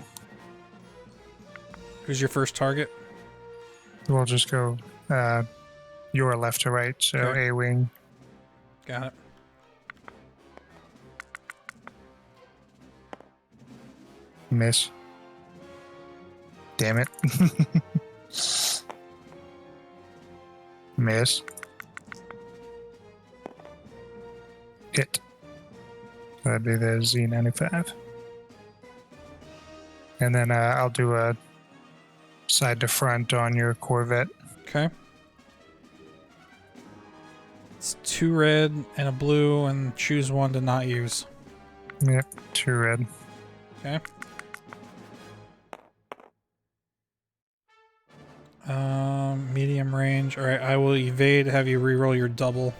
Who's your first target? We'll just go your left to right, so Okay. A-wing. Got it. Miss. Damn it. Miss. Hit. That'd be the Z95. And then I'll do a side to front on your Corvette. Okay. It's 2 red and a blue, and choose one to not use. Yep, 2 red. Okay. Medium range. Alright, I will evade, have you reroll your double.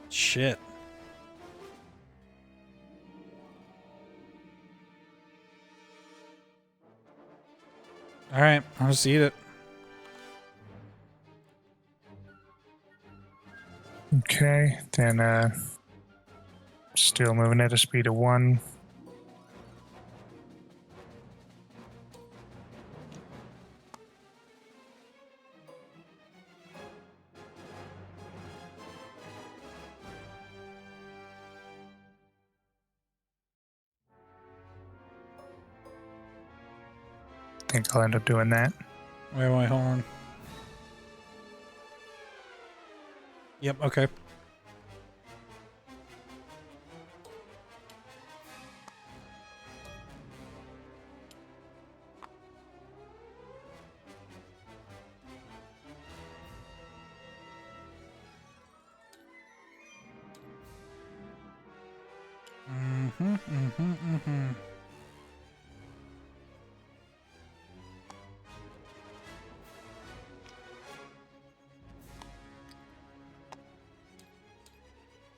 Shit. Alright, I'll just eat it. Okay, then still moving at a speed of 1. I think I'll end up doing that. Wait, hold on. Yep, okay.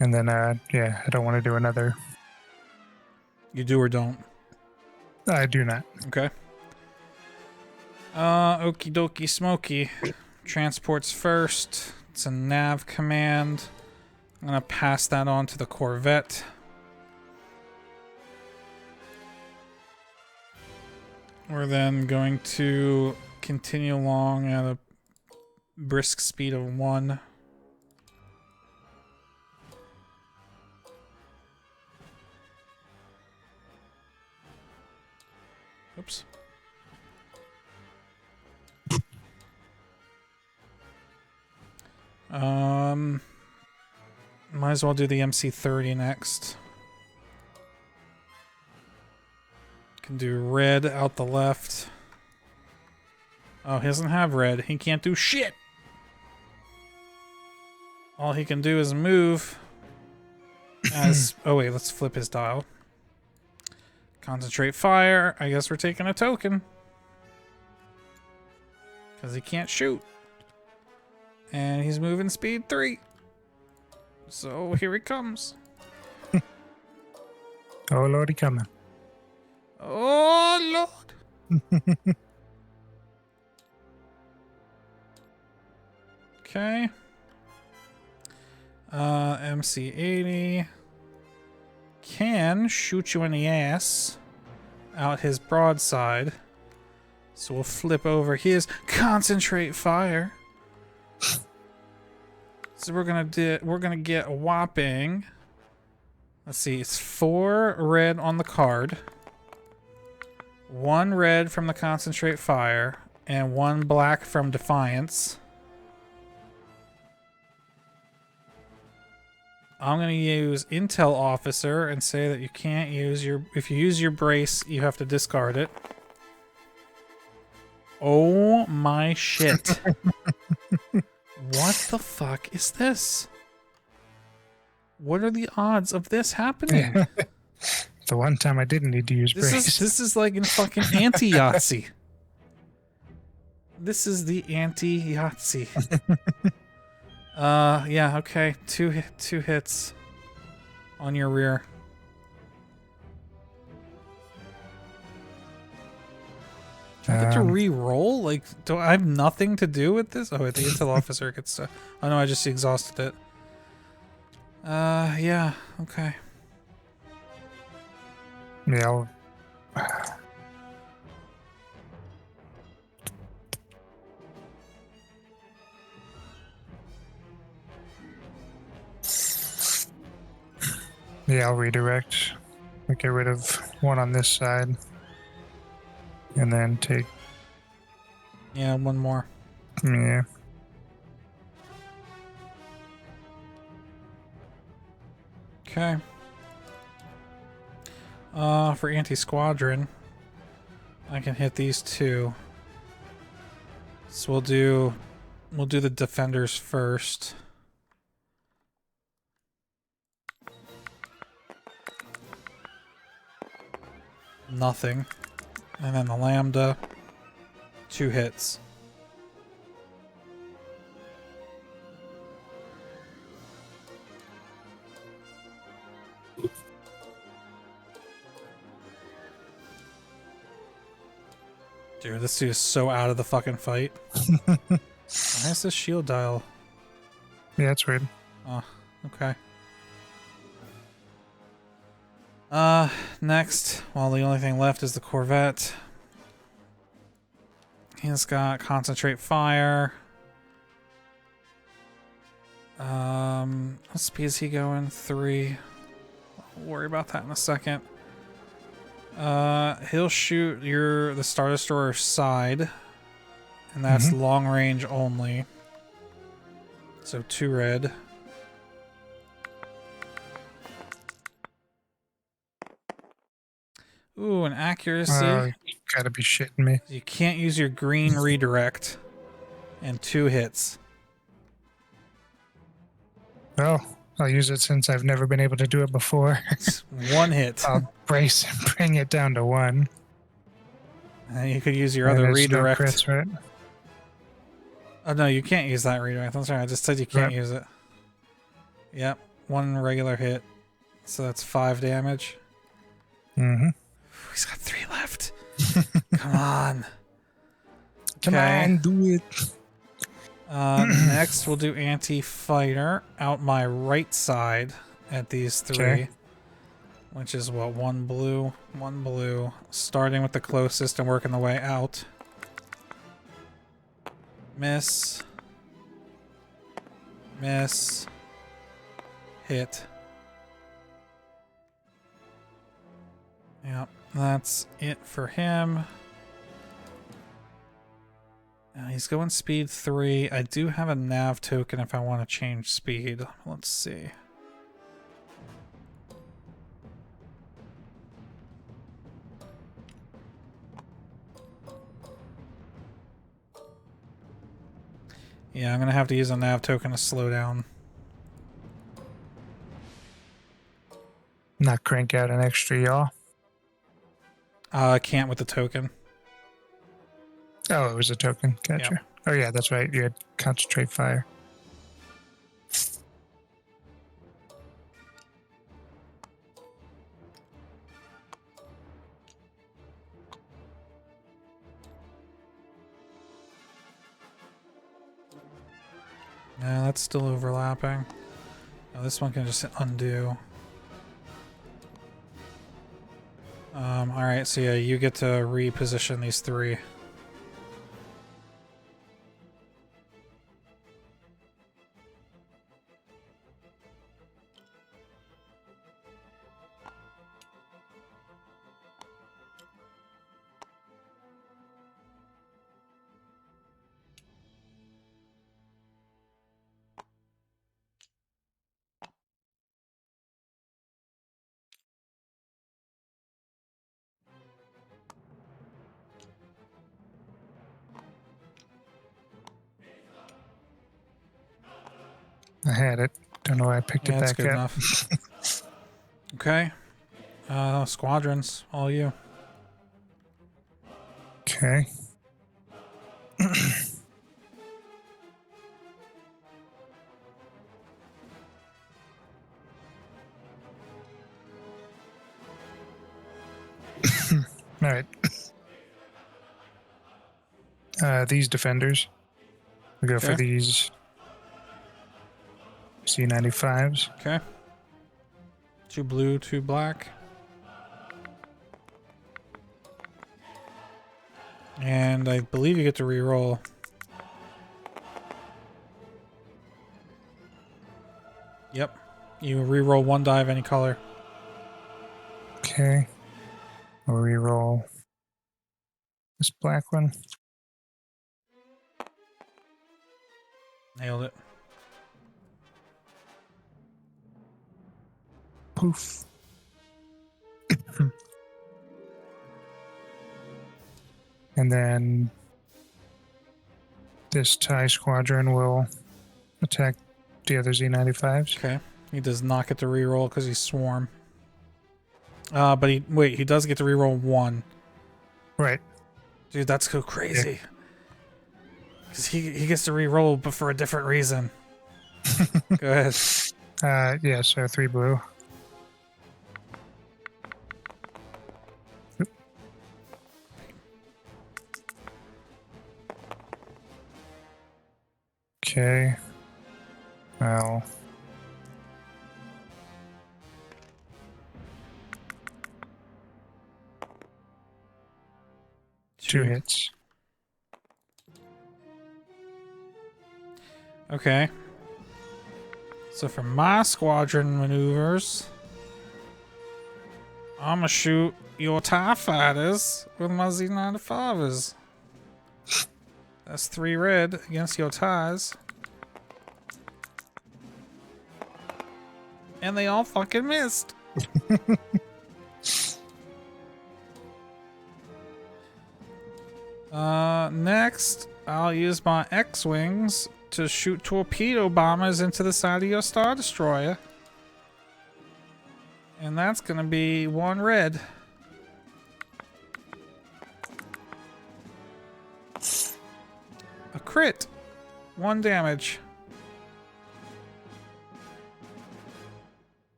And then, yeah, I don't want to do another. You do or don't? I do not. Okay. Okie dokie smoky. Transports first. It's a nav command. I'm gonna pass that on to the Corvette. We're then going to continue along at a brisk speed of 1. Oops. Might as well do the MC30 next. Can do red out the left. Oh, he doesn't have red. He can't do shit. All he can do is move. As oh wait, let's flip his dial. Concentrate fire. I guess we're taking a token. Because he can't shoot. And he's moving speed 3. So here he comes. Oh, Lordy, coming. Oh, Lord. Okay. MC-80 can shoot you in the ass out his broadside. So we'll flip over his concentrate fire. So we're gonna get a whopping. Let's see, it's 4 red on the card, 1 red from the concentrate fire, and 1 black from defiance. I'm gonna use Intel Officer and say that you can't use your. If you use your brace, you have to discard it. Oh my shit. What the fuck is this? What are the odds of this happening? The one time I didn't need to use brace. This is like in fucking anti-Yahtzee. This is the anti-Yahtzee. Yeah, okay. Two hits on your rear. Do I get to re-roll? Like, do I have nothing to do with this? Oh, wait, the intel officer gets to... Oh, no, I just exhausted it. Yeah, okay. Yeah, I'll redirect. I'll get rid of 1 on this side. And then take... Yeah, 1 more. Yeah. Okay. For anti-squadron, I can hit these 2. So we'll do the defenders first. Nothing. And then the Lambda, 2 hits. Dude, this dude is so out of the fucking fight. Why is this shield dial? Yeah, that's weird. Oh, okay. Next, well, the only thing left is the Corvette. He's got concentrate fire. What speed is he going? 3. I'll worry about that in a second. He'll shoot the Star Destroyer side, and that's long range only. So 2 red. Ooh, an accuracy. You gotta be shitting me. You can't use your green redirect. And 2 hits. Well, I'll use it since I've never been able to do it before. 1 hit. I'll brace and bring it down to 1. And you could use your other redirect. No crits, right? Oh no, you can't use that redirect. I'm sorry, I just said you can't use it. Yep, 1 regular hit. So that's 5 damage. Mm-hmm. He's got 3 left. Come on. Come on, do it. Next, we'll do anti-fighter out my right side at these 3. Okay. Which is what, 1 blue, 1 blue. Starting with the closest and working the way out. Miss. Miss. Hit. Yep, that's it for him. He's going speed 3. I do have a nav token if I want to change speed. Let's see. Yeah, I'm going to have to use a nav token to slow down. Not crank out an extra yaw. I can't with the token. Oh, it was a token. Gotcha. Yep. Oh, yeah, that's right. You had concentrate fire. Yeah, that's still overlapping. Oh, this one can just hit undo. Alright, so yeah, you get to reposition these 3. I had it. Don't know why I picked Yeah, it that's back good up. enough. Okay. Squadrons, all you. Okay. All right. These defenders. We go for Okay. these C95s. Okay. 2 blue, 2 black. And I believe you get to re-roll. Yep. You re-roll 1 die of any color. Okay. We'll re-roll this black one. Nailed it. Poof. And then this TIE squadron will attack the other Z95s. Okay. He does not get to re-roll because he's swarm. But he does get to re-roll 1. Right. Dude, that's so crazy. Because he gets to re-roll, but for a different reason. Go ahead. Yeah, so 3 blue. Oop. Okay. Well. Two hits. Okay. So for my squadron maneuvers, I'm gonna shoot your TIE fighters with my Z95s. That's 3 red against your TIEs. And they all fucking missed. Next, I'll use my X-Wings to shoot torpedo bombers into the side of your Star Destroyer. And that's gonna be 1 red. A crit. 1 damage.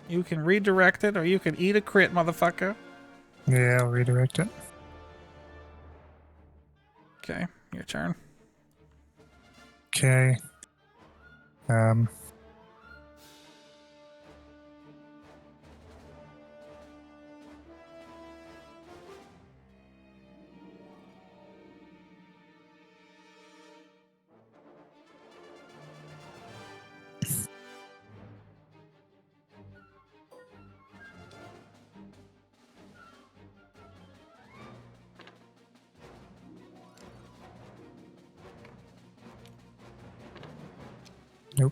You can redirect it, or you can eat a crit, motherfucker. Yeah, I'll redirect it. Okay, your turn. Okay. Nope.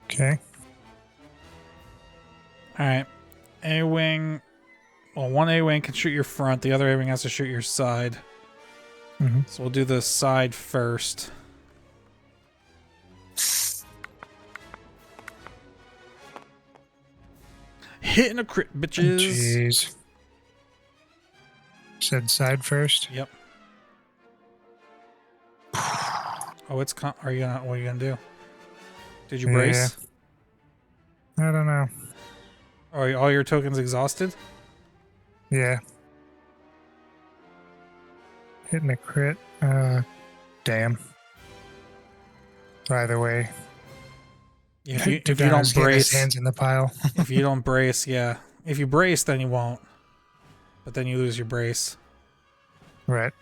Okay. Alright. A-Wing. Well, 1 A-Wing can shoot your front, the other A-Wing has to shoot your side. Mm-hmm. So we'll do the side first. Hitting a crit, bitches. Jeez. Said side first. Yep. Oh, it's are you gonna? What are you gonna do? Did you brace? I don't know. Are all your tokens exhausted? Yeah. Hitting a crit. Damn. Either way. If you Did don't his brace, hands in the pile. if you don't brace, yeah. If you brace, then you won't. But then you lose your brace. Right.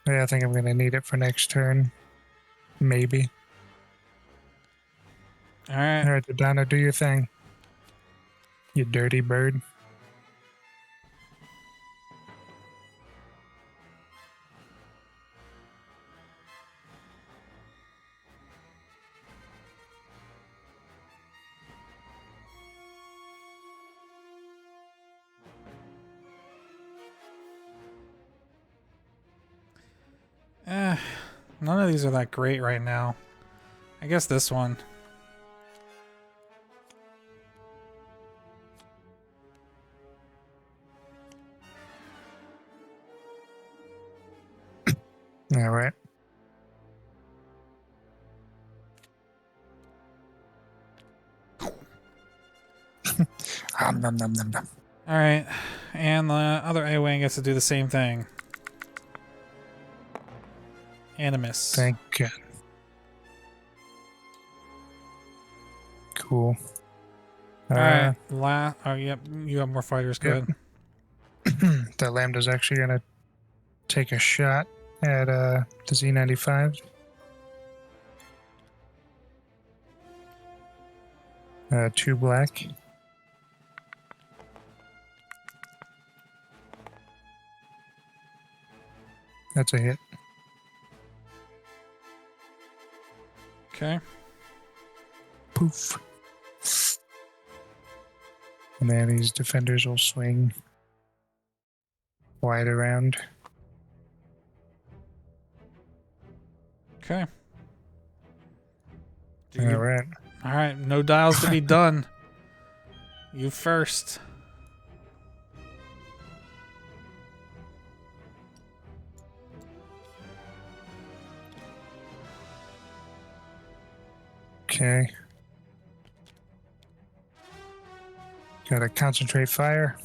Yeah, I think I'm gonna need it for next turn. Maybe. All right. Alright, Donna, do your thing. You dirty bird. None of these are that great right now. I guess this one. Alright. Nom, nom, nom, nom. All right, and the other A-Wing gets to do the same thing. Animus. Thank God. Cool. All right, oh, yep, you have more fighters. Go Yep. ahead. The Lambda's actually gonna take a shot at the Z95. Two black. That's a hit. Okay. Poof. And then these defenders will swing wide around. Okay. All right. All right, no dials to be done. You first. Okay. Gotta concentrate fire.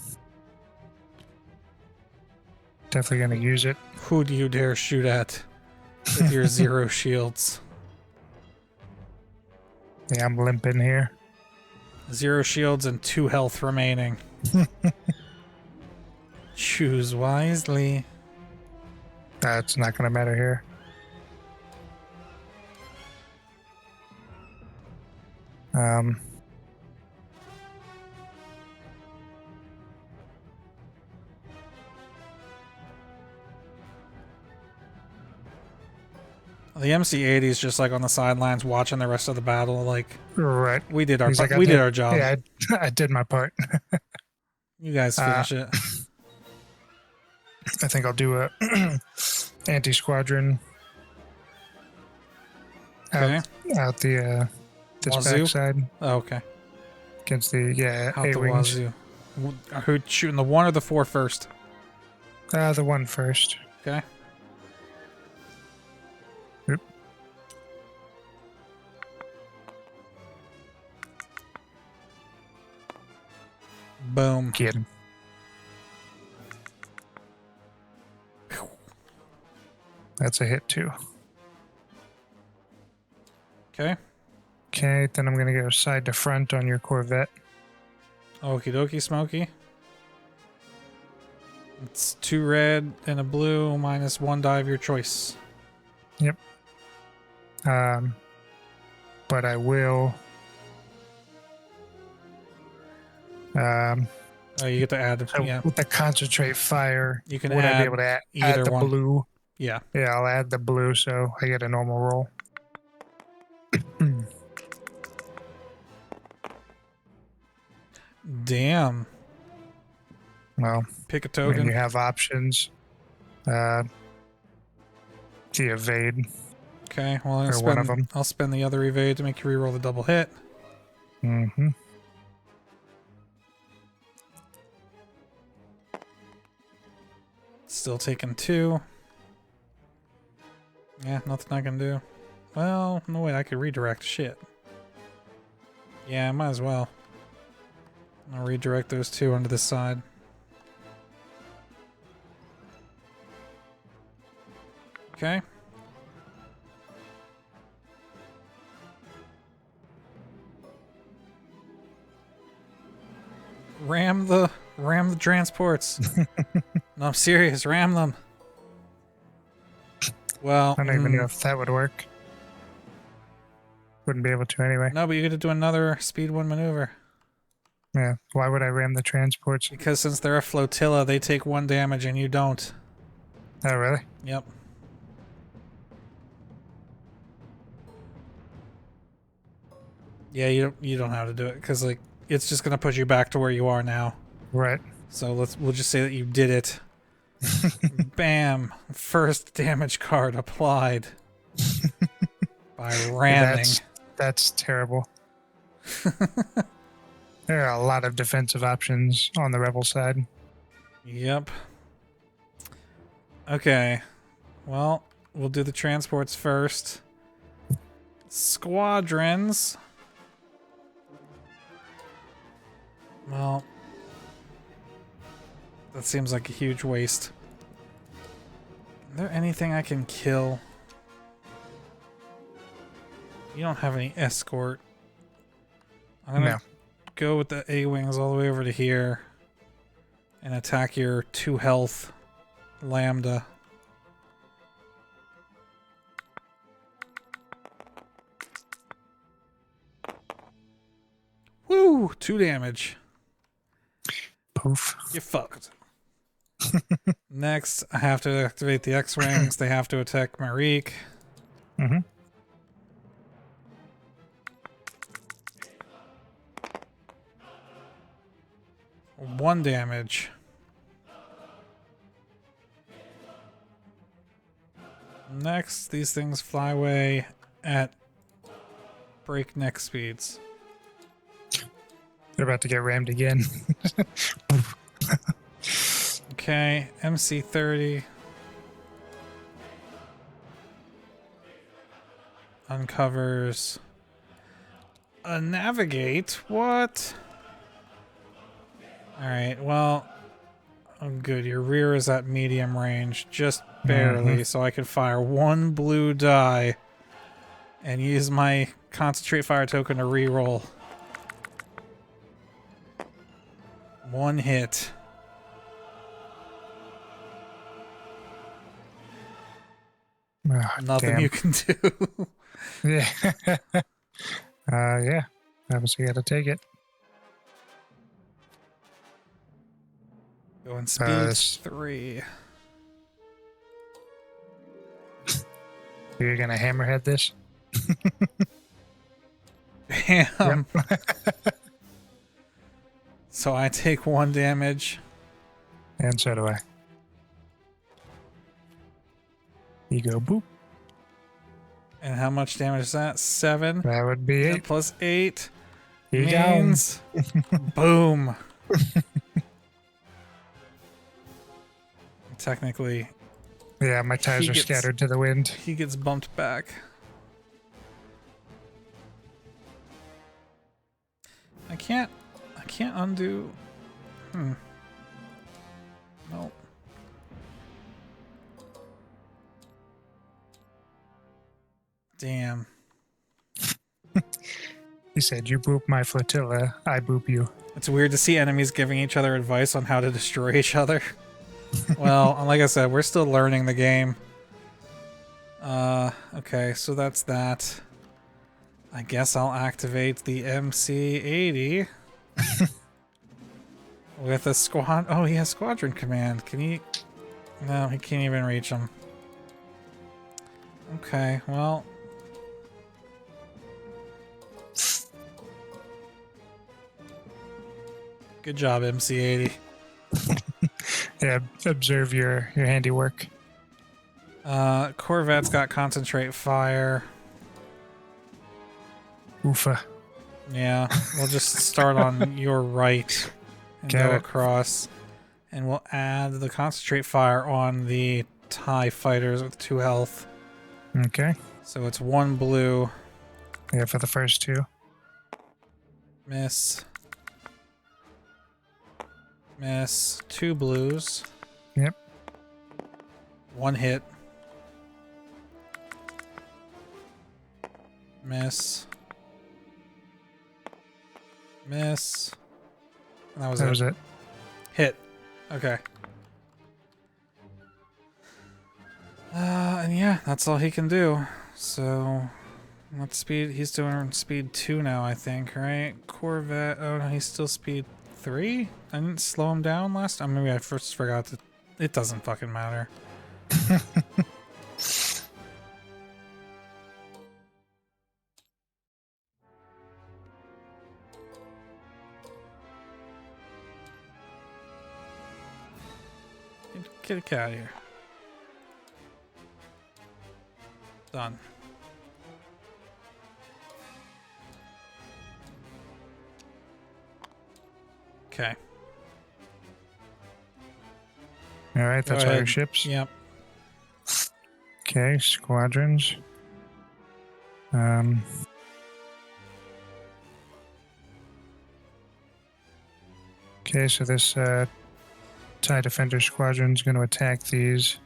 Definitely gonna use it. Who do you dare shoot at with your 0 shields? Yeah, I'm limping here. 0 shields and 2 health remaining. Choose wisely. That's not gonna matter here. The MC-80 is just like on the sidelines watching the rest of the battle. Like, Right. we did our He's like, we did our job. Yeah, I did my part. You guys finish it. I think I'll do a anti-squadron Okay. out the this Wazoo? backside Oh, okay. against the Out the A-wings. wazoo. Who's shooting, the 1 or the 4 first? The one first. Okay. Yep. Boom. Get him. That's a hit too. Okay. Okay, then I'm gonna go side to front on your Corvette. Okie dokie, Smokey. It's 2 red and a blue minus 1 die of your choice. Yep. But I will. Oh, you get to add. Yeah, With the concentrate fire, you can would I add be able to add either the one. blue? Yeah. Yeah, I'll add the blue so I get a normal roll. Damn. Well, Pick a I mean, token. you have options. To evade. Okay. Well, Or one of 'em. I'll spend the other evade to make you reroll the double hit. Mm-hmm. Still taking 2. Yeah, nothing I can do. Well, no wait, I could redirect. Shit. Yeah, I might as well. I'll redirect those 2 onto this side. Okay. Ram the transports. No, I'm serious. Ram them. Well, I don't even know if that would work. Wouldn't be able to anyway. no, but you got to do another speed 1 maneuver. Yeah. Why would I ram the transports? Because since they're a flotilla, they take 1 damage and you don't. Oh, really? Yep. Yeah, you don't have to do it because like it's just gonna put you back to where you are now. Right. So we'll just say that you did it. Bam! First damage card applied by ramming. That's terrible. There are a lot of defensive options on the rebel side. Yep. Okay. Well, we'll do the transports first. Squadrons. Well, that seems like a huge waste. Is there anything I can kill? You don't have any escort. I'm gonna go with the A-Wings all the way over to here and attack your 2 health Lambda. Woo! 2 damage. Poof. You fucked. Next, I have to activate the X-Wings. They have to attack Marique. Mm-hmm. One damage. Next, these things fly away at breakneck speeds. They're about to get rammed again. Okay, MC-30. Uncovers a navigate. What? Alright, well, oh good. Your rear is at medium range, just barely, so I can fire 1 blue die and use my concentrate fire token to reroll. 1 hit. Oh, Nothing damn. you can do. Yeah. Yeah. Obviously, got to take it. Going speed this- 3. You're gonna hammerhead this? Bam. So I take 1 damage. And so do I. You go boop. And how much damage is that? 7. That would be Yeah, 8. plus 8 You down. means boom. Technically, Yeah, my tires He are gets- scattered to the wind. he gets bumped back. I can't undo. Nope. Damn. He said, "You boop my flotilla, I boop you." It's weird to see enemies giving each other advice on how to destroy each other. Well, like I said, we're still learning the game. Okay, so that's that. I guess I'll activate the MC-80 with a squad. Oh, he has squadron command. Can he? No, he can't even reach him. Okay, well. Good job, MC-80. Yeah, observe your handiwork. Corvette's got concentrate fire. Oofa. Yeah, we'll just start on your right and Got go it. across. And we'll add the concentrate fire on the TIE fighters with 2 health. Okay. So it's 1 blue. Yeah, for the first 2. Miss. Miss. 2 blues. Yep. 1 hit. Miss. Miss. And that was it. Hit. Okay. And yeah, that's all he can do. So, what speed? He's doing speed 2 now, I think, right? Corvette. Oh no, he's still speed 3? I didn't slow him down last time. Maybe I first forgot to. It doesn't fucking matter. Get a cat out of here. Done. Okay. All right, that's all your ships. Yep. Okay, squadrons. Okay, so this TIE Defender Squadron is going to attack these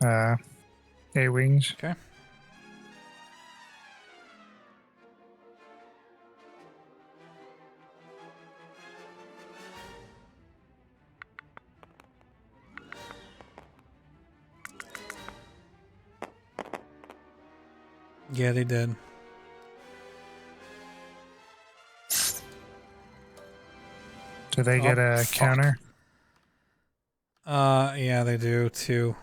A-Wings. Okay. Yeah, they did. Do they get a counter? Yeah, they do too.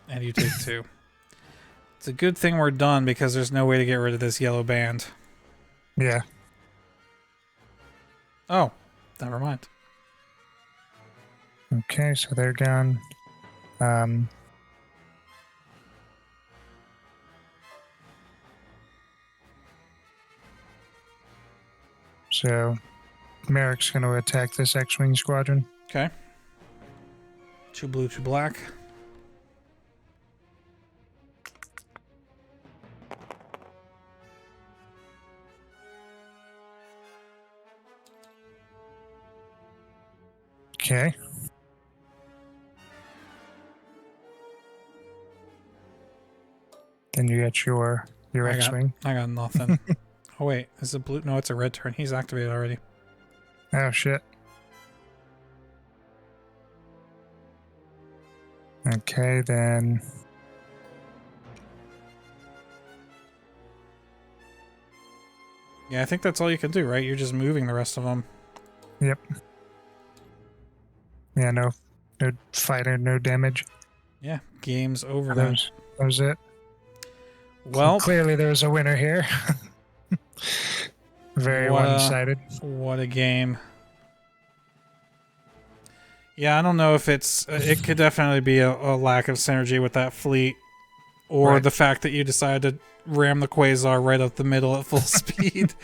And you take 2. It's a good thing we're done because there's no way to get rid of this yellow band. Yeah. Oh, never mind. Okay, so they're gone. So Merrick's going to attack this X-Wing squadron. Okay. 2 blue, 2 black. Okay. Then you get your X-Wing. I got nothing. Oh wait, is it blue? No, it's a red turn. He's activated already. Oh shit. Okay, then. Yeah, I think that's all you can do, right? You're just moving the rest of them. Yep. Yeah, no fighter, no damage. Yeah, game's over then. That was it. Well, clearly there was a winner here. Very one-sided. What a game. Yeah, I don't know if it's... it could definitely be a lack of synergy with that fleet. Or the fact that you decided to ram the Quasar right up the middle at full speed.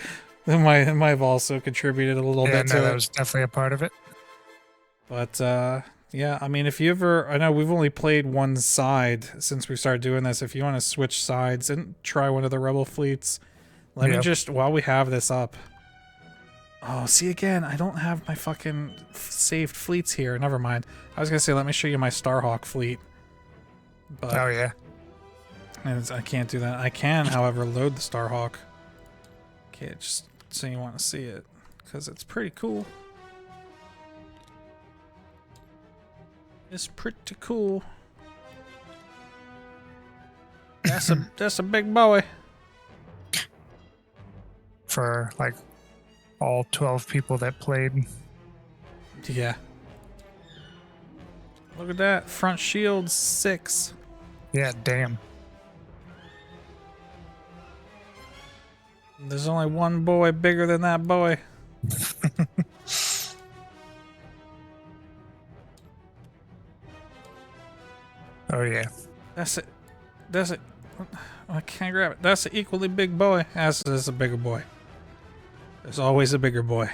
It might have also contributed a little bit to it. That was definitely a part of it. But, yeah, I mean, if you ever... I know we've only played one side since we started doing this. If you want to switch sides and try one of the Rebel fleets, let me just... While we have this up... Oh, see, again, I don't have my fucking saved fleets here. Never mind. I was going to say, let me show you my Starhawk fleet. But oh, yeah. I can't do that. I can, however, load the Starhawk. Okay, just so you want to see it. Because it's pretty cool. It's pretty cool. That's a big boy. For, like, all 12 people that played. Yeah. Look at that. Front shield 6. Yeah, damn. There's only one boy bigger than that boy. Oh, yeah. That's it. That's it. I can't grab it. That's an equally big boy. As is a bigger boy. There's always a bigger boy.